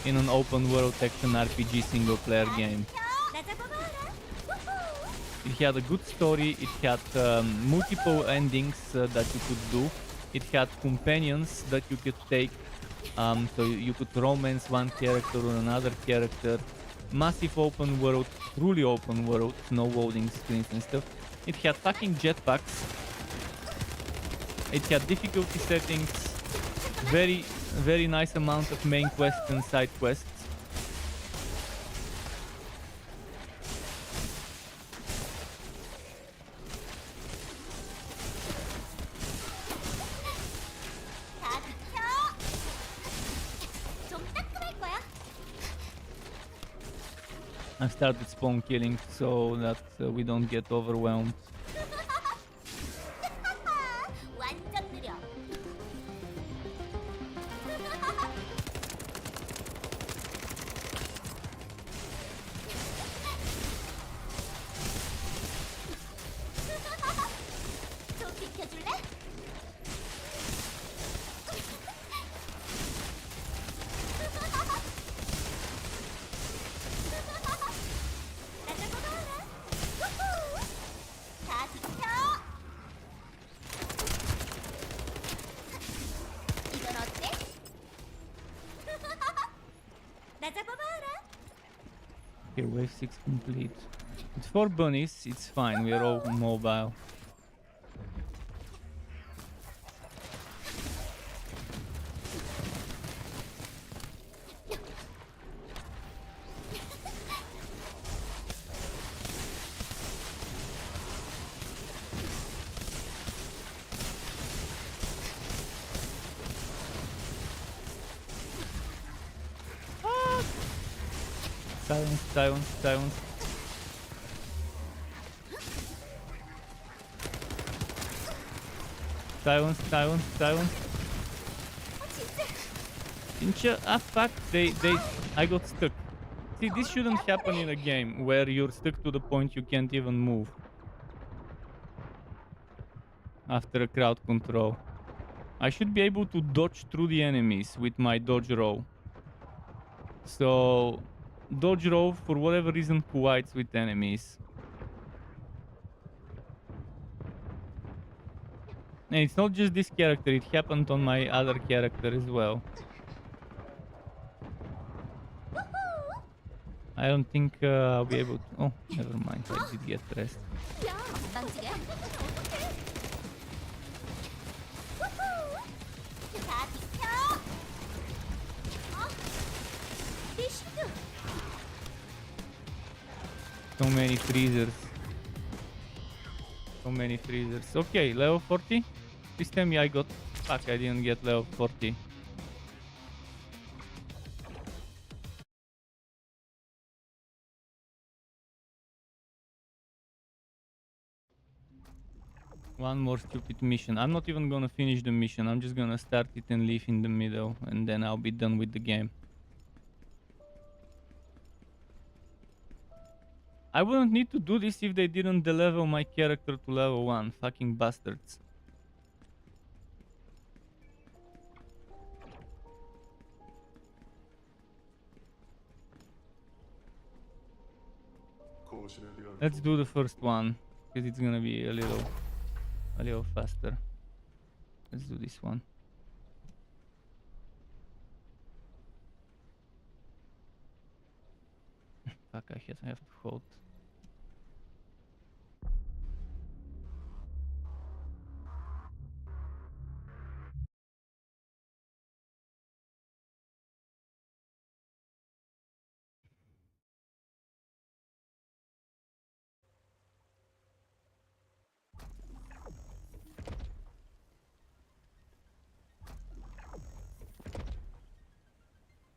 in an open world action RPG single player game. It had a good story. It had multiple endings that you could do. It had companions that you could take. So you could romance one character or another character. Massive open world, truly open world, no loading screens and stuff. It had fucking jetpacks. It had difficulty settings. Very nice amount of main quests and side quests.
다 비켜. 좀 따끔할 거야.
I started spawn killing so that we don't get overwhelmed.
완전 느려. 좀 비켜줄래? 나 좀 봐라. 우후. 다 비켜. 이건 어때? 나 잡아봐라.
Okay, wave 6 complete. It's 4 bunnies, it's fine, we are all mobile. Silence, silence, silence. Silence, silence, silence. Pincha, ah fuck, I got stuck. See, this shouldn't happen in a game where you're stuck to the point you can't even move. After a crowd control. I should be able to dodge through the enemies with my dodge roll. So, dodge roll, for whatever reason, collides with enemies. And it's not just this character, it happened on my other character as well. I don't think I'll be able to... Oh, never mind, I did get rest.
야, 망치게. 어떡해? 우후. 다 비켜. 내 실드.
So many freezers. So many freezers. Okay, level 40? This time I got... Fuck, I didn't get level 40. One more stupid mission. I'm not even gonna finish the mission. I'm just gonna start it and leave in the middle. And then I'll be done with the game. I wouldn't need to do this if they didn't de-level my character to level 1. Fucking bastards.
거신에 대한
Let's do the first one. Because it's gonna be a little faster. Let's do this one. Fuck, I have to hold.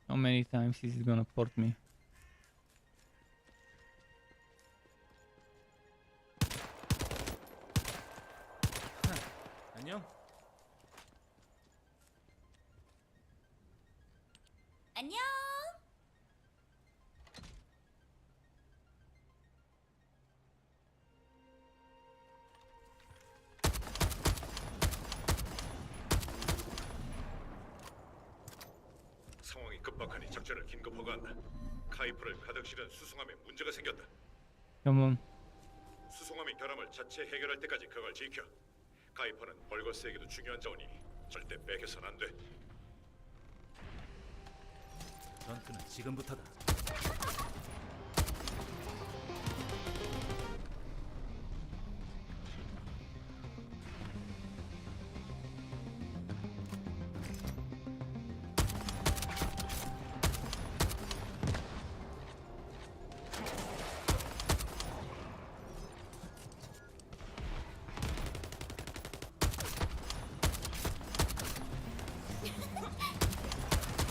How many times is it gonna port me?
안녕.
안녕.
상황이 급박하니 작전을 긴급 허가한다. 카이프를 가득 실은 수송함에 문제가 생겼다.
Come on.
수송함이 결함을 자체 해결할 때까지 그걸 지켜. 가이퍼는 벌거스에게도 중요한 자원이니 절대 빼앗겨선 안 돼.
전투는 지금부터다.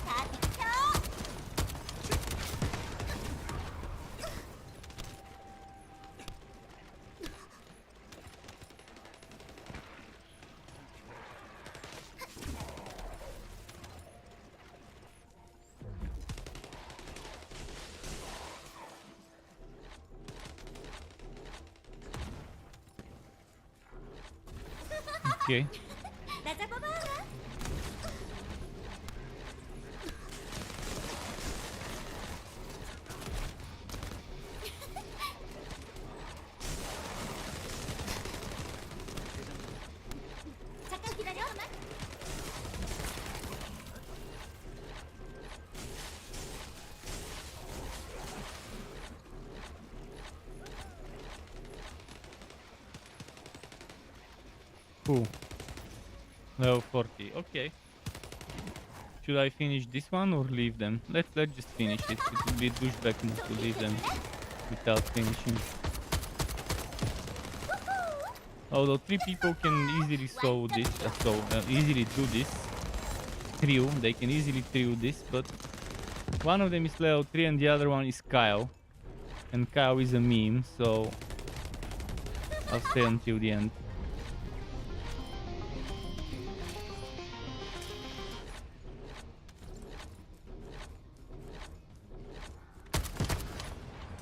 다 비켜.
Okay.
나 잡아봐. 잠깐 기다려.
Cool. Level 40. Okay. Should I finish this one or leave them? Let's just finish it. It would be douchebag move to leave them without finishing. Although 3 people can easily solve this, easily do this. Trio, they can easily trio this, but one of them is level 3 and the other one is Kyle. And Kyle is a meme, so I'll stay until the end.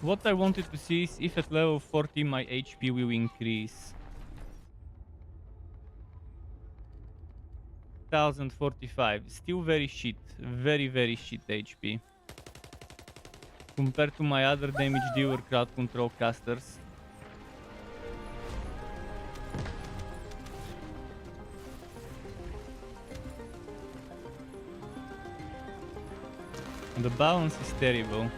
What I wanted to see is if at level 40 my HP will increase. 1045, still very shit, very shit HP. Compared to my other damage dealer crowd control casters. The balance is terrible.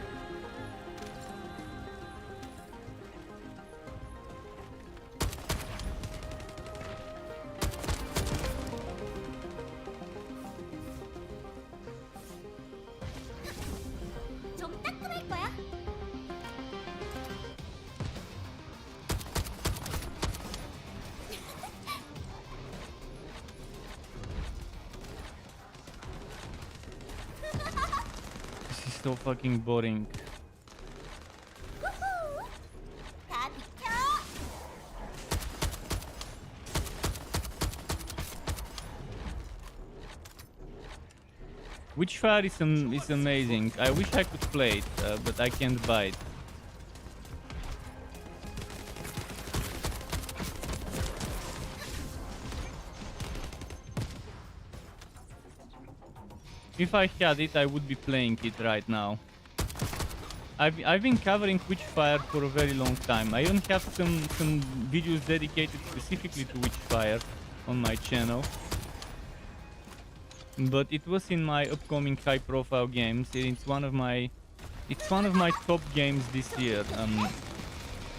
좀 따끔할 거야.
This is so fucking boring.
다 비켜.
Witchfire is amazing. I wish I could play it, but I can't buy it. If I had it, I would be playing it right now. I've been covering Witchfire for a very long time. I even have some videos dedicated specifically to Witchfire on my channel. But it was in my upcoming high-profile games. It's one of my top games this year.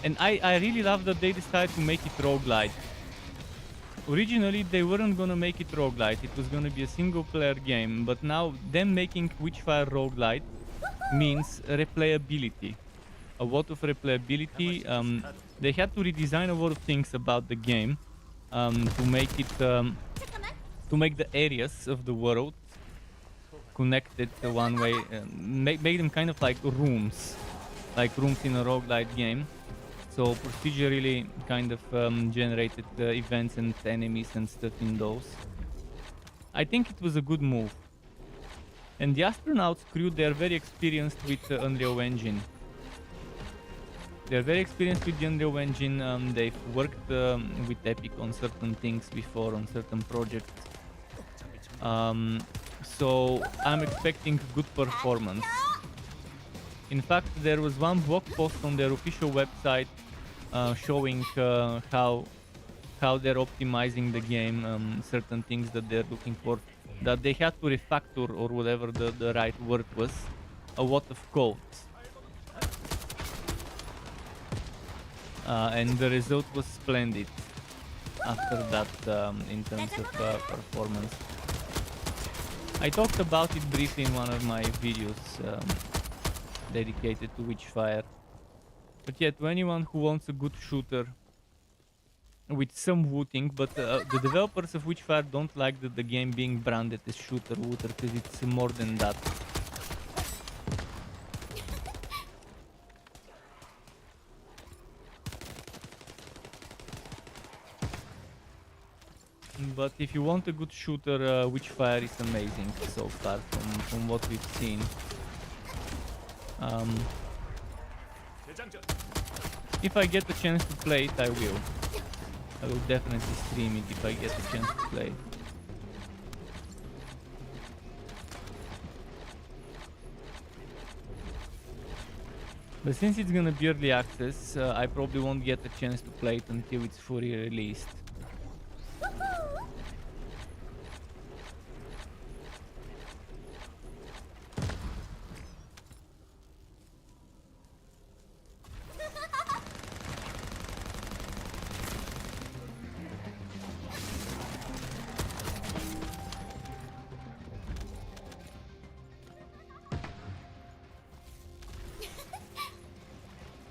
And I really love that they decided to make it roguelite. Originally, they weren't gonna make it roguelite. It was gonna be a single-player game. But now, them making Witchfire roguelite means replayability. A lot of replayability. They had to redesign a lot of things about the game to make it to make the areas of the world connected one way, make them kind of like rooms in a roguelite game. So procedurally kind of generated events and enemies and stuff in those. I think it was a good move. And the Astronauts crew, they're very experienced with the Unreal Engine. They're very experienced with the Unreal Engine. They've worked with Epic on certain things before, on certain projects. So I'm expecting good performance. In fact, there was one blog post on their official website showing how they're optimizing the game, certain things that they're looking for, that they had to refactor, or whatever the right word was, a lot of code. And the result was splendid after that, in terms of performance. I talked about it briefly in one of my videos dedicated to Witchfire. But yeah, to anyone who wants a good shooter with some looting, but the developers of Witchfire don't like the game being branded as shooter looter, because it's more than that. But if you want a good shooter, Witchfire is amazing so far from what we've seen. If I get the chance to play it, I will. I will definitely stream it if I get the chance to play. But since it's gonna be early access, I probably won't get the chance to play it until it's fully released.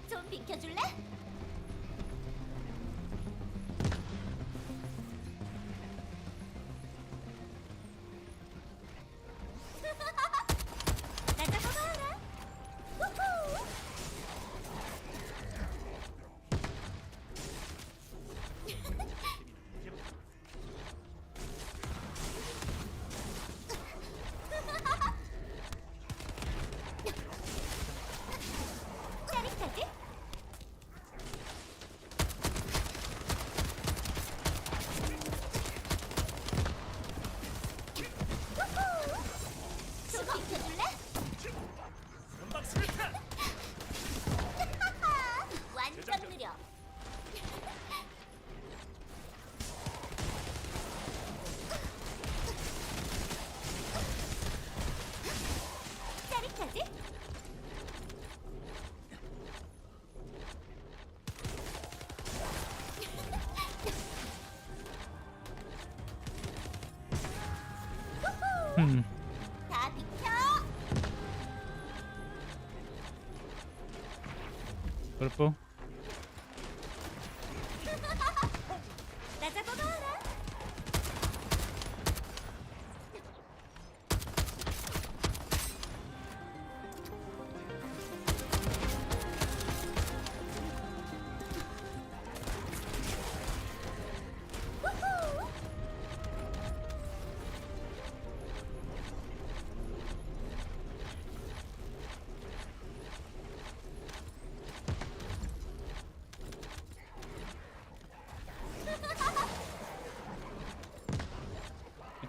좀 비켜줄래? 나 잡아봐라. 우후. 짜릿하지? 좀 비켜줄래? 완전 느려. 짜릿하지? 다 비켜.
Purple?
나 잡아봐라. 우후.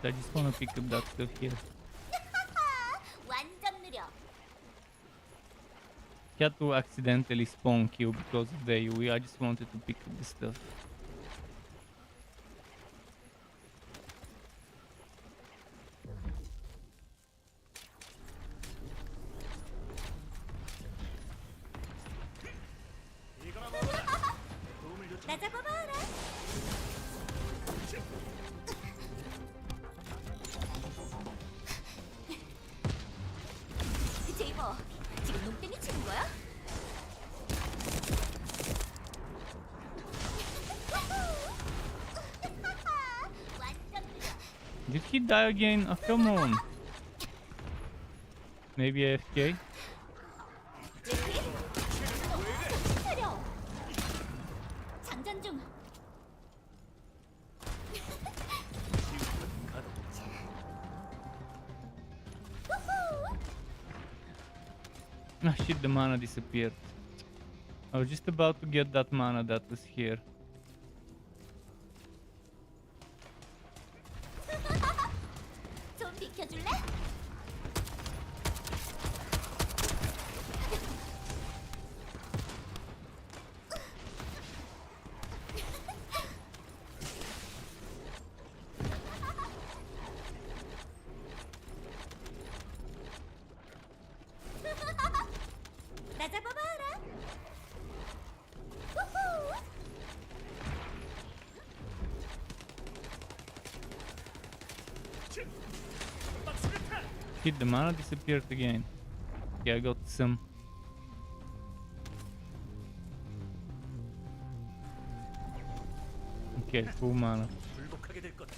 I just wanna pick up that stuff here.
완전 느려.
Had to accidentally spawn kill because of the AoE. I just wanted to pick up the stuff.
나 잡아봐라. 제이버, 지금 농땡이 치는 거야? 완전 느려.
Did he die again? Oh, come on. Maybe AFK?
차려. 장전 중.
Ah shit, the mana disappeared. I was just about to get that mana that was here.
좀 비켜줄래?
Shit, the mana disappeared again. Yeah, I got some. Okay, full mana.
굴복하게 될 거다.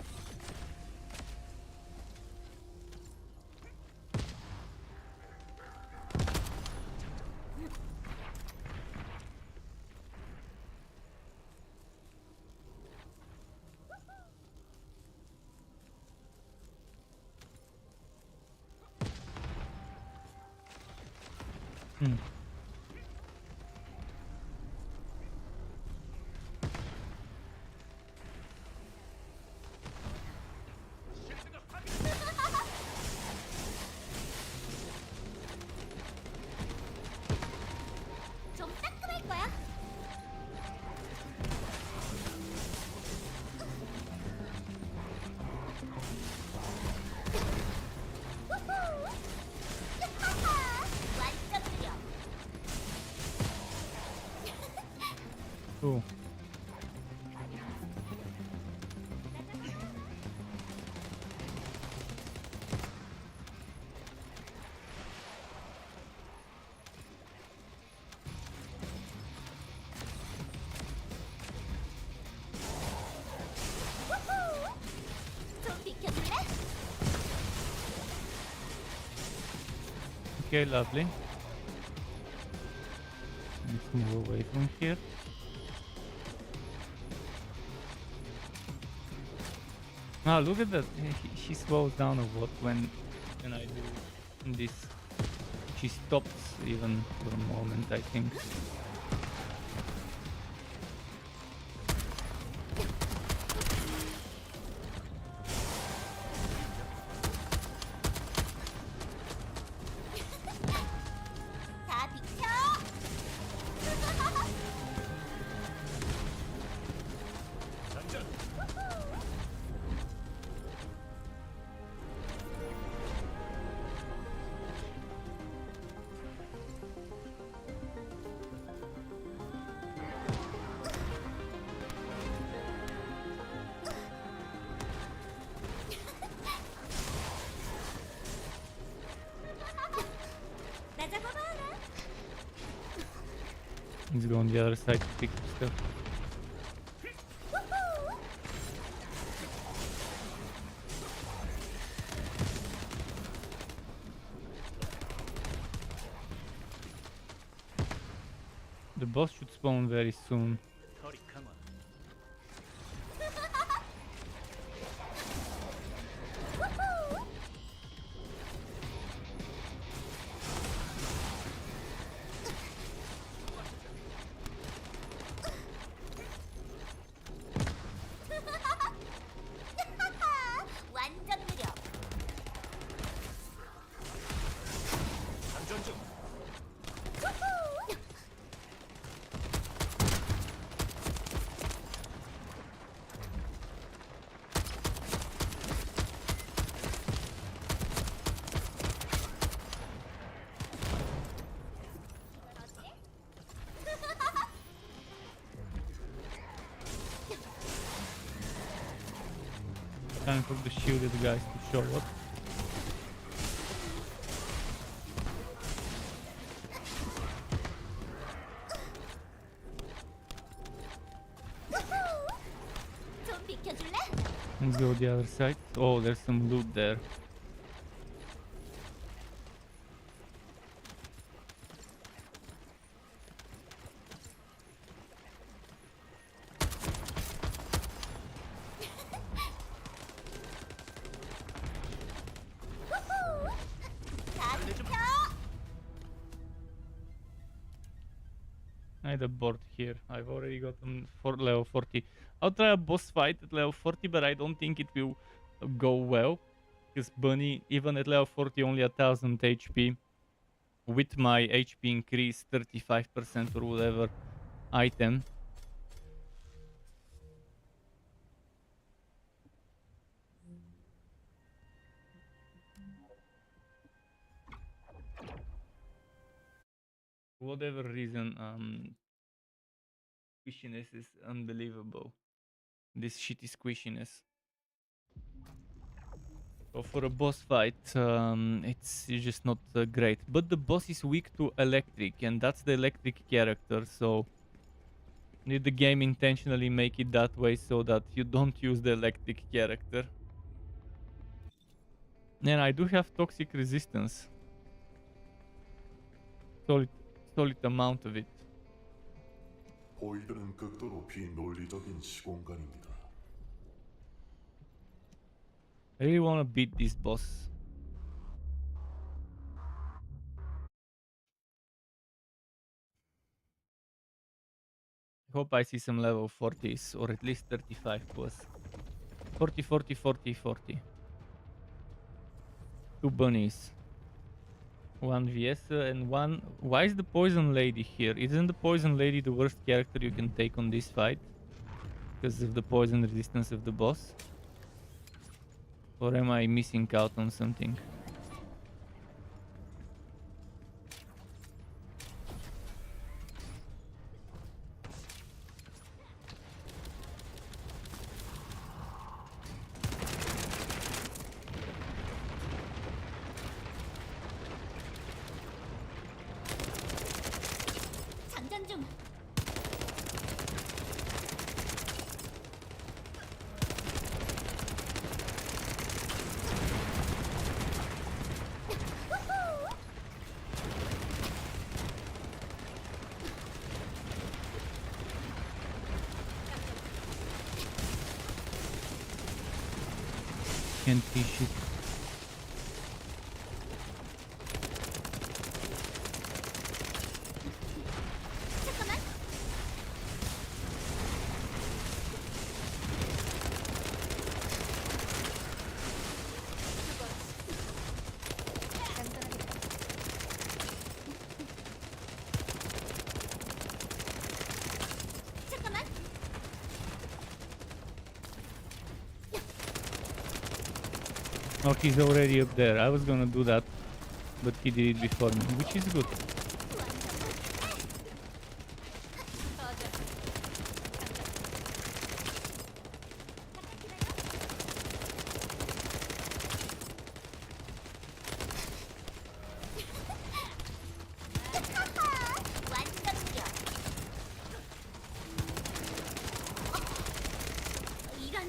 Hmm.
좀 따끔할 거야. 우후! 야하하! 완전 느려.
Cool.
우후! 좀 비켜줄래?
Okay, lovely. Let's move away from here. Ah, look at that. She slows down a lot when I do this. She stops even for a moment, I think.
다 비켜. 나 잡아봐라.
Let's go on the other side to pick up stuff.
우후!
The boss should spawn very soon.
털이 강화.
우후! 야하하! 완전 느려.
장전 중.
우후!
Time for the shielded guys to show up.
우후! 좀 비켜줄래?
Let's go the other side. Oh, there's some loot there.
우후! 다 비켜.
I had a board here. I've already gotten for level 40. I'll try a boss fight at level 40, but I don't think it will go well. Because Bunny, even at level 40, only 1000 HP. With my HP increase 35% or whatever item. Whatever reason, squishiness is unbelievable. This shitty squishiness. So for a boss fight, it's just not great. But the boss is weak to electric, and that's the electric character, so did the game intentionally make it that way so that you don't use the electric character? And I do have toxic resistance. Solid amount of it.
보이드는 극도로 비논리적인 시공간입니다.
I really want to beat this boss. Hope I see some level 40s or at least 35 plus. 40, 40, 40, 40. 2 bunnies. 1 VS and 1... Why is the poison lady here? Isn't the poison lady the worst character you can take on this fight? Because of the poison resistance of the boss? Or am I missing out on something?
장전 중.
Can't see shit.
잠깐만. 잠깐만.
Oh, he's already up there. I was gonna do that, but he did it before me, which is good.
완전 무려. 이런.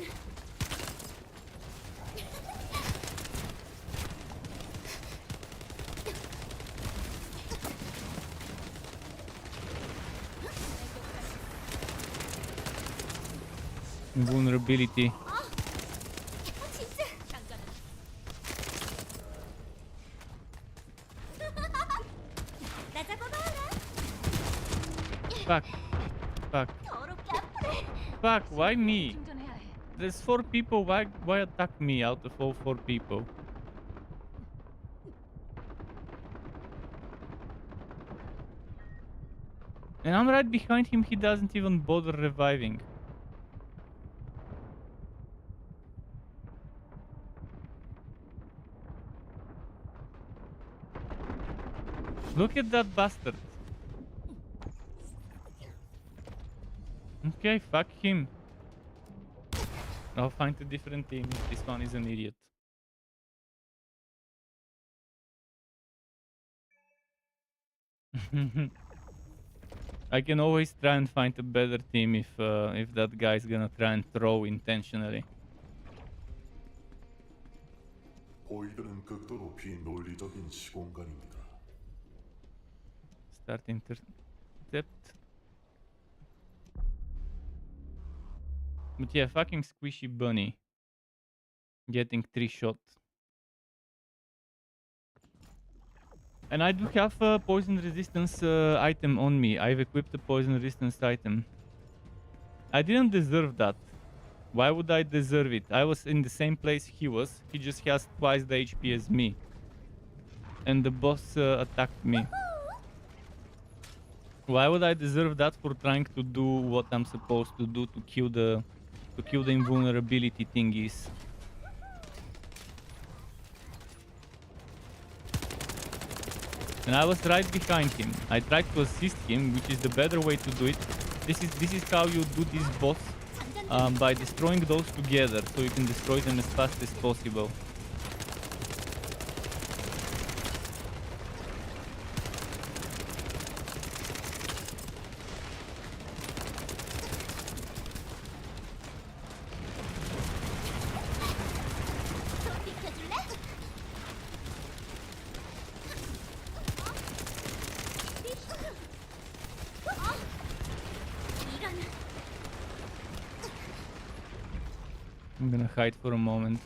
Vulnerability.
진짜. 나 잡아봐라.
Fuck. Fuck.
더럽게 아프네.
Fuck, why me?
충전해야 해.
There's 4 people, why attack me out of all 4 people? And I'm right behind him, he doesn't even bother reviving. Look at that bastard. Okay, fuck him. I'll find a different team if this one is an idiot. I can always try and find a better team if that guy's gonna try and throw intentionally.
보이드는 극도로 비논리적인 시공간입니다.
Start intercept. But yeah, fucking squishy bunny. Getting 3 shots. And I do have a poison resistance item on me. I've equipped a poison resistance item. I didn't deserve that. Why would I deserve it? I was in the same place he was. He just has twice the HP as me. And the boss attacked me. Why would I deserve that for trying to do what I'm supposed to do to kill the invulnerability thingies? And I was right behind him. I tried to assist him, which is the better way to do it. This is how you do this boss, by destroying those together, so you can destroy them as fast as possible. I'm gonna hide for a moment.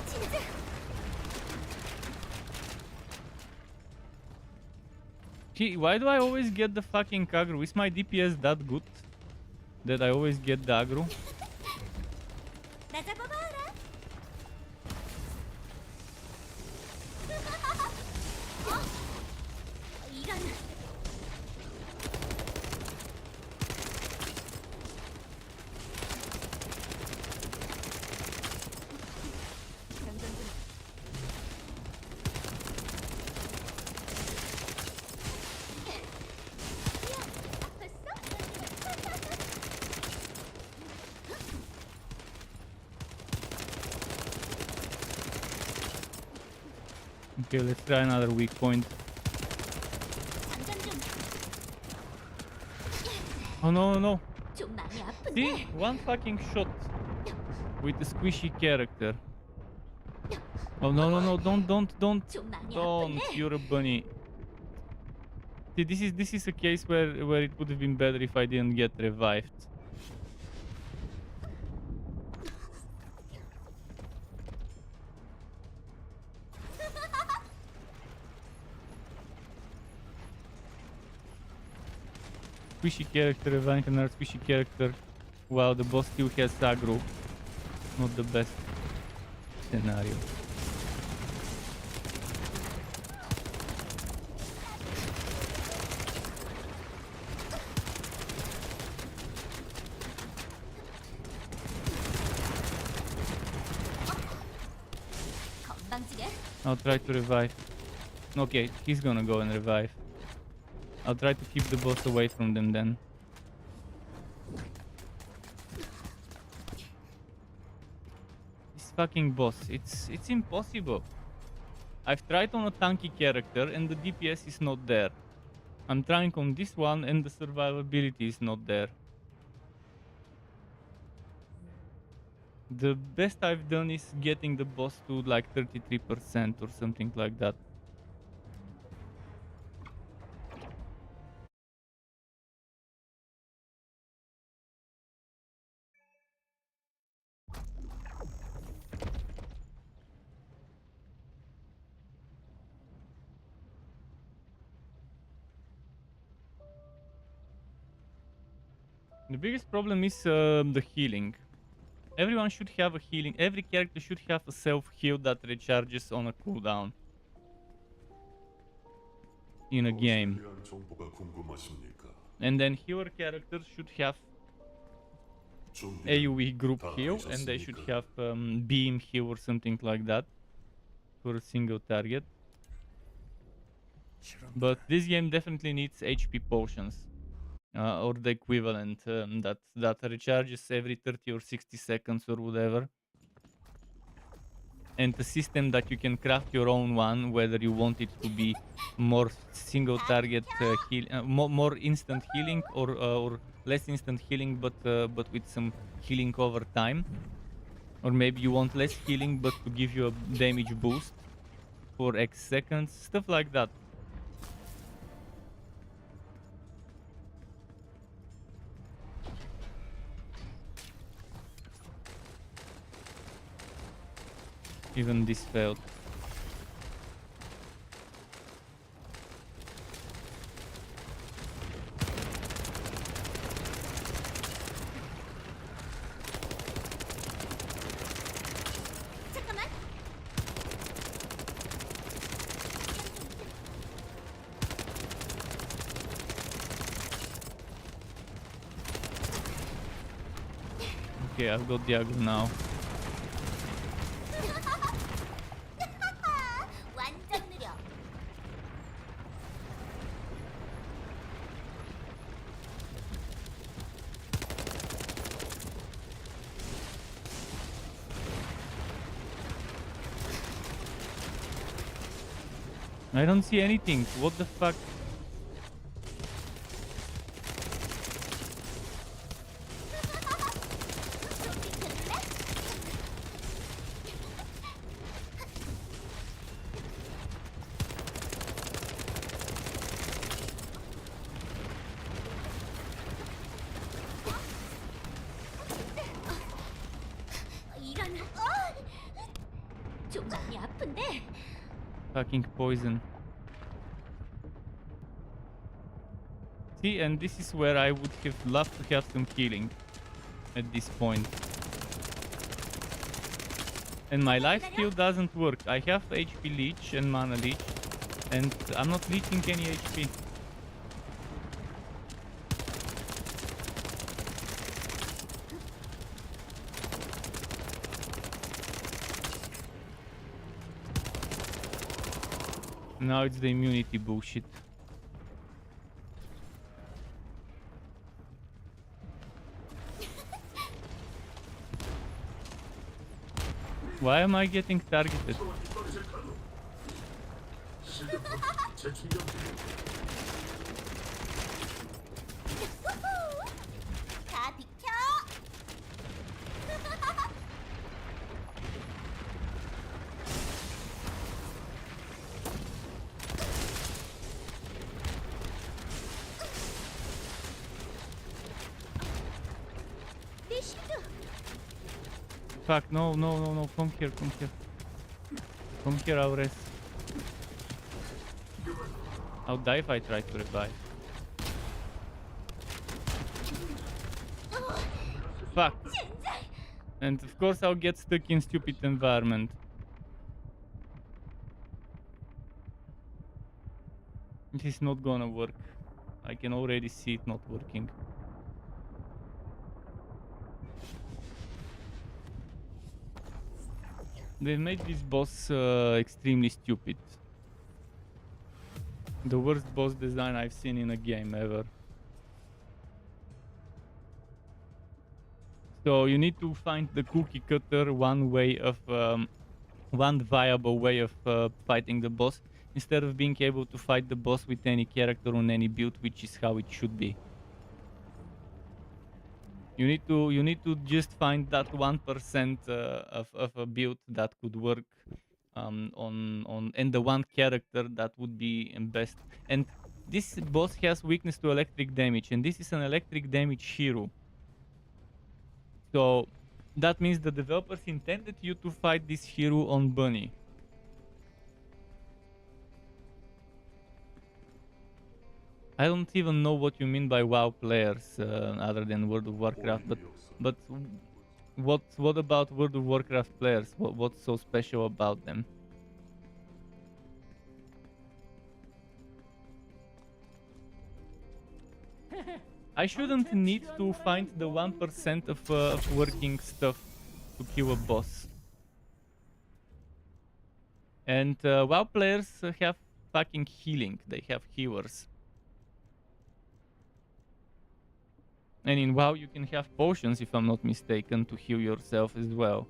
진짜.
Gee, why do I always get the fucking aggro? Is my DPS that good that I always get the aggro?
나 잡아봐라. 이런.
Okay, let's try another weak point.
장전 좀.
Oh no, no, no.
좀 많이 아픈데.
See? One fucking shot with a squishy character. Oh no, no, no, don't,
좀 많이
don't,
아픈데.
you're a bunny. See, this is a case where it would have been better if I didn't get revived. Squishy character, reviving another squishy character while the boss still has aggro. Not the best scenario.
건방지게.
I'll try to revive. Okay, he's gonna go and revive. I'll try to keep the boss away from them then. This fucking boss, it's impossible. I've tried on a tanky character and the DPS is not there. I'm trying on this one and the survivability is not there. The best I've done is getting the boss to like 33% or something like that. The biggest problem is the healing. Everyone should have a healing. Every character should have a self-heal that recharges on a cooldown in a game.
무엇에 대한 정보가 궁금하십니까?
And then healer characters should have
준비는
AoE group
다
heal, and they should
하셨습니까?
have beam heal or something like that for a single target. But this game definitely needs HP potions. Or the equivalent that recharges every 30 or 60 seconds or whatever. And a system that you can craft your own one, whether you want it to be more single target heal, more instant healing, or less instant healing, but with some healing over time. Or maybe you want less healing, but to give you a damage boost for X seconds, stuff like that. Even this failed.
잠깐만.
Okay, I've got Diago now.
완전 느려.
I don't see anything. What the fuck? Fucking poison. See, and this is where I would have loved to have some healing at this point. And my life steal doesn't work. I have HP leech and mana leech, and I'm not leeching any HP. Now it's the immunity bullshit. Why am I getting targeted?
다 비켜. 내 실드.
Fuck, no, no, no, no, come here, come here. Come here, I'll rest. I'll die if I try to revive. Fuck. And of course I'll get stuck in stupid environment. This is not gonna work. I can already see it not working. They made this boss extremely stupid. The worst boss design I've seen in a game ever. So you need to find the cookie cutter one viable way of fighting the boss, instead of being able to fight the boss with any character on any build, which is how it should be. You need to just find that 1% of a build that could work and the one character that would be best. And this boss has weakness to electric damage, and this is an electric damage hero. So that means the developers intended you to fight this hero on Bunny. I don't even know what you mean by WoW players other than World of Warcraft, but what about World of Warcraft players? What's so special about them? I shouldn't need to find the 1% of working stuff to kill a boss. And WoW players have fucking healing. They have healers. And in WoW you can have potions, if I'm not mistaken, to heal yourself as well.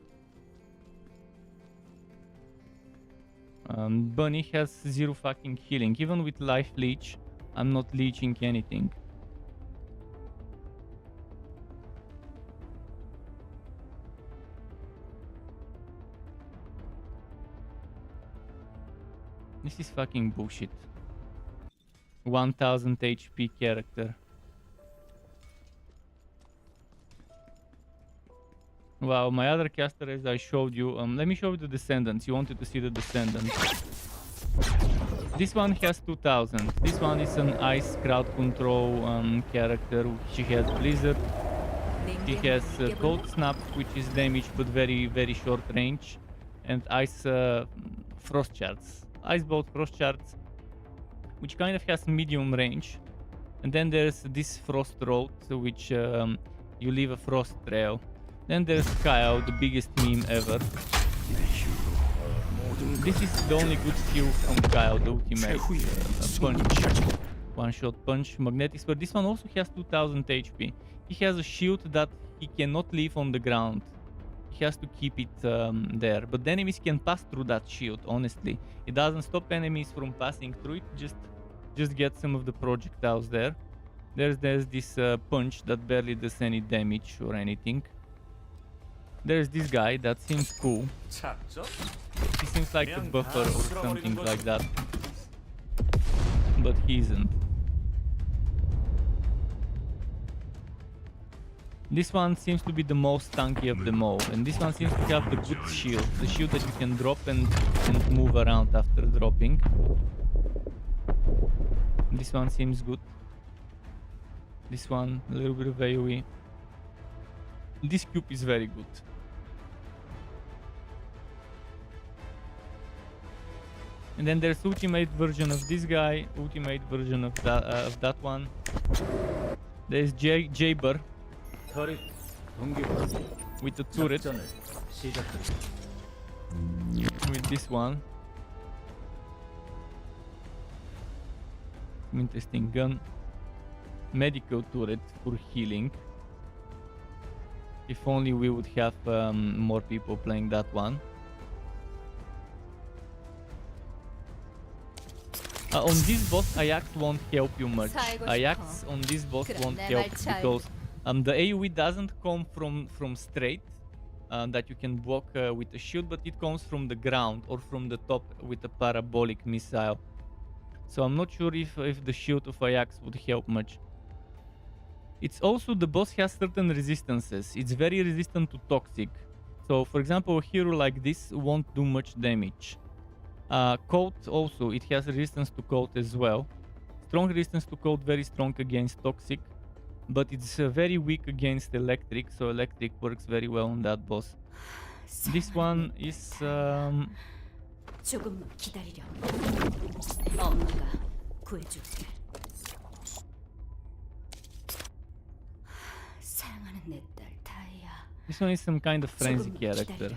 Bunny has 0 fucking healing. Even with life leech, I'm not leeching anything. This is fucking bullshit. 1000 HP character. Wow, my other caster, as I showed you, let me show you the Descendants. You wanted to see the Descendants. This one has 2000. This one is an ice crowd control character. She has Blizzard. She has Cold Snap, which is damage but very, very short range. And Ice Frost Shards. Ice Bolt Frost Shards, which kind of has medium range. And then there's this Frost Road, which you leave a frost trail. Then there's Kyle, the biggest meme ever. This is the only good skill from Kyle, the ultimate punch. One-shot punch, magnetic sphere. This one also has 2000 HP. He has a shield that he cannot leave on the ground. He has to keep it there. But the enemies can pass through that shield, honestly. It doesn't stop enemies from passing through it, just get some of the projectiles there. There's this punch that barely does any damage or anything. There's this guy that seems cool. He seems like a buffer or something like that. But he isn't. This one seems to be the most tanky of them all, and this one seems to have the good shield. The shield that you can drop and move around after dropping. This one seems good. This one, a little bit of AoE. This cube is very good. And then there's ultimate version of this guy, ultimate version of that one. There's Jaber
터렛 동기
with the turret,
작전을 시작하겠다.
with this one. Interesting gun. Medical turret for healing. If only we would have more people playing that one. On this boss, Ajax won't help you much. Ajax on this boss won't help because the AoE doesn't come from straight that you can block with a shield, but it comes from the ground or from the top with a parabolic missile. So I'm not sure if the shield of Ajax would help much. It's also, the boss has certain resistances. It's very resistant to toxic. So for example, a hero like this won't do much damage. Cold also, it has resistance to cold as well. Strong resistance to cold, very strong against toxic. But it's very weak against electric, so electric works very well on that boss. This one is...
조금만 기다리렴. 엄마가 구해줄게. 사랑하는 내 딸 다이아.
This one is some kind of frenzy character.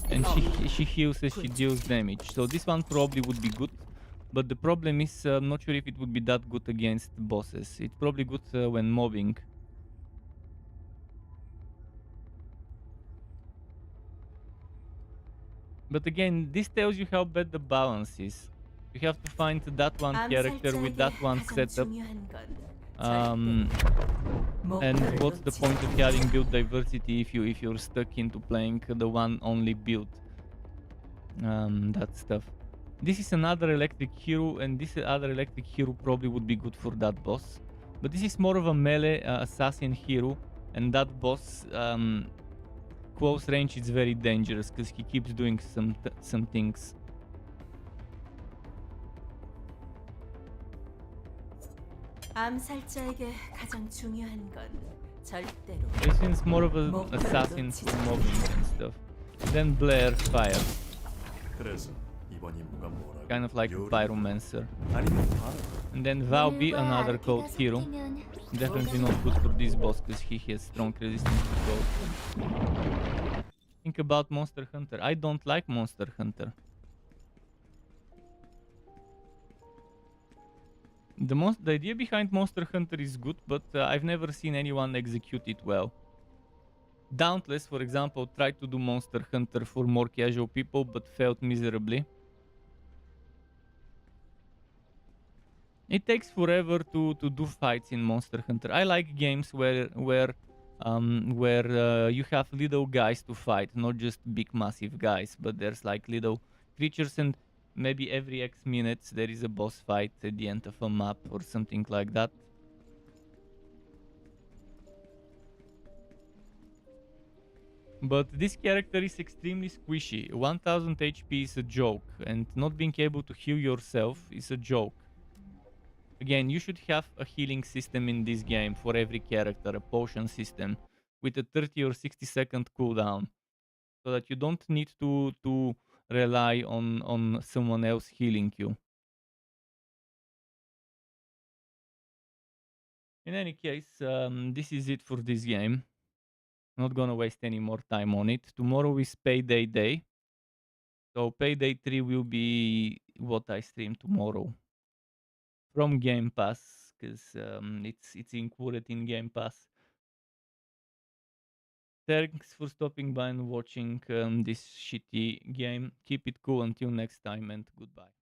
And she heals as she deals damage. So this one probably would be good. But the problem is, I'm not sure if it would be that good against bosses. It's probably good when mobbing. But again, this tells you how bad the balance is. You have to find that one character with that one setup. And what's the point of having build diversity if you're stuck into playing the one only build? That stuff. This is another electric hero, and this other electric hero probably would be good for that boss. But this is more of a melee assassin hero, and that boss close range is very dangerous because he keeps doing some things.
암살자에게 가장 중요한 건 절대로.
This is more of an assassin for mobbing and stuff. Then Blair fire,
그래서 이번 임무가 뭐라고?
kind of like a pyromancer.
아니면 바로
And then Valby, another cold hero. Definitely not good for this boss because he has strong resistance to cold. Think about Monster Hunter. I don't like Monster Hunter. The idea behind Monster Hunter is good, but I've never seen anyone execute it well. Dauntless, for example, tried to do Monster Hunter for more casual people, but failed miserably. It takes forever to do fights in Monster Hunter. I like games where you have little guys to fight, not just big massive guys, but there's like little creatures, and maybe every X minutes there is a boss fight at the end of a map or something like that. But this character is extremely squishy. 1000 HP is a joke, and not being able to heal yourself is a joke. Again, you should have a healing system in this game for every character, a potion system with a 30 or 60 second cooldown, so that you don't need to rely on someone else healing you. In any case, this is it for this game. Not gonna waste any more time on it. Tomorrow is Payday Day. So Payday 3 will be what I stream tomorrow. From Game Pass, because it's included in Game Pass. Thanks for stopping by and watching this shitty game. Keep it cool until next time, and goodbye.